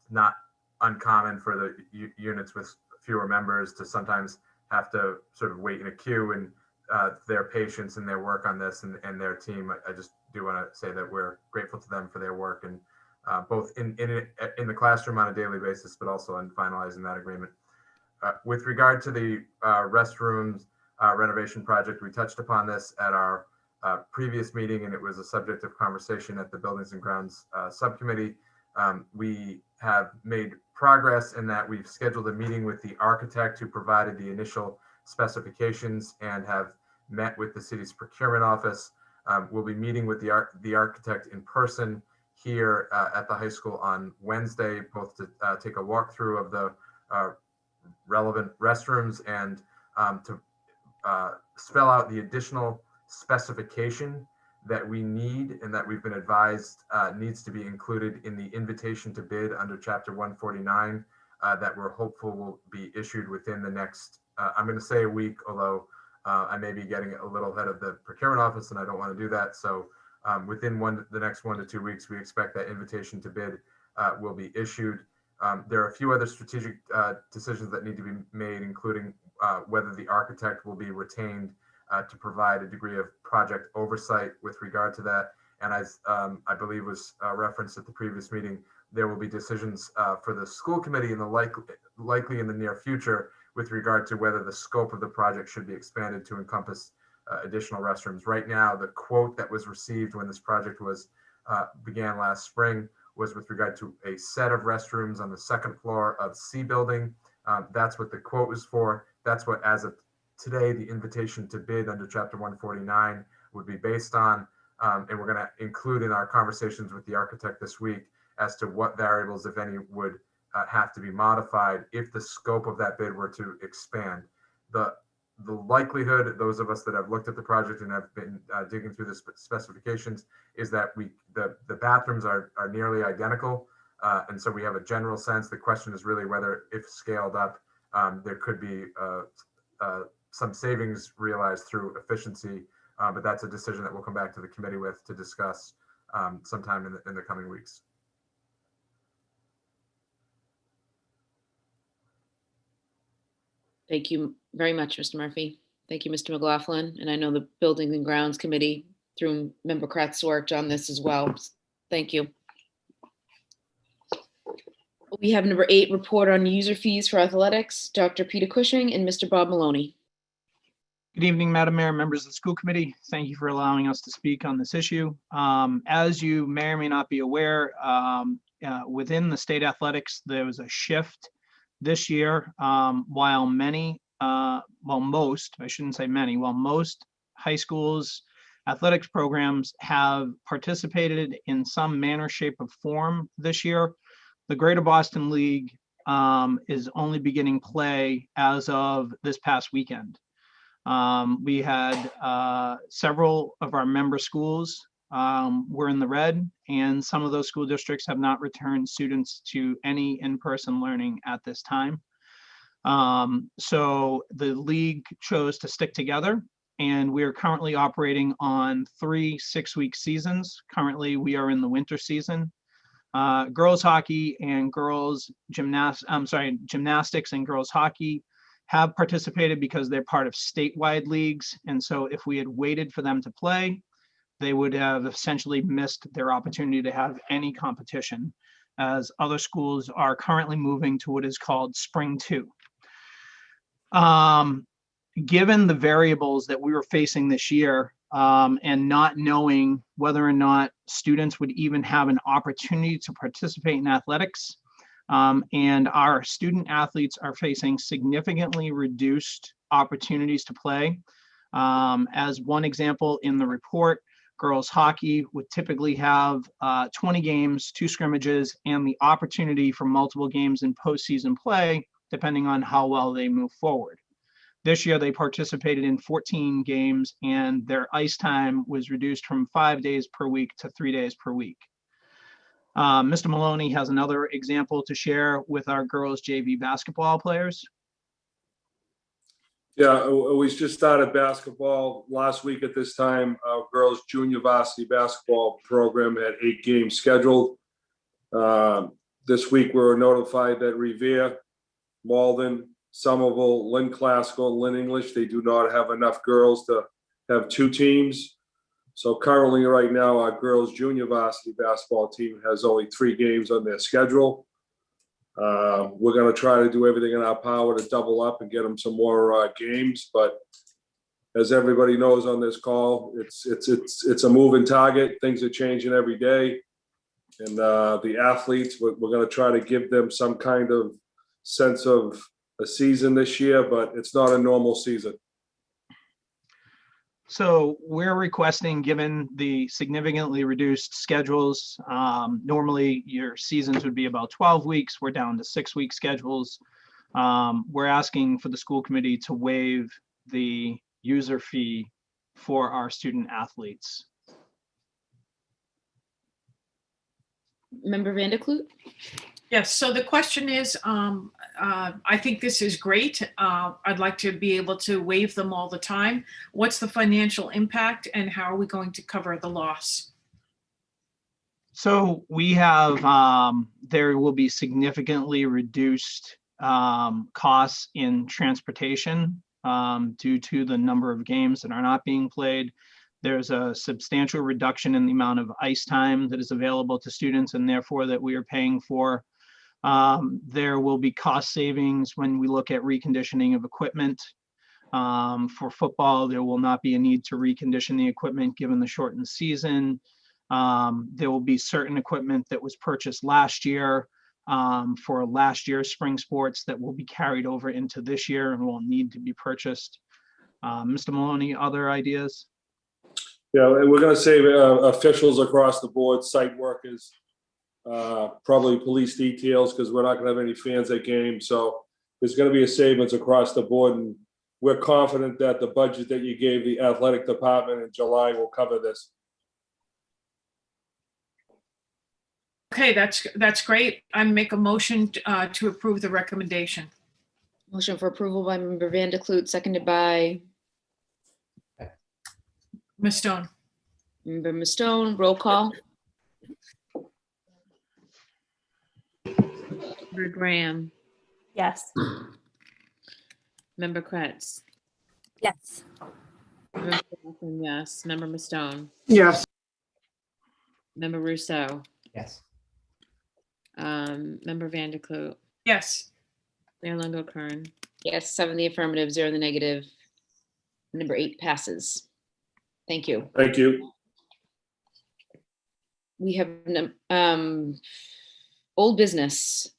Not uncommon for the units with fewer members to sometimes have to sort of wait in a queue, and their patience and their work on this and their team. I just do want to say that we're grateful to them for their work, and both in the classroom on a daily basis, but also in finalizing that agreement. With regard to the restrooms renovation project, we touched upon this at our previous meeting, and it was a subject of conversation at the Buildings and Grounds Subcommittee. We have made progress in that we've scheduled a meeting with the architect who provided the initial specifications and have met with the city's procurement office. We'll be meeting with the architect in person here at the high school on Wednesday, both to take a walkthrough of the relevant restrooms and to spell out the additional specification that we need and that we've been advised needs to be included in the invitation to bid under Chapter 149 that we're hopeful will be issued within the next, I'm going to say a week, although I may be getting a little ahead of the procurement office and I don't want to do that. So within the next 1 to 2 weeks, we expect that invitation to bid will be issued. There are a few other strategic decisions that need to be made, including whether the architect will be retained to provide a degree of project oversight with regard to that. And as I believe was referenced at the previous meeting, there will be decisions for the school committee in the likely in the near future with regard to whether the scope of the project should be expanded to encompass additional restrooms. Right now, the quote that was received when this project was began last spring was with regard to a set of restrooms on the second floor of C building. That's what the quote was for. That's what, as of today, the invitation to bid under Chapter 149 would be based on. And we're going to include in our conversations with the architect this week as to what variables, if any, would have to be modified if the scope of that bid were to expand. The likelihood, those of us that have looked at the project and have been digging through the specifications, is that the bathrooms are nearly identical. And so we have a general sense. The question is really whether, if scaled up, there could be some savings realized through efficiency. But that's a decision that we'll come back to the committee with to discuss sometime in the coming weeks. Thank you very much, Mr. Murphy. Thank you, Mr. McLaughlin. And I know the Buildings and Grounds Committee through Member Kratz worked on this as well. Thank you. We have number 8, report on user fees for athletics, Dr. Peter Cushing and Mr. Bob Maloney. Good evening, Madam Mayor, members of the school committee. Thank you for allowing us to speak on this issue. As you may or may not be aware, within the state athletics, there was a shift this year. While most, I shouldn't say many, while most high schools athletics programs have participated in some manner, shape, or form this year, the Greater Boston League is only beginning play as of this past weekend. We had several of our member schools were in the red, and some of those school districts have not returned students to any in-person learning at this time. So the league chose to stick together, and we are currently operating on 3 6-week seasons. Currently, we are in the winter season. Girls hockey and gymnastics and girls hockey have participated because they're part of statewide leagues. And so if we had waited for them to play, they would have essentially missed their opportunity to have any competition, as other schools are currently moving to what is called Spring 2. Given the variables that we were facing this year, and not knowing whether or not students would even have an opportunity to participate in athletics, and our student athletes are facing significantly reduced opportunities to play. As one example in the report, girls hockey would typically have 20 games, 2 scrimmages, and the opportunity for multiple games in postseason play, depending on how well they move forward. This year, they participated in 14 games, and their ice time was reduced from 5 days per week to 3 days per week. Mr. Maloney has another example to share with our girls JV basketball players. Yeah, we just started basketball last week at this time. Our girls junior varsity basketball program had 8 games scheduled. This week, we were notified that Revere, Malden, Somerville, Lynn Classical, Lynn English, they do not have enough girls to have 2 teams. So currently right now, our girls junior varsity basketball team has only 3 games on their schedule. We're going to try to do everything in our power to double up and get them some more games. But as everybody knows on this call, it's a moving target. Things are changing every day. And the athletes, we're going to try to give them some kind of sense of a season this year, but it's not a normal season. So we're requesting, given the significantly reduced schedules, normally your seasons would be about 12 weeks. We're down to 6-week schedules. We're asking for the school committee to waive the user fee for our student athletes. Member Vanderkloot? Yes, so the question is, I think this is great. I'd like to be able to waive them all the time. What's the financial impact and how are we going to cover the loss? So we have, there will be significantly reduced costs in transportation due to the number of games that are not being played. There's a substantial reduction in the amount of ice time that is available to students and therefore that we are paying for. There will be cost savings when we look at reconditioning of equipment. For football, there will not be a need to recondition the equipment given the shortened season. There will be certain equipment that was purchased last year for last year's spring sports that will be carried over into this year and will need to be purchased. Mr. Maloney, other ideas? Yeah, and we're going to save officials across the board, site workers, probably police details, because we're not going to have any fans at games. So there's going to be a savings across the board, and we're confident that the budget that you gave the athletic department in July will cover this. Okay, that's great. I make a motion to approve the recommendation. Motion for approval by Member Vanderkloot, seconded by Ms. Stone. Member Ms. Stone. Roll call. Member Graham. Yes. Member Kretz. Yes. Member Johnson, yes. Member Ms. Stone. Yes. Member Rousseau. Yes. Member Vanderkloot. Yes. Mayor Longo Kern. Yes, 7 in the affirmative, 0 in the negative. Number 8 passes. Thank you. Thank you. We have old business.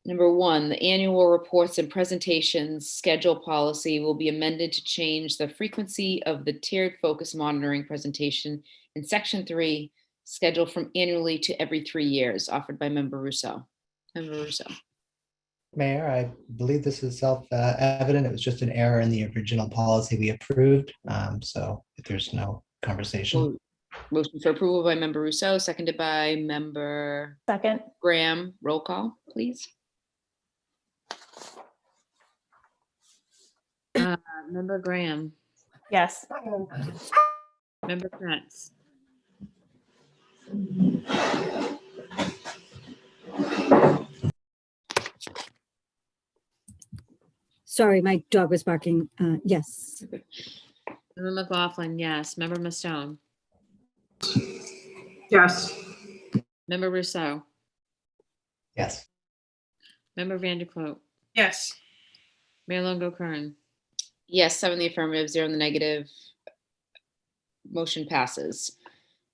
Number 1, the annual reports and presentations schedule policy will be amended to change the frequency of the tiered focus monitoring presentation in section 3, scheduled from annually to every 3 years, offered by Member Rousseau. Member Rousseau. Mayor, I believe this is self-evident. It was just an error in the original policy we approved. So if there's no conversation. Motion for approval by member Rousseau, seconded by member Second. Graham. Roll call, please. Member Graham, Yes. member Kretz, Sorry, my dog was barking. Yes. member McLaughlin, yes, member Mastone, Yes. member Rousseau, Yes. member Vanderkloot, Yes. Mayor Longo Kern. Yes, 7 in the affirmative, 0 in the negative. Motion passes.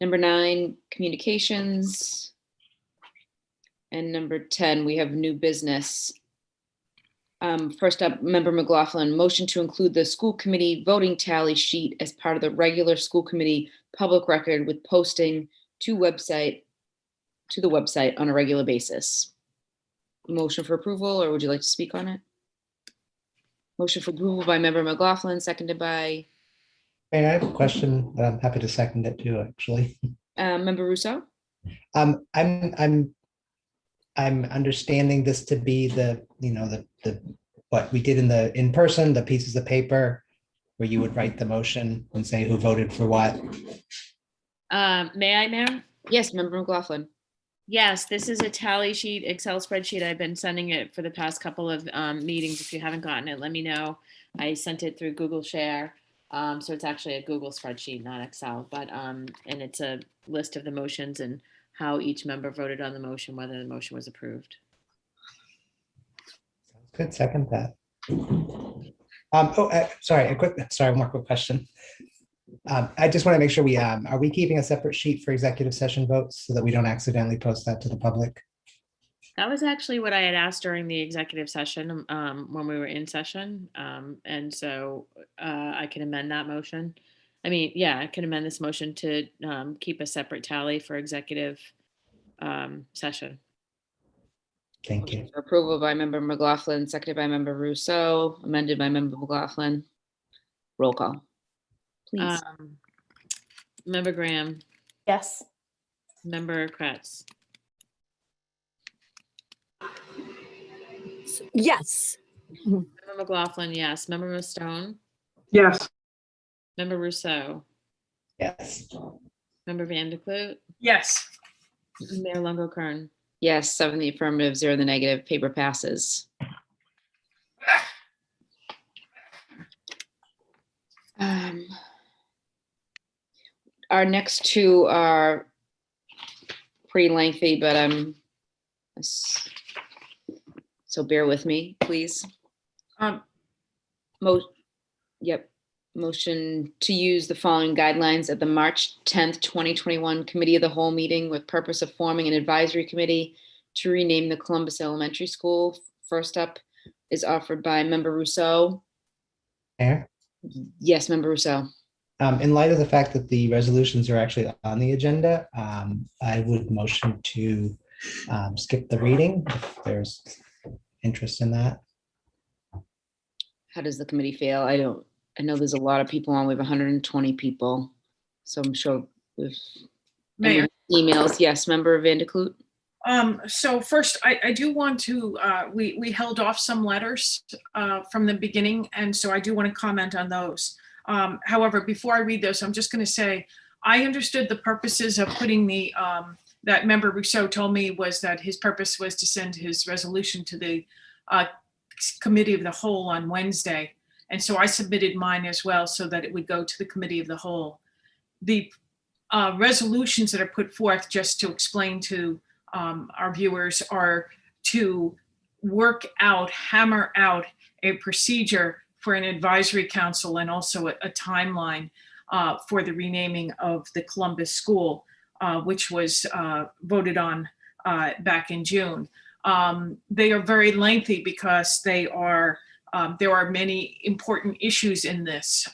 Number 9, communications. And number 10, we have new business. First up, member McLaughlin, motion to include the school committee voting tally sheet as part of the regular school committee public record with posting to the website on a regular basis. Motion for approval, or would you like to speak on it? Motion for approval by member McLaughlin, seconded by Mayor, I have a question that I'm happy to second it too, actually. member Rousseau. I'm understanding this to be the what we did in person, the pieces of paper where you would write the motion and say who voted for what. May I, Mayor? Yes, member McLaughlin. Yes, this is a tally sheet, Excel spreadsheet. I've been sending it for the past couple of meetings. If you haven't gotten it, let me know. I sent it through Google Share. So it's actually a Google spreadsheet, not Excel, but and it's a list of the motions and how each member voted on the motion, whether the motion was approved. Good, second that. Sorry, one more quick question. I just want to make sure are we keeping a separate sheet for executive session votes so that we don't accidentally post that to the public? That was actually what I had asked during the executive session when we were in session. And so I can amend that motion. I mean, yeah, I can amend this motion to keep a separate tally for executive session. Thank you. For approval by member McLaughlin, seconded by member Rousseau, amended by member McLaughlin. Roll call, please. Member Graham. Yes. Member Kretz. Yes. Member McLaughlin, yes. Member Mastone. Yes. Member Rousseau. Yes. Member Vanderkloot. Yes. Mayor Longo Kern. Yes, 7 in the affirmative, 0 in the negative. Paper passes. Our next two are pretty lengthy, but so bear with me, please. Motion to use the following guidelines at the March 10th, 2021 Committee of the Whole meeting with purpose of forming an advisory committee to rename the Columbus Elementary School. First up is offered by member Rousseau. Mayor? Yes, member Rousseau. In light of the fact that the resolutions are actually on the agenda, I would motion to skip the reading if there's interest in that. How does the committee feel? I know there's a lot of people on. We have 120 people. So I'm sure with Mayor. Emails. Yes, member Vanderkloot. So first, I do want to, we held off some letters from the beginning, and so I do want to comment on those. However, before I read those, I'm just going to say, I understood the purposes of putting the, that member Rousseau told me was that his purpose was to send his resolution to the Committee of the Whole on Wednesday. And so I submitted mine as well so that it would go to the Committee of the Whole. The resolutions that are put forth, just to explain to our viewers, are to hammer out a procedure for an advisory council and also a timeline for the renaming of the Columbus School, which was voted on back in June. They are very lengthy because they are there are many important issues in this,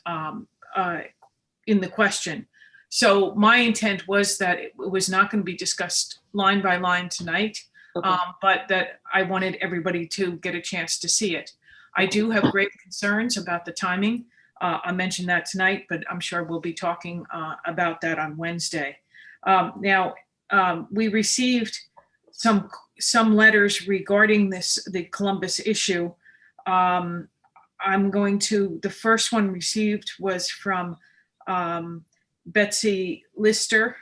in the question. So my intent was that it was not going to be discussed line by line tonight. Okay. but that I wanted everybody to get a chance to see it. I do have grave concerns about the timing. I mentioned that tonight, but I'm sure we'll be talking about that on Wednesday. Now, we received some letters regarding the Columbus issue. The first one received was from Betsy Lister,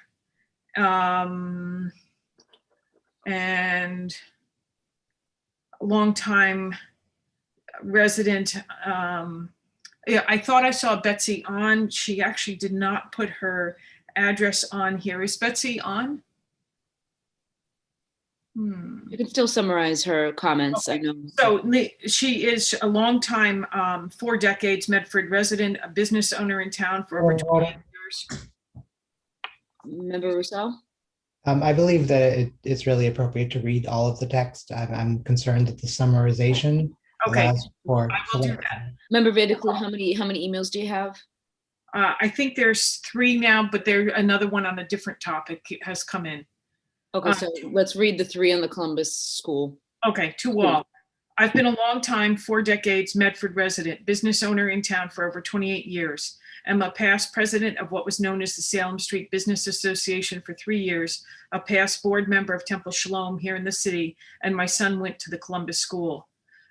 and a longtime resident. Yeah, I thought I saw Betsy on. She actually did not put her address on here. Is Betsy on? You can still summarize her comments. I know. So she is a longtime, 4 decades Medford resident, a business owner in town for over 28 years. Member Rousseau? I believe that it's really appropriate to read all of the text. I'm concerned that the summarization Okay, allows for. I will do that. Member Vanderklut, how many emails do you have? I think there's 3 now, but another one on a different topic has come in. Okay, so let's read the 3 on the Columbus school. Okay, to all. I've been a long time, 4 decades Medford resident, business owner in town for over 28 years. I'm a past president of what was known as the Salem Street Business Association for 3 years, a past board member of Temple Shalom here in the city, and my son went to the Columbus school.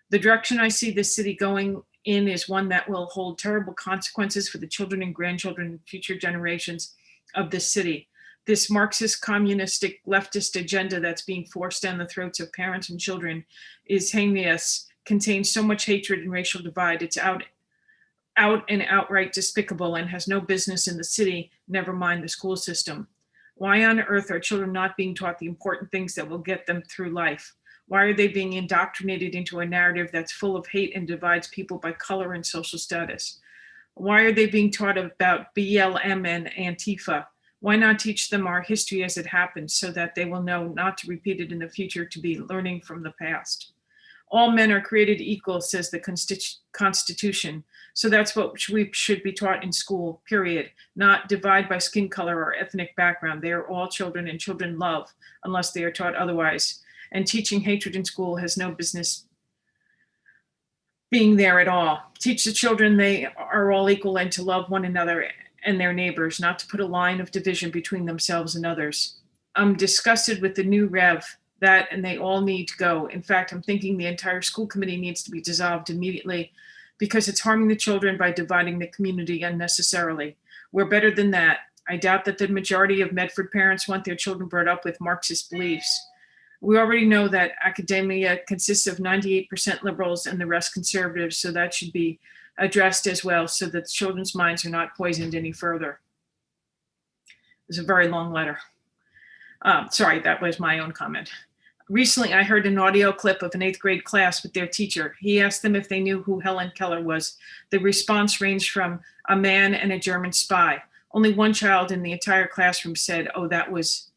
The direction I see this city going in is one that will hold terrible consequences for the children and grandchildren and future generations of this city. This Marxist, communistic, leftist agenda that's being forced down the throats of parents and children is heinous, contains so much hatred and racial divide. It's out and outright despicable and has no business in the city, never mind the school system. Why on earth are children not being taught the important things that will get them through life? Why are they being indoctrinated into a narrative that's full of hate and divides people by color and social status? Why are they being taught about BLM and Antifa? Why not teach them our history as it happened so that they will know not to repeat it in the future, to be learning from the past? All men are created equal, says the Constitution. So that's what we should be taught in school, period. Not divide by skin color or ethnic background. They are all children, and children love unless they are taught otherwise. And teaching hatred in school has no business being there at all. Teach the children they are all equal and to love one another and their neighbors, not to put a line of division between themselves and others. I'm disgusted with the new Rev, and they all need to go. In fact, I'm thinking the entire school committee needs to be dissolved immediately because it's harming the children by dividing the community unnecessarily. We're better than that. I doubt that the majority of Medford parents want their children brought up with Marxist beliefs. We already know that academia consists of 98% liberals and the rest conservatives, so that should be addressed as well so that children's minds are not poisoned any further. It's a very long letter. Sorry, that was my own comment. Recently, I heard an audio clip of an 8th grade class with their teacher. He asked them if they knew who Helen Keller was. The response ranged from a man and a German spy. Only one child in the entire classroom said, oh, that was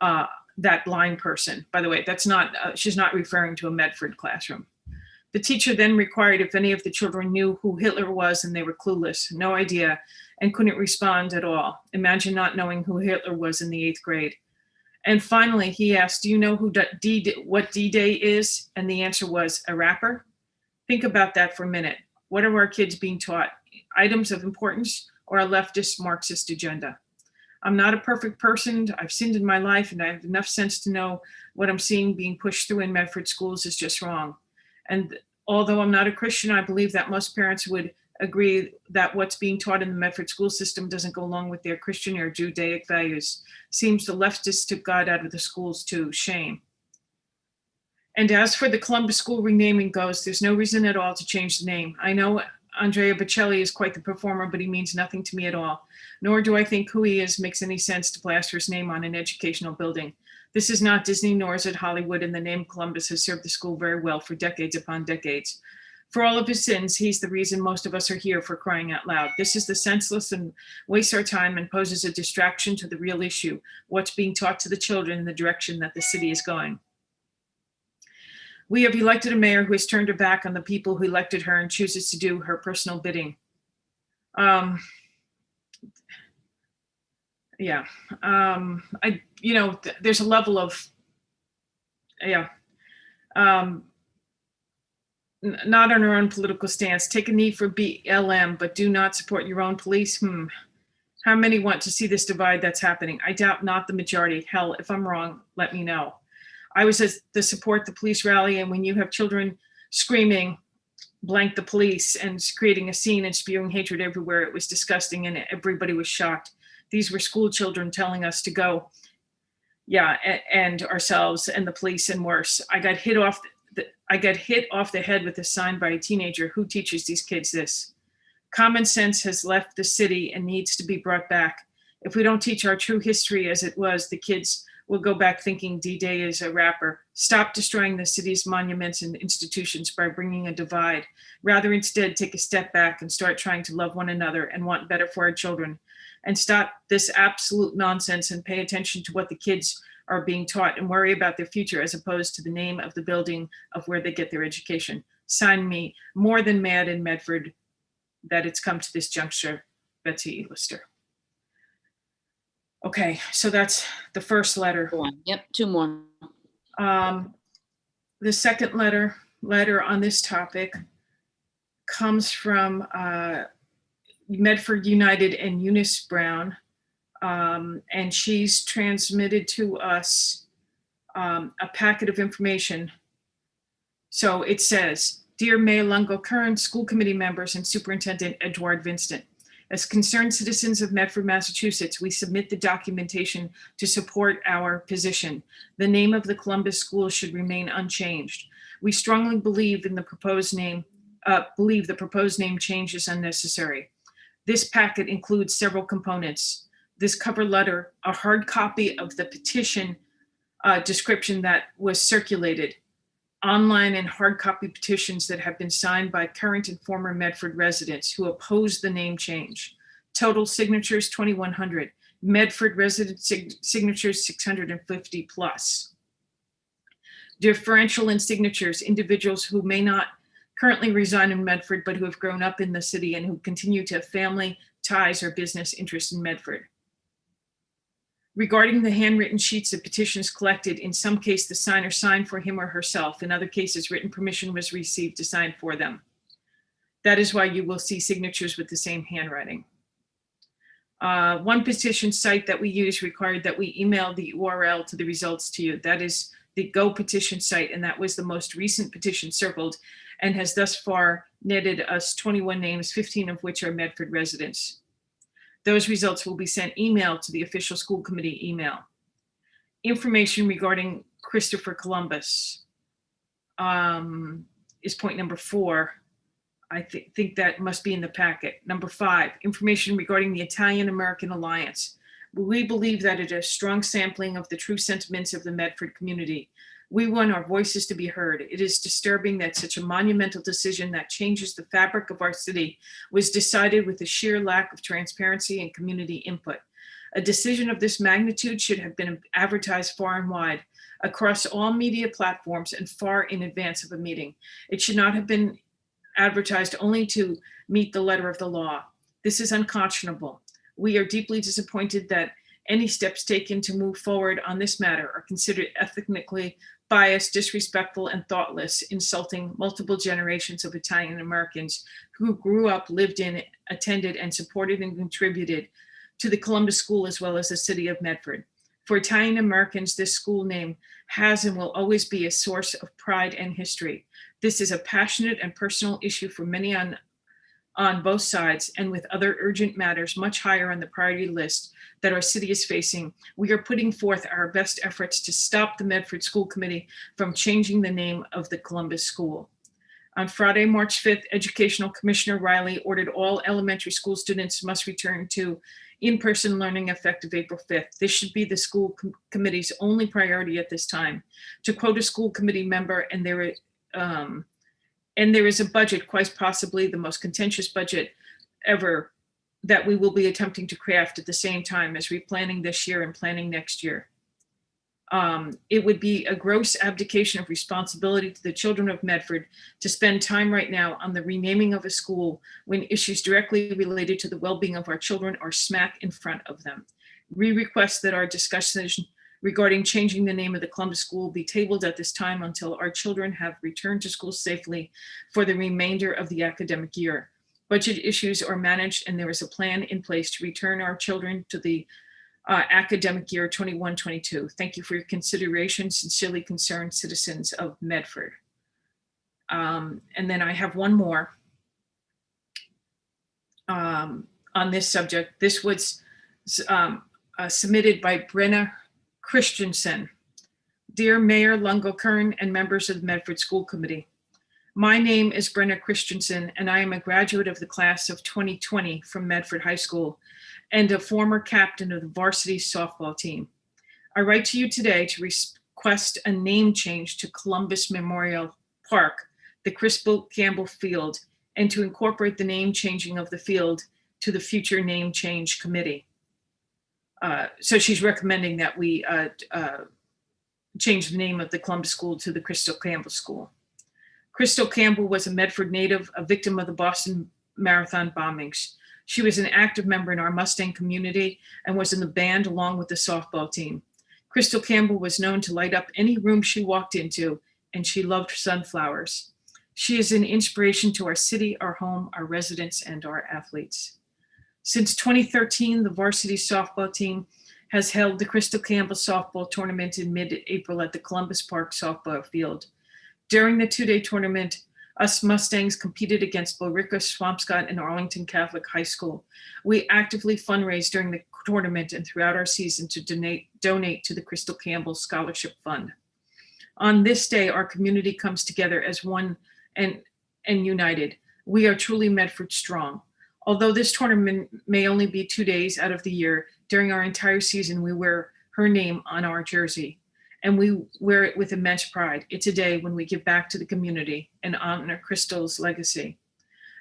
that blind person. By the way, that's not, she's not referring to a Medford classroom. The teacher then required if any of the children knew who Hitler was, and they were clueless, no idea, and couldn't respond at all. Imagine not knowing who Hitler was in the 8th grade. And finally, he asked, do you know what D-Day is? And the answer was a rapper. Think about that for a minute. What are our kids being taught? Items of importance or a leftist Marxist agenda? I'm not a perfect person. I've sinned in my life, and I have enough sense to know what I'm seeing being pushed through in Medford schools is just wrong. And although I'm not a Christian, I believe that most parents would agree that what's being taught in the Medford school system doesn't go along with their Christian or Judaic values. Seems the leftists took God out of the schools too. Shame. And as for the Columbus school renaming goes, there's no reason at all to change the name. I know Andrea Bocelli is quite the performer, but he means nothing to me at all. Nor do I think who he is makes any sense to plaster his name on an educational building. This is not Disney, nor is it Hollywood, and the name Columbus has served the school very well for decades upon decades. For all of his sins, he's the reason most of us are here, for crying out loud. This is the senseless and wastes our time and poses a distraction to the real issue, what's being taught to the children in the direction that the city is going. We have elected a mayor who has turned her back on the people who elected her and chooses to do her personal bidding. There's a level of yeah. Not on our own political stance. Take a knee for BLM, but do not support your own police. How many want to see this divide that's happening? I doubt not the majority. Hell, if I'm wrong, let me know. I was at the support the police rally, and when you have children screaming, blank the police, and creating a scene and spewing hatred everywhere, it was disgusting and everybody was shocked. These were school children telling us to go. Yeah, and ourselves and the police and worse. I got hit off the head with a sign by a teenager. Who teaches these kids this? Common sense has left the city and needs to be brought back. If we don't teach our true history as it was, the kids will go back thinking D-Day is a rapper. Stop destroying the city's monuments and institutions by bringing a divide. Rather instead take a step back and start trying to love one another and want better for our children. And stop this absolute nonsense and pay attention to what the kids are being taught and worry about their future as opposed to the name of the building of where they get their education. Sign me, more than mad in Medford that it's come to this juncture, Betsy Lister. Okay, so that's the first letter. Yep, two more. The second letter on this topic comes from Medford United and Eunice Brown. And she's transmitted to us a packet of information. So it says, Dear Mayor Lungo Curran, school committee members, and Superintendent Edward Vincent, as concerned citizens of Medford, Massachusetts, we submit the documentation to support our position. The name of the Columbus School should remain unchanged. We strongly believe the proposed name change is unnecessary. This packet includes several components. This cover letter, a hard copy of the petition description that was circulated, online and hard copy petitions that have been signed by current and former Medford residents who oppose the name change. Total signatures, 2,100. Medford resident signatures, 650 plus. Differential in signatures, individuals who may not currently reside in Medford, but who have grown up in the city and who continue to have family ties or business interests in Medford. Regarding the handwritten sheets of petitions collected, in some case, the signer signed for him or herself. In other cases, written permission was received to sign for them. That is why you will see signatures with the same handwriting. One petition site that we use required that we email the URL to the results to you. That is the Go petition site, and that was the most recent petition circled and has thus far netted us 21 names, 15 of which are Medford residents. Those results will be sent email to the official school committee email. Information regarding Christopher Columbus is point number 4. I think that must be in the packet. Number 5, information regarding the Italian-American Alliance. We believe that it is a strong sampling of the true sentiments of the Medford community. We want our voices to be heard. It is disturbing that such a monumental decision that changes the fabric of our city was decided with a sheer lack of transparency and community input. A decision of this magnitude should have been advertised far and wide across all media platforms and far in advance of a meeting. It should not have been advertised only to meet the letter of the law. This is unconscionable. We are deeply disappointed that any steps taken to move forward on this matter are considered ethnically biased, disrespectful, and thoughtless, insulting multiple generations of Italian Americans who grew up, lived in, attended, and supported and contributed to the Columbus School as well as the city of Medford. For Italian Americans, this school name has and will always be a source of pride and history. This is a passionate and personal issue for many on both sides, and with other urgent matters much higher on the priority list that our city is facing, we are putting forth our best efforts to stop the Medford School Committee from changing the name of the Columbus School. On Friday, March 5th, Educational Commissioner Riley ordered all elementary school students must return to in-person learning effective April 5th. This should be the school committee's only priority at this time. To quote a school committee member, and there is a budget, quite possibly the most contentious budget ever, that we will be attempting to craft at the same time as replanning this year and planning next year. It would be a gross abdication of responsibility to the children of Medford to spend time right now on the renaming of a school when issues directly related to the well-being of our children are smack in front of them. We request that our discussion regarding changing the name of the Columbus School will be tabled at this time until our children have returned to school safely for the remainder of the academic year. Budget issues are managed and there is a plan in place to return our children to the academic year 21-22. Thank you for your consideration. Sincerely concerned citizens of Medford. And then I have one more on this subject. This was submitted by Brenna Christensen. Dear Mayor Lungo-Kern and members of the Medford School Committee, my name is Brenna Christensen and I am a graduate of the class of 2020 from Medford High School and a former captain of the varsity softball team. I write to you today to request a name change to Columbus Memorial Park, the Crystal Campbell Field, and to incorporate the name changing of the field to the future name change committee. So she's recommending that we change the name of the Columbus School to the Crystal Campbell School. Crystal Campbell was a Medford native, a victim of the Boston Marathon bombings. She was an active member in our Mustang community and was in the band along with the softball team. Crystal Campbell was known to light up any room she walked into, and she loved sunflowers. She is an inspiration to our city, our home, our residents, and our athletes. Since 2013, the varsity softball team has held the Crystal Campbell softball tournament in mid-April at the Columbus Park softball field. During the two-day tournament, us Mustangs competed against Billerica, Swampscott, and Arlington Catholic High School. We actively fundraised during the tournament and throughout our season to donate to the Crystal Campbell Scholarship Fund. On this day, our community comes together as one and united. We are truly Medford strong. Although this tournament may only be 2 days out of the year, during our entire season, we wear her name on our jersey, and we wear it with immense pride. It's a day when we give back to the community and honor Crystal's legacy.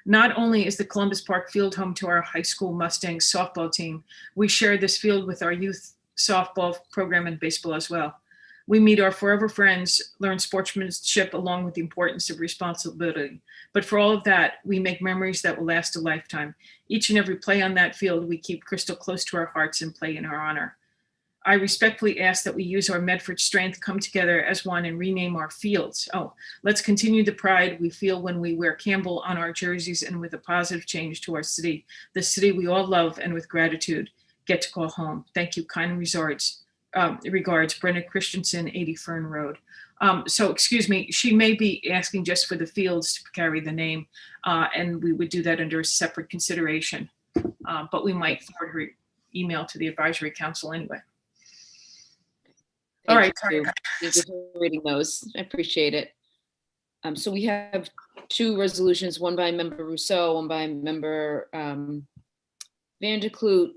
Not only is the Columbus Park field home to our high school Mustangs softball team, we share this field with our youth softball program and baseball as well. We meet our forever friends, learn sportsmanship along with the importance of responsibility. But for all of that, we make memories that will last a lifetime. Each and every play on that field, we keep Crystal close to our hearts and play in our honor. I respectfully ask that we use our Medford strength, come together as one and rename our fields. Oh, let's continue the pride we feel when we wear Campbell on our jerseys and with a positive change to our city, the city we all love and with gratitude get to call home. Thank you, kind regards, Brenna Christensen, 80 Fern Road. So excuse me, she may be asking just for the fields to carry the name, and we would do that under a separate consideration, but we might forward her email to the advisory council anyway. All right. Thank you for reading those. I appreciate it. So we have two resolutions, one by member Rousseau, one by member Vanderkloot,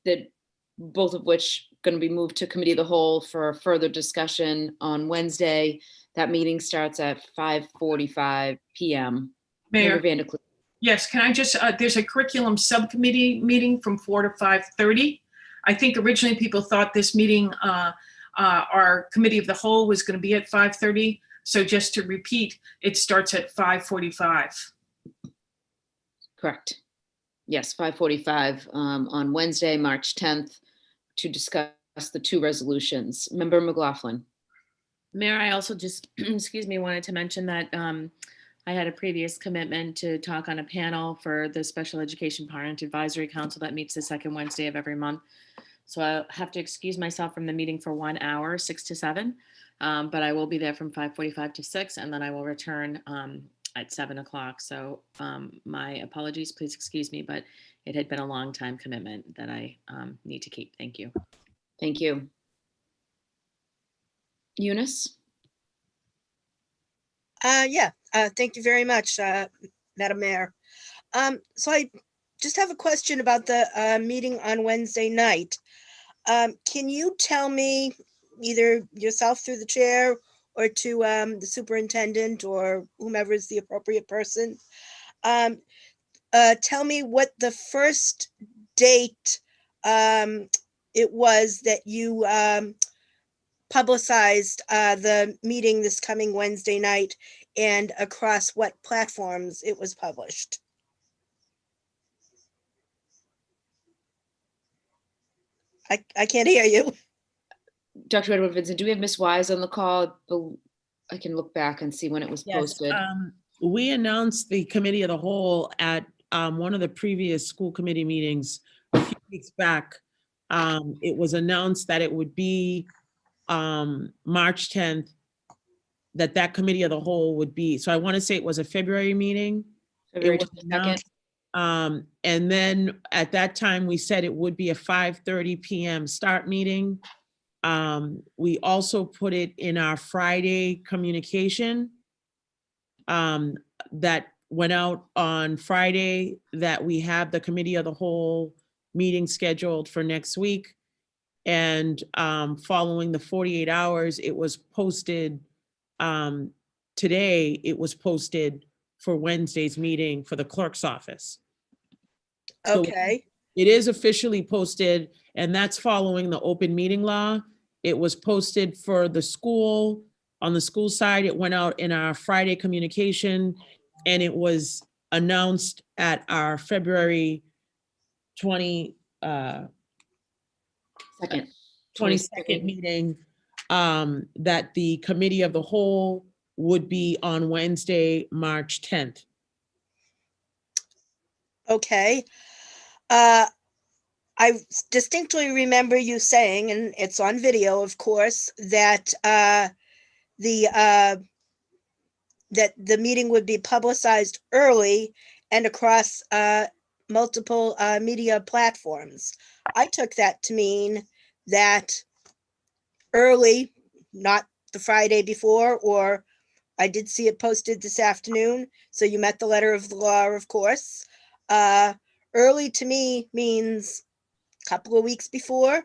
that both of which going to be moved to committee of the whole for further discussion on Wednesday. That meeting starts at 5:45 p.m. Mayor. Member Vanderkloot. Yes, can I just, there's a curriculum subcommittee meeting from 4 to 5:30. I think originally people thought this meeting, our committee of the whole was going to be at 5:30. So just to repeat, it starts at 5:45. Correct. Yes, 5:45 on Wednesday, March 10th, to discuss the two resolutions. Member McLaughlin. Mayor, I also just, excuse me, wanted to mention that I had a previous commitment to talk on a panel for the Special Education Parent Advisory Council that meets the second Wednesday of every month. So I'll have to excuse myself from the meeting for 1 hour, 6 to 7, but I will be there from 5:45 to 6, and then I will return at 7 o'clock. So my apologies, please excuse me, but it had been a long time commitment that I need to keep. Thank you. Thank you. Eunice? Thank you very much, Madam Mayor. So I just have a question about the meeting on Wednesday night. Can you tell me, either yourself through the chair or to the superintendent or whomever is the appropriate person, tell me what the first date it was that you publicized the meeting this coming Wednesday night, and across what platforms it was published? I can't hear you. Dr. Edward Vincent, do we have Ms. Wise on the call? I can look back and see when it was Yes, posted. we announced the committee of the whole at one of the previous school committee meetings a few weeks back. It was announced that it would be March 10th, that committee of the whole would be. So I want to say it was a February meeting. February It was 22nd. announced, and then at that time, we said it would be a 5:30 PM start meeting. We also put it in our Friday communication that went out on Friday, that we have the committee of the whole meeting scheduled for next week. And following the 48 hours, it was posted today, it was posted for Wednesday's meeting for the clerk's office. So Okay, it is officially posted, and that's following the open meeting law. It was posted for the school. On the school side, it went out in our Friday communication, and it was announced at our February 22nd meeting that the committee of the whole would be on Wednesday, March 10th. okay. I distinctly remember you saying, and it's on video, of course, that that the meeting would be publicized early and across multiple media platforms. I took that to mean that early, not the Friday before, or I did see it posted this afternoon, so you met the letter of the law, of course. Early to me means a couple of weeks before,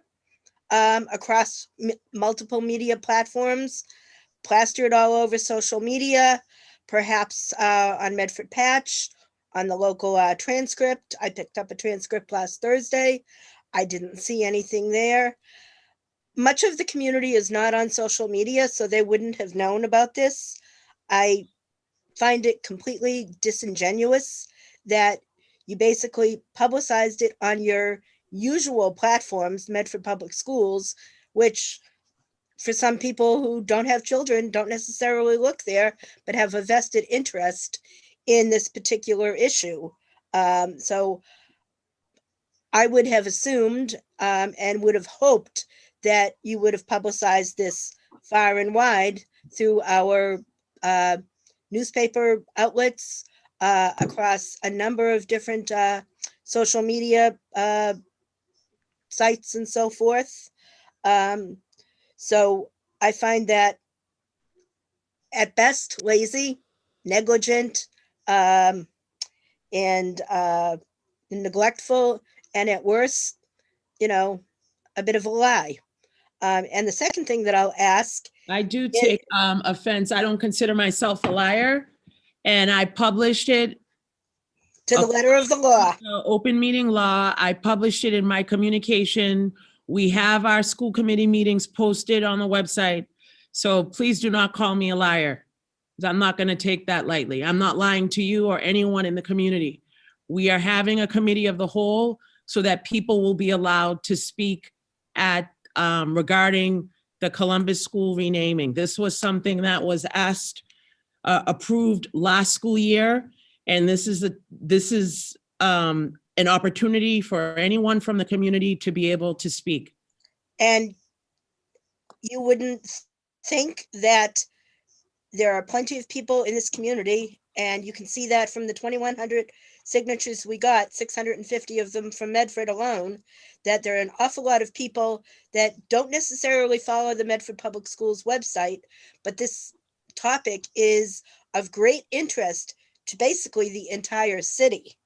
across multiple media platforms, plastered all over social media, perhaps on Medford Patch, on the local transcript. I picked up a transcript last Thursday. I didn't see anything there. Much of the community is not on social media, so they wouldn't have known about this. I find it completely disingenuous that you basically publicized it on your usual platforms, Medford Public Schools, which for some people who don't have children don't necessarily look there, but have a vested interest in this particular issue. So I would have assumed and would have hoped that you would have publicized this far and wide through our newspaper outlets across a number of different social media sites and so forth. So I find that at best lazy, negligent, and neglectful, and at worst, a bit of a lie. And the second thing that I'll ask. I do take offense. I don't consider myself a liar, and I published it to the letter of the law. Open meeting law. I published it in my communication. We have our school committee meetings posted on the website. So please do not call me a liar. I'm not going to take that lightly. I'm not lying to you or anyone in the community. We are having a committee of the whole so that people will be allowed to speak at regarding the Columbus School renaming. This was something that was approved last school year. And this is an opportunity for anyone from the community to be able to speak. And you wouldn't think that there are plenty of people in this community, and you can see that from the 2,100 signatures we got, 650 of them from Medford alone, that there are an awful lot of people that don't necessarily follow the Medford Public Schools website, but this topic is of great interest to basically the entire city.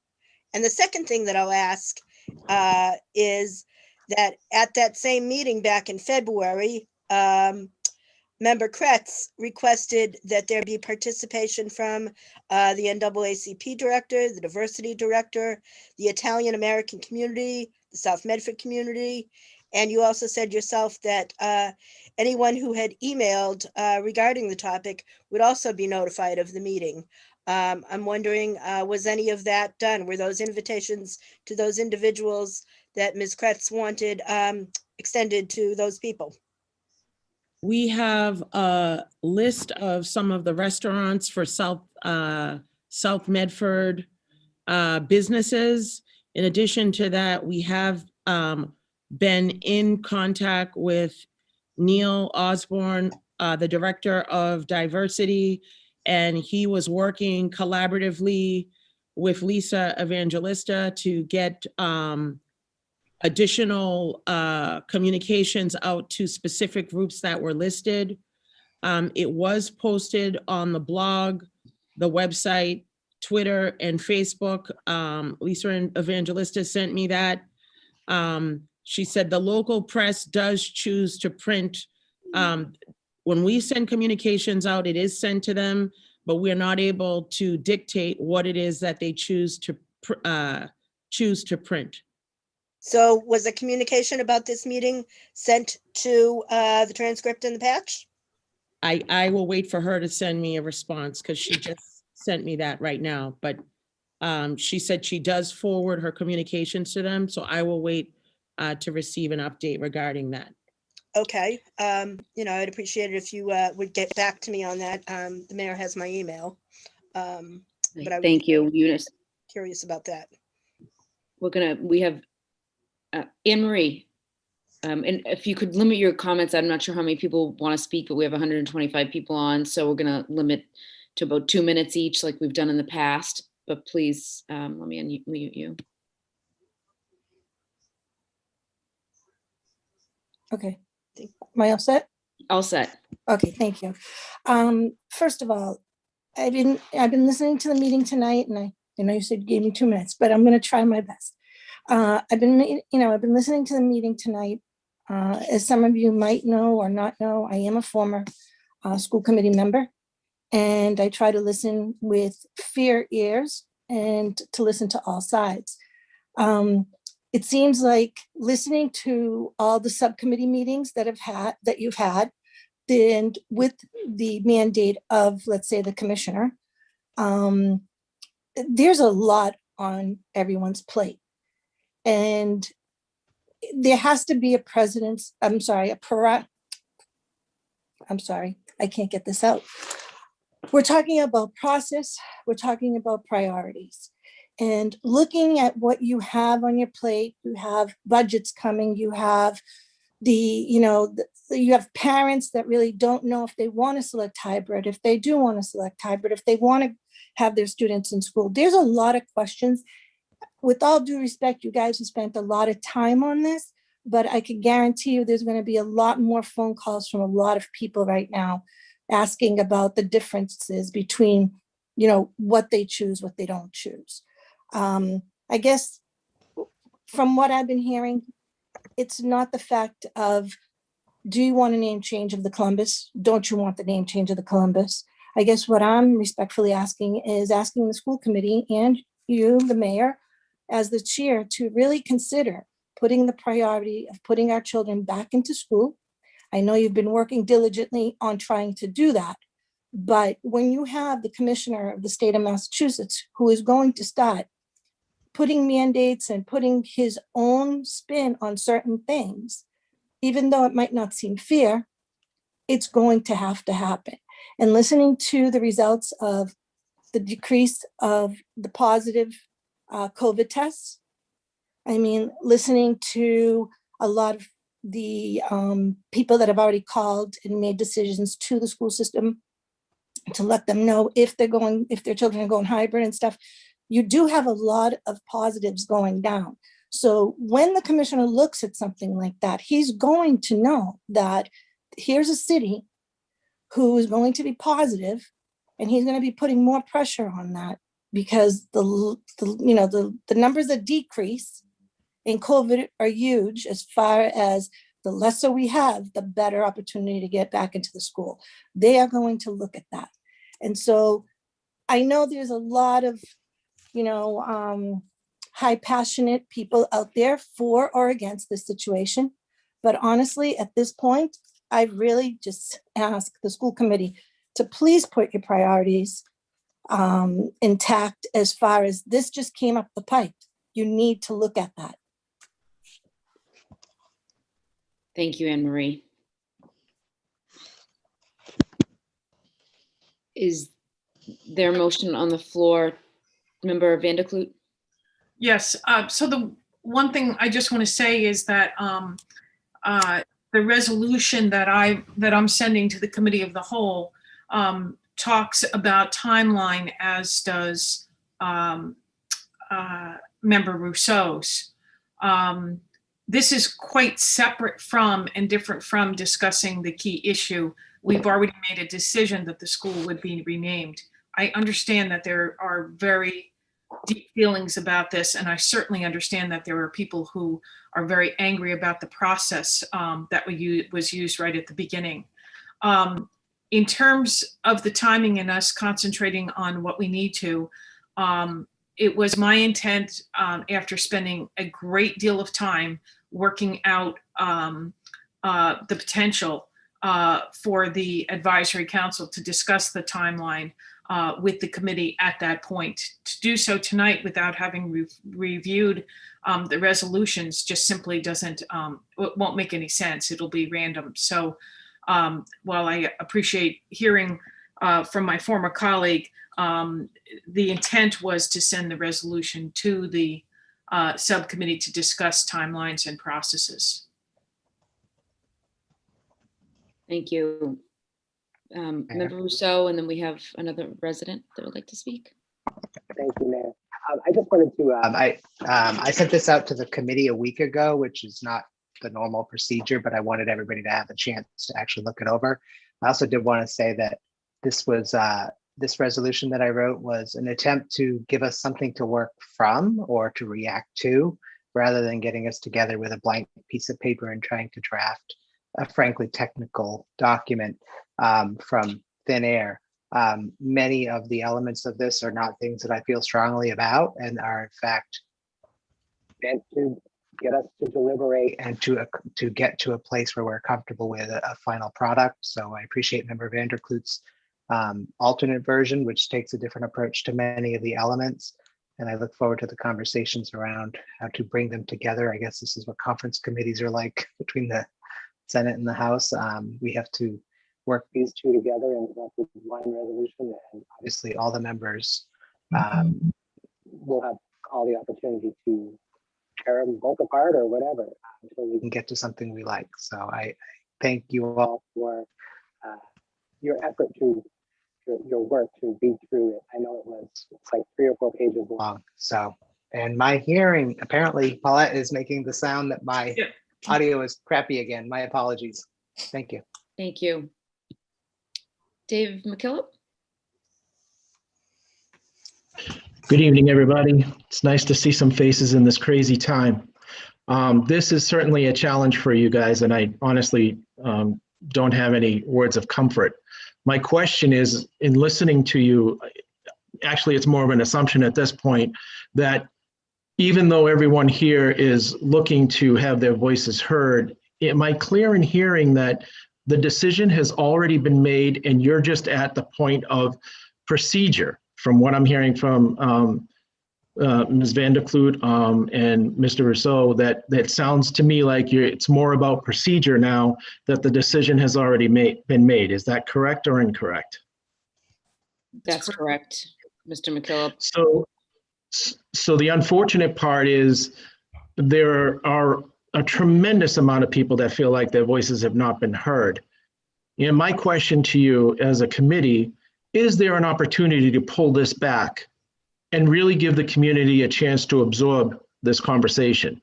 And the second thing that I'll ask is that at that same meeting back in February, Member Kretz requested that there be participation from the NAACP director, the diversity director, the Italian American community, the South Medford community. And you also said yourself that anyone who had emailed regarding the topic would also be notified of the meeting. I'm wondering, was any of that done? Were those invitations to those individuals that Ms. Kretz wanted extended to those people? We have a list of some of the restaurants for South Medford businesses. In addition to that, we have been in contact with Neil Osborne, the Director of Diversity, and he was working collaboratively with Lisa Evangelista to get additional communications out to specific groups that were listed. It was posted on the blog, the website, Twitter, and Facebook. Lisa Evangelista sent me that. She said the local press does choose to print. When we send communications out, it is sent to them, but we're not able to dictate what it is that they choose to print. So was a communication about this meeting sent to the transcript and the patch? I will wait for her to send me a response because she just sent me that right now, but she said she does forward her communications to them, so I will wait to receive an update regarding that. Okay, I'd appreciate it if you would get back to me on that. The mayor has my email. But I Thank you, Eunice. curious about that. We have Anne Marie. And if you could limit your comments, I'm not sure how many people want to speak, but we have 125 people on, so we're going to limit to about 2 minutes each, like we've done in the past. But please, let me unmute you. Okay. Am I all set? All set. Okay, thank you. First of all, I've been listening to the meeting tonight, and I know you said you gave me 2 minutes, but I'm going to try my best. I've been listening to the meeting tonight. As some of you might know or not know, I am a former school committee member, and I try to listen with fair ears and to listen to all sides. It seems like listening to all the subcommittee meetings that you've had, and with the mandate of, let's say, the commissioner, there's a lot on everyone's plate. And there has to be I can't get this out. We're talking about process, we're talking about priorities. And looking at what you have on your plate, you have budgets coming, you have you have parents that really don't know if they want to select hybrid, if they do want to select hybrid, if they want to have their students in school. There's a lot of questions. With all due respect, you guys have spent a lot of time on this, but I can guarantee you there's going to be a lot more phone calls from a lot of people right now asking about the differences between, what they choose, what they don't choose. I guess from what I've been hearing, it's not the fact of, do you want a name change of the Columbus? Don't you want the name change of the Columbus? I guess what I'm respectfully asking is asking the school committee and you, the mayor, as the chair, to really consider putting the priority of putting our children back into school. I know you've been working diligently on trying to do that, but when you have the commissioner of the state of Massachusetts who is going to start putting mandates and putting his own spin on certain things, even though it might not seem fair, it's going to have to happen. And listening to the results of the decrease of the positive COVID tests, listening to a lot of the people that have already called and made decisions to the school system to let them know if their children are going hybrid and stuff, you do have a lot of positives going down. So when the commissioner looks at something like that, he's going to know that here's a city who is going to be positive, and he's going to be putting more pressure on that because the numbers that decrease in COVID are huge, as far as the lesser we have, the better opportunity to get back into the school. They are going to look at that. And so I know there's a lot of, high passionate people out there for or against this situation. But honestly, at this point, I really just ask the school committee to please put your priorities intact as far as this just came up the pipe. You need to look at that. Thank you, Anne Marie. Is there a motion on the floor? Member Vanderklut? Yes, so the one thing I just want to say is that the resolution that I'm sending to the Committee of the Whole talks about timeline, as does Member Rousseau's. This is quite separate from and different from discussing the key issue. We've already made a decision that the school would be renamed. I understand that there are very deep feelings about this, and I certainly understand that there are people who are very angry about the process that was used right at the beginning. In terms of the timing and us concentrating on what we need to, it was my intent, after spending a great deal of time working out the potential for the advisory council to discuss the timeline with the committee at that point. To do so tonight without having reviewed the resolutions just simply won't make any sense. It'll be random. So while I appreciate hearing from my former colleague, the intent was to send the resolution to the subcommittee to discuss timelines and processes. Thank you. Member Rousseau, and then we have another resident that would like to speak. Thank you, Mayor. I just wanted to, I sent this out to the committee a week ago, which is not the normal procedure, but I wanted everybody to have a chance to actually look it over. I also did want to say that this was, this resolution that I wrote was an attempt to give us something to work from or to react to, rather than getting us together with a blank piece of paper and trying to draft a frankly technical document from thin air. Many of the elements of this are not things that I feel strongly about, and are in fact meant to get us to deliberate and to get to a place where we're comfortable with a final product. So I appreciate Member Vanderklut's alternate version, which takes a different approach to many of the elements. And I look forward to the conversations around how to bring them together. I guess this is what conference committees are like between the Senate and the House. We have to work these two together and come up with one resolution, and obviously all the members will have all the opportunity to tear them both apart or whatever until we can get to something we like. So I thank you all for your effort to your work to read through it. I know it's like 3 or 4 pages long. So, and my hearing, apparently Paulette is making the sound that my audio is crappy again. My apologies. Thank you. Thank you. Dave McKillop? Good evening, everybody. It's nice to see some faces in this crazy time. This is certainly a challenge for you guys, and I honestly don't have any words of comfort. My question is, in listening to you, actually it's more of an assumption at this point, that even though everyone here is looking to have their voices heard, am I clear in hearing that the decision has already been made and you're just at the point of procedure? From what I'm hearing from Ms. Vanderklut and Mr. Rousseau, that sounds to me like it's more about procedure now, that the decision has already been made. Is that correct or incorrect? That's correct, Mr. McKillop. So the unfortunate part is there are a tremendous amount of people that feel like their voices have not been heard. And my question to you as a committee, is there an opportunity to pull this back and really give the community a chance to absorb this conversation?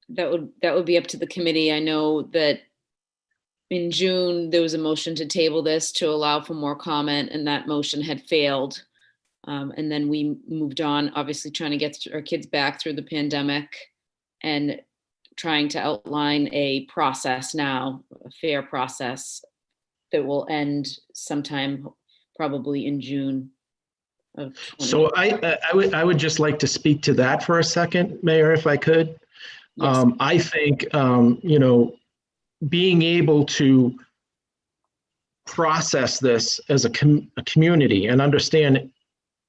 That would be up to the committee. I know that in June, there was a motion to table this to allow for more comment, and that motion had failed. And then we moved on, obviously trying to get our kids back through the pandemic and trying to outline a process now, a fair process that will end sometime probably in June of 2020. So I would just like to speak to that for a second, Mayor, if I could. Yes. I think, being able to process this as a community and understand,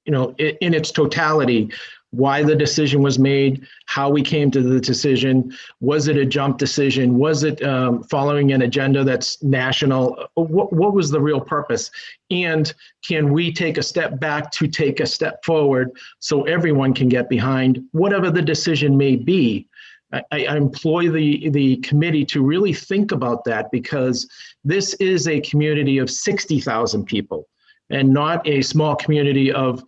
in its totality, why the decision was made, how we came to the decision. Was it a jump decision? Was it following an agenda that's national? What was the real purpose? And can we take a step back to take a step forward so everyone can get behind whatever the decision may be? I employ the committee to really think about that, because this is a community of 60,000 people and not a small community of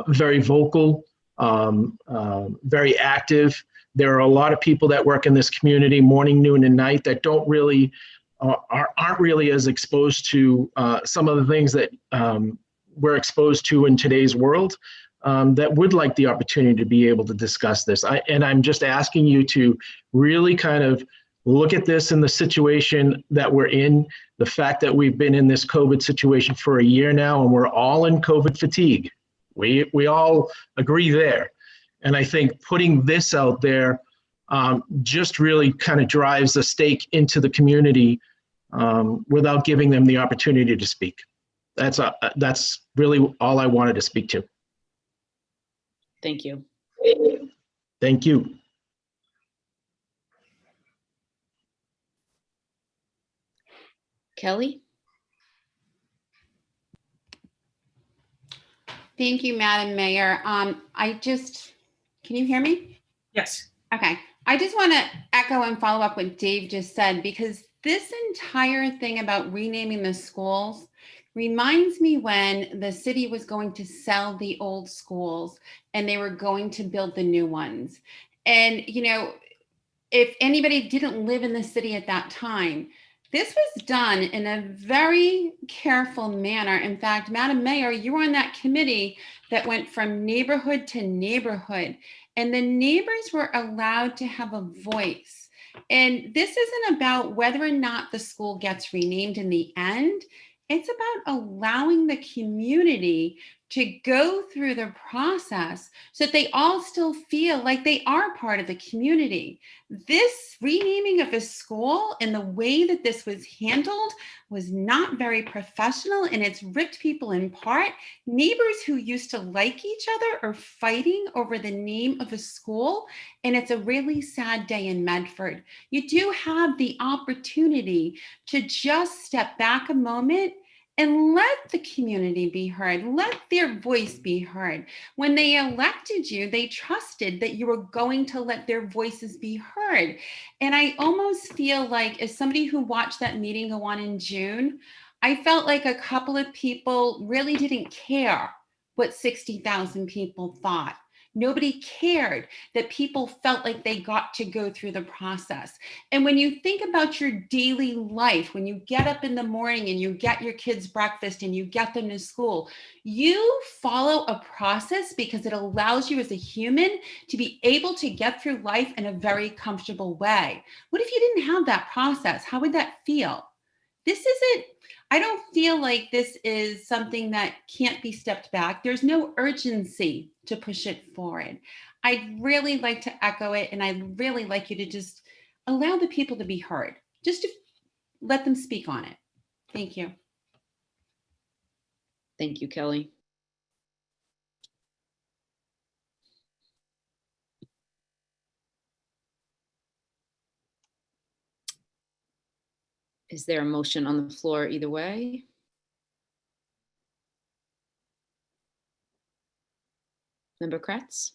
very vocal, very active. There are a lot of people that work in this community morning, noon, and night that don't really aren't really as exposed to some of the things that we're exposed to in today's world, that would like the opportunity to be able to discuss this. And I'm just asking you to really kind of look at this in the situation that we're in, the fact that we've been in this COVID situation for a year now, and we're all in COVID fatigue. We all agree there. And I think putting this out there just really kind of drives a stake into the community without giving them the opportunity to speak. That's really all I wanted to speak to. Thank you. Thank you. Kelly? Thank you, Madam Mayor. Can you hear me? Yes. Okay. I just want to echo and follow up what Dave just said, because this entire thing about renaming the schools reminds me when the city was going to sell the old schools and they were going to build the new ones. And, you know, if anybody didn't live in the city at that time, this was done in a very careful manner. In fact, Madam Mayor, you were on that committee that went from neighborhood to neighborhood, and the neighbors were allowed to have a voice. And this isn't about whether or not the school gets renamed in the end. It's about allowing the community to go through the process so that they all still feel like they are part of the community. This renaming of a school and the way that this was handled was not very professional, and it's ripped people apart. Neighbors who used to like each other are fighting over the name of a school, and it's a really sad day in Medford. You do have the opportunity to just step back a moment and let the community be heard. Let their voice be heard. When they elected you, they trusted that you were going to let their voices be heard. And I almost feel like, as somebody who watched that meeting go on in June, I felt like a couple of people really didn't care what 60,000 people thought. Nobody cared that people felt like they got to go through the process. And when you think about your daily life, when you get up in the morning and you get your kids breakfast and you get them to school, you follow a process because it allows you as a human to be able to get through life in a very comfortable way. What if you didn't have that process? How would that feel? I don't feel like this is something that can't be stepped back. There's no urgency to push it forward. I'd really like to echo it, and I'd really like you to just allow the people to be heard, just to let them speak on it. Thank you. Thank you, Kelly. Is there a motion on the floor either way? Member Kretz?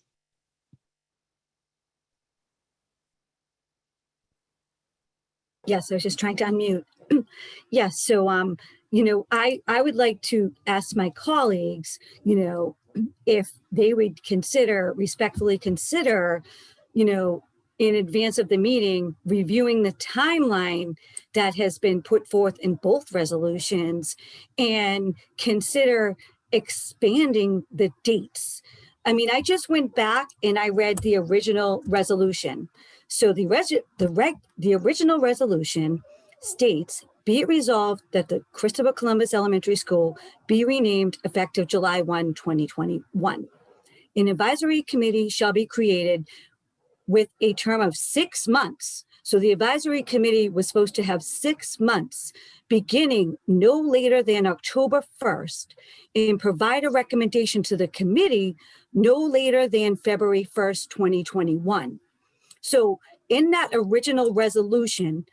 Yes, I was just trying to unmute. Yes, so I would like to ask my colleagues, if they would respectfully consider, in advance of the meeting, reviewing the timeline that has been put forth in both resolutions and consider expanding the dates. I mean, I just went back and I read the original resolution. So the original resolution states, be it resolved that the Christopher Columbus Elementary School be renamed effective July 1, 2021. An advisory committee shall be created with a term of 6 months. So the advisory committee was supposed to have 6 months, beginning no later than October 1st, and provide a recommendation to the committee no later than February 1st, 2021. So in that original resolution,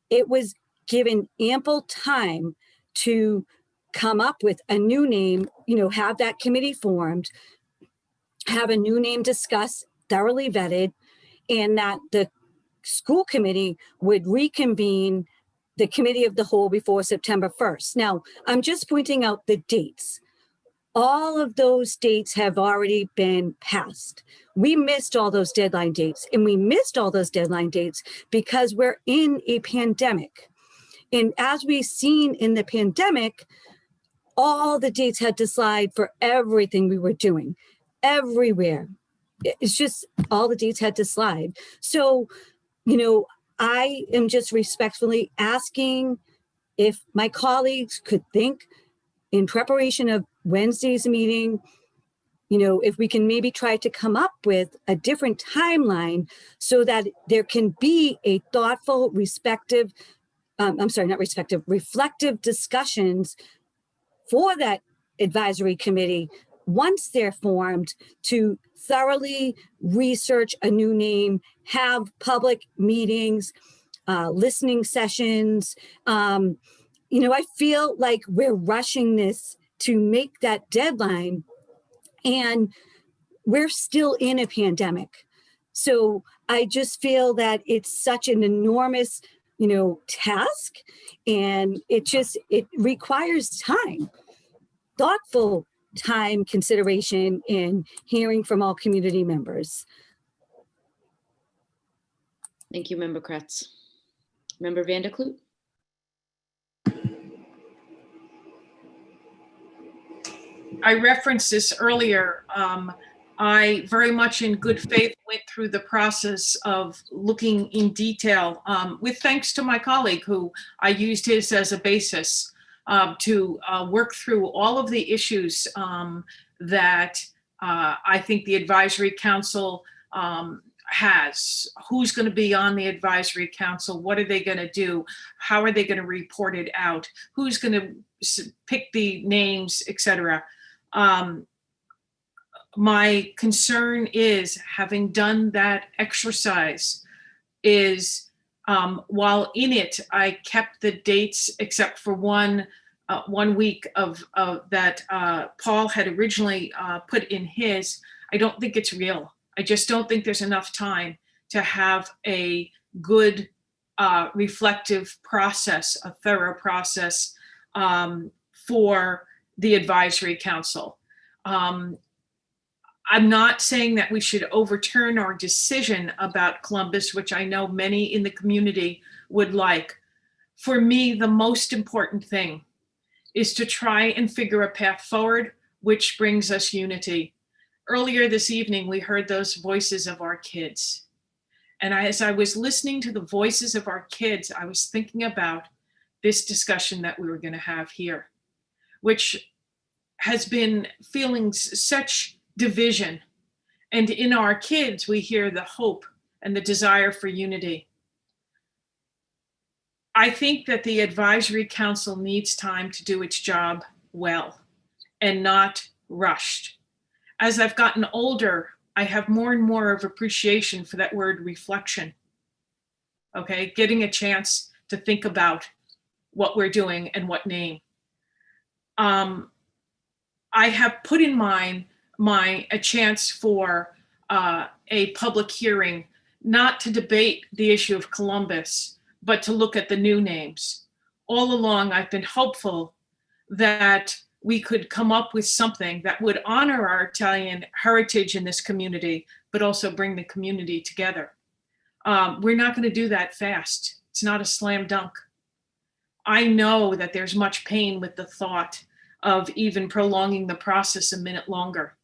it was given ample time to come up with a new name, have that committee formed, have a new name discussed, thoroughly vetted, and that the school committee would reconvene the committee of the whole before September 1st. Now, I'm just pointing out the dates. All of those dates have already been passed. We missed all those deadline dates, and we missed all those deadline dates because we're in a pandemic. And as we've seen in the pandemic, all the dates had to slide for everything we were doing, everywhere. It's just all the dates had to slide. So, I am just respectfully asking if my colleagues could think in preparation of Wednesday's meeting, if we can maybe try to come up with a different timeline so that there can be a thoughtful, reflective discussions for that advisory committee once they're formed to thoroughly research a new name, have public meetings, listening sessions. I feel like we're rushing this to make that deadline, and we're still in a pandemic. So I just feel that it's such an enormous, task, and it requires time, thoughtful time, consideration, and hearing from all community members. Thank you, Member Kretz. Member Van der Kloot? I referenced this earlier. I very much in good faith went through the process of looking in detail with thanks to my colleague who I used his as a basis to work through all of the issues that I think the advisory council has. Who's going to be on the advisory council? What are they going to do? How are they going to report it out? Who's going to pick the names, etc. My concern is, having done that exercise, is while in it, I kept the dates except for one week of that Paul had originally put in his. I don't think it's real. I just don't think there's enough time to have a good reflective process, a thorough process for the advisory council. I'm not saying that we should overturn our decision about Columbus, which I know many in the community would like. For me, the most important thing is to try and figure a path forward, which brings us unity. Earlier this evening, we heard those voices of our kids. And as I was listening to the voices of our kids, I was thinking about this discussion that we were going to have here, which has been feeling such division. And in our kids, we hear the hope and the desire for unity. I think that the advisory council needs time to do its job well and not rushed. As I've gotten older, I have more and more of appreciation for that word reflection. Okay, getting a chance to think about what we're doing and what name. I have put in mind a chance for a public hearing, not to debate the issue of Columbus, but to look at the new names. All along, I've been hopeful that we could come up with something that would honor our Italian heritage in this community, but also bring the community together. We're not going to do that fast. It's not a slam dunk. I know that there's much pain with the thought of even prolonging the process a minute longer.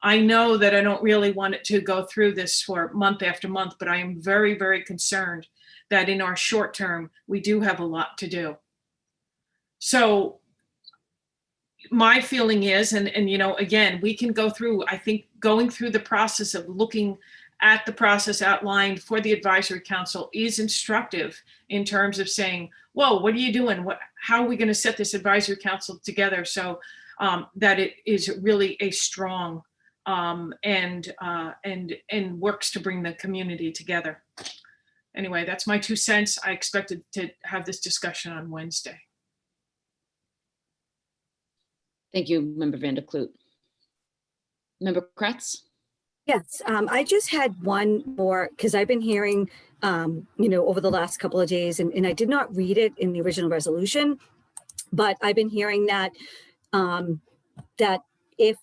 I know that I don't really want it to go through this for month after month, but I am very, very concerned that in our short term, we do have a lot to do. So my feeling is, and again, we can go through, I think going through the process of looking at the process outlined for the advisory council is instructive in terms of saying, whoa, what are you doing? How are we going to set this advisory council together so that it is really a strong and works to bring the community together. Anyway, that's my 2 cents. I expected to have this discussion on Wednesday. Thank you, Member Van der Kloot. Member Kretz? Yes, I just had one more because I've been hearing, over the last couple of days, and I did not read it in the original resolution, but I've been hearing that that if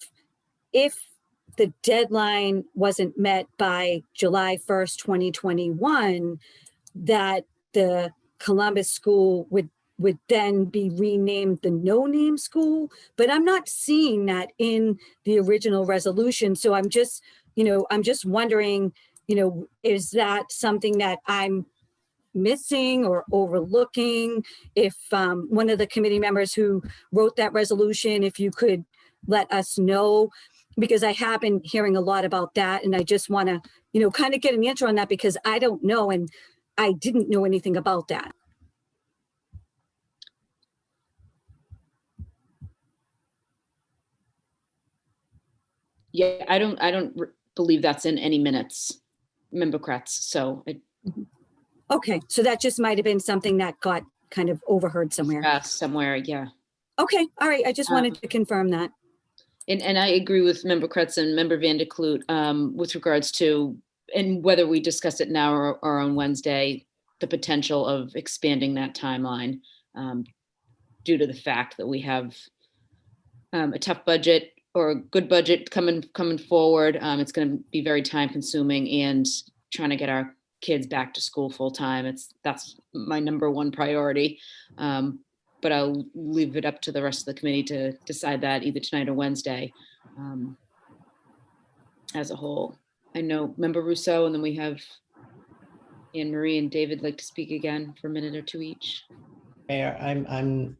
the deadline wasn't met by July 1st, 2021, that the Columbus School would then be renamed the no-name school, but I'm not seeing that in the original resolution. So I'm just wondering, is that something that I'm missing or overlooking? If one of the committee members who wrote that resolution, if you could let us know, because I have been hearing a lot about that, and I just want to, kind of get an answer on that because I don't know, and I didn't know anything about that. Yeah, I don't believe that's in any minutes, Member Kretz. So Okay, so that just might have been something that got kind of overheard somewhere. Somewhere, yeah. Okay, all right. I just wanted to confirm that. And I agree with Member Kretz and Member Van der Kloot with regards to, and whether we discuss it now or on Wednesday, the potential of expanding that timeline due to the fact that we have a tough budget or a good budget coming forward. It's going to be very time consuming, and trying to get our kids back to school full time. That's my number one priority. But I'll leave it up to the rest of the committee to decide that either tonight or Wednesday as a whole. I know Member Rousseau, and then we have Anne Marie and David like to speak again for a minute or two each. Mayor, I'm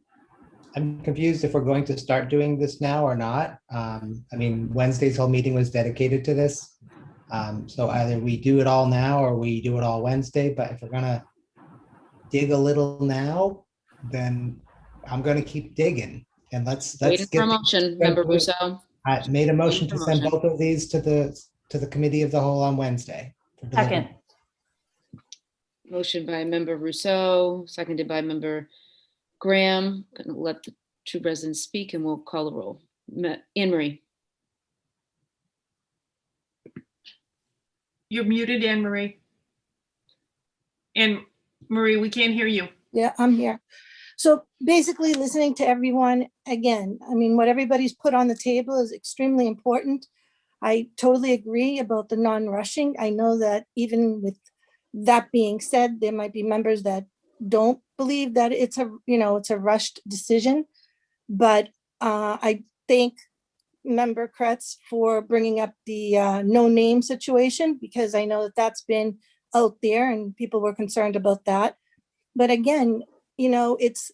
confused if we're going to start doing this now or not. Wednesday's whole meeting was dedicated to this. So either we do it all now or we do it all Wednesday, but if we're gonna dig a little now, then I'm gonna keep digging, and let's Waiting for a motion, Member Rousseau. I made a motion to send both of these to the committee of the whole on Wednesday. Second. Motion by Member Rousseau, seconded by Member Graham. Gonna let the two residents speak and we'll call the roll. Anne Marie. You're muted, Anne Marie. Anne Marie, we can't hear you. Yeah, I'm here. So basically listening to everyone, again, what everybody's put on the table is extremely important. I totally agree about the non-rushing. I know that even with that being said, there might be members that don't believe that it's a rushed decision. But I thank Member Kretz for bringing up the no name situation, because I know that that's been out there and people were concerned about that. But again, it's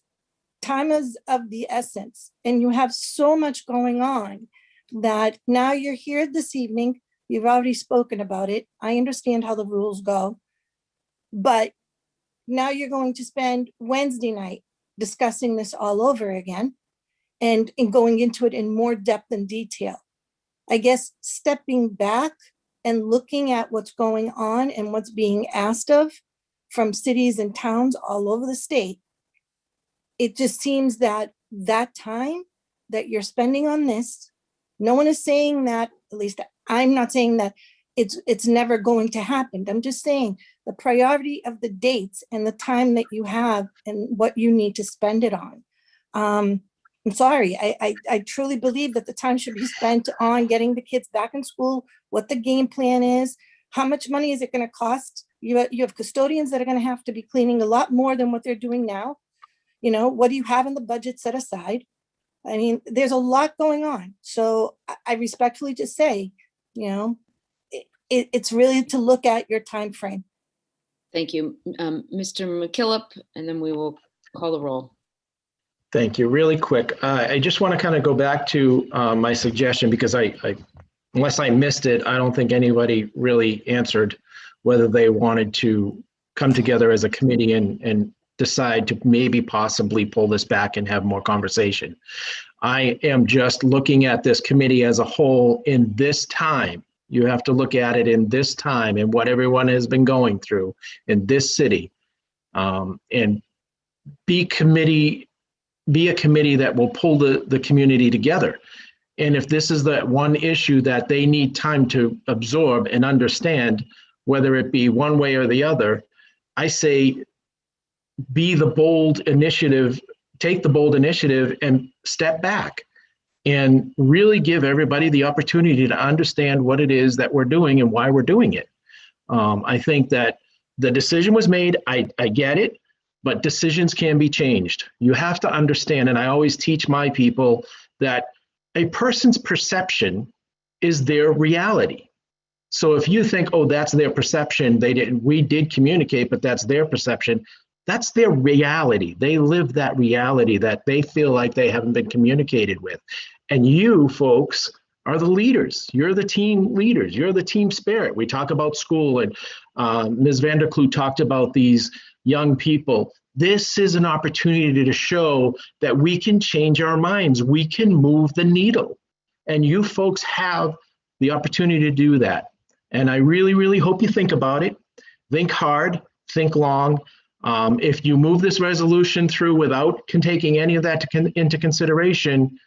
time is of the essence, and you have so much going on that now you're here this evening. You've already spoken about it. I understand how the rules go, but now you're going to spend Wednesday night discussing this all over again and going into it in more depth and detail. I guess stepping back and looking at what's going on and what's being asked of from cities and towns all over the state, it just seems that time that you're spending on this, no one is saying that, at least I'm not saying that it's never going to happen. I'm just saying the priority of the dates and the time that you have and what you need to spend it on. I'm sorry, I truly believe that the time should be spent on getting the kids back in school, what the game plan is, how much money is it going to cost? You have custodians that are going to have to be cleaning a lot more than what they're doing now. What do you have in the budget set aside? There's a lot going on. So I respectfully just say, it's really to look at your time frame. Thank you. Mr. McKillop, and then we will call the roll. Thank you. Really quick. I just want to kind of go back to my suggestion, because I unless I missed it, I don't think anybody really answered whether they wanted to come together as a committee and decide to maybe possibly pull this back and have more conversation. I am just looking at this committee as a whole in this time. You have to look at it in this time and what everyone has been going through in this city. And be a committee that will pull the community together. And if this is that one issue that they need time to absorb and understand, whether it be one way or the other, I say be the bold initiative, take the bold initiative and step back and really give everybody the opportunity to understand what it is that we're doing and why we're doing it. I think that the decision was made. I get it, but decisions can be changed. You have to understand, and I always teach my people that a person's perception is their reality. So if you think, oh, that's their perception, we did communicate, but that's their perception, that's their reality. They live that reality that they feel like they haven't been communicated with. And you folks are the leaders. You're the team leaders. You're the team spirit. We talk about school, and Ms. Vanderkloot talked about these young people. This is an opportunity to show that we can change our minds. We can move the needle. And you folks have the opportunity to do that. And I really, really hope you think about it. Think hard, think long. If you move this resolution through without taking any of that into consideration,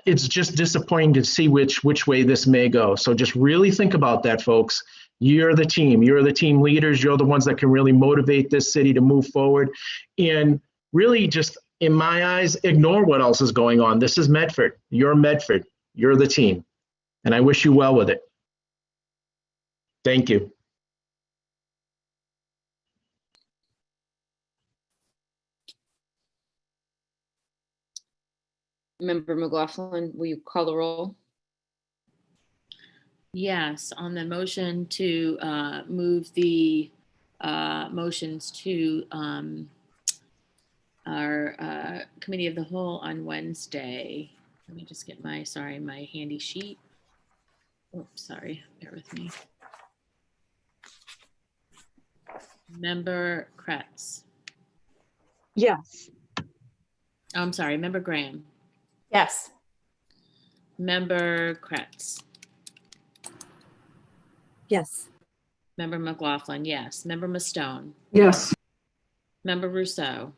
it's just disappointing to see which way this may go. So just really think about that, folks. You're the team. You're the team leaders. You're the ones that can really motivate this city to move forward. And really just, in my eyes, ignore what else is going on. This is Medford. You're Medford. You're the team. And I wish you well with it. Thank you. Member McLaughlin, will you call the roll? Yes, on the motion to move the motions to our committee of the whole on Wednesday. Let me just get my handy sheet. Oh, sorry, bear with me. Member Kretz. Yes. Oh, I'm sorry, Member Graham. Yes. Member Kretz. Yes. Member McLaughlin, yes. Member Mastone. Yes. Member Rousseau.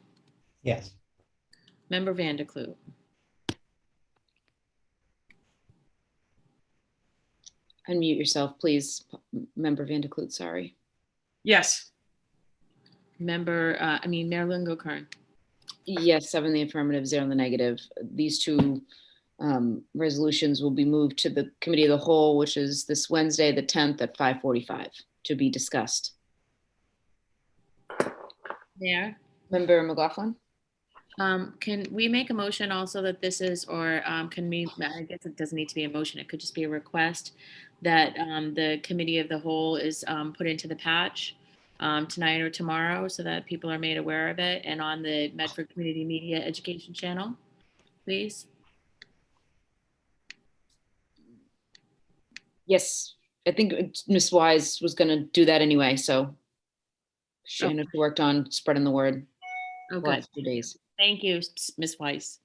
Yes. Member Vanderkloot. Unmute yourself, please. Member Vanderkloot, sorry. Yes. Mayor Lingo-Kern. Yes, 7 in the affirmative, 0 in the negative. These two resolutions will be moved to the committee of the whole, which is this Wednesday, the 10th at 5:45 to be discussed. Mayor? Member McLaughlin? Can we make a motion also that this is, or can we, I guess it doesn't need to be a motion, it could just be a request that the committee of the whole is put into the patch tonight or tomorrow so that people are made aware of it and on the Medford Community Media Education channel, please? Yes, I think Ms. Wise was going to do that anyway, so she worked on spreading the word the last 2 days. Thank you, Ms. Weiss.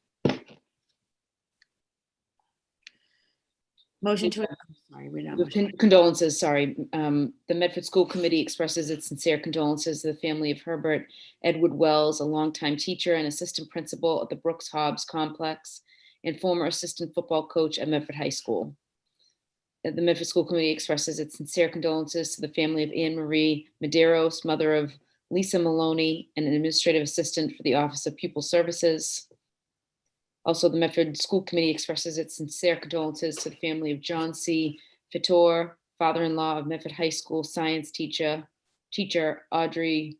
Motion to, sorry, we're not. Condolences, sorry. The Medford School Committee expresses its sincere condolences to the family of Herbert Edward Wells, a longtime teacher and assistant principal at the Brooks Hobbs Complex and former assistant football coach at Medford High School. The Medford School Committee expresses its sincere condolences to the family of Anne Marie Medeiros, mother of Lisa Maloney, and an administrative assistant for the Office of Pupil Services. Also, the Medford School Committee expresses its sincere condolences to the family of John C. Fitor, father-in-law of Medford High School science teacher Audrey,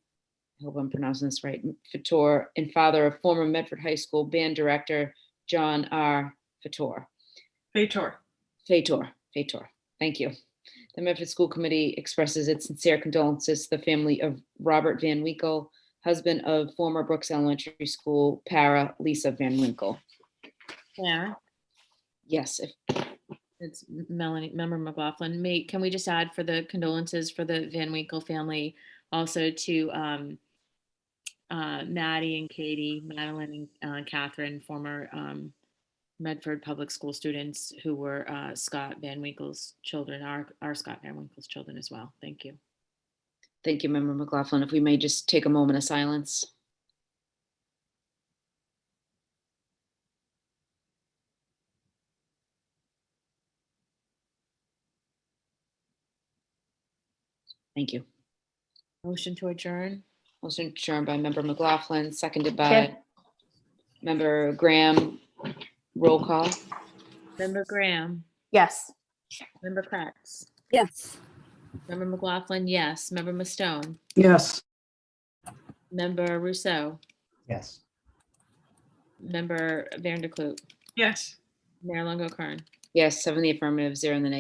I hope I'm pronouncing this right, Fitor, and father of former Medford High School band director John R. Fitor. Fator. Thank you. The Medford School Committee expresses its sincere condolences to the family of Robert Van Winkle, husband of former Brooks Elementary School para Lisa Van Winkle. Yeah. Yes. It's Melanie, Member McLaughlin. Can we just add for the condolences for the Van Winkle family, also to Maddie and Katie, Madeline and Catherine, former Medford Public School students who were Scott Van Winkle's children, our Scott Van Winkle's children as well. Thank you. Thank you, Member McLaughlin. If we may just take a moment of silence. Thank you. Motion to adjourn. Motion adjourned by Member McLaughlin, seconded by Chair. Member Graham. Roll call. Member Graham, Yes. Member Kratz, Yes. Member McLaughlin, yes. Member Mastone, Yes. Member Rousseau, Yes. Member Vanderkloot, Yes. Mayor Longo Kern. Yes, 7 in the affirmative, 0 in the negative.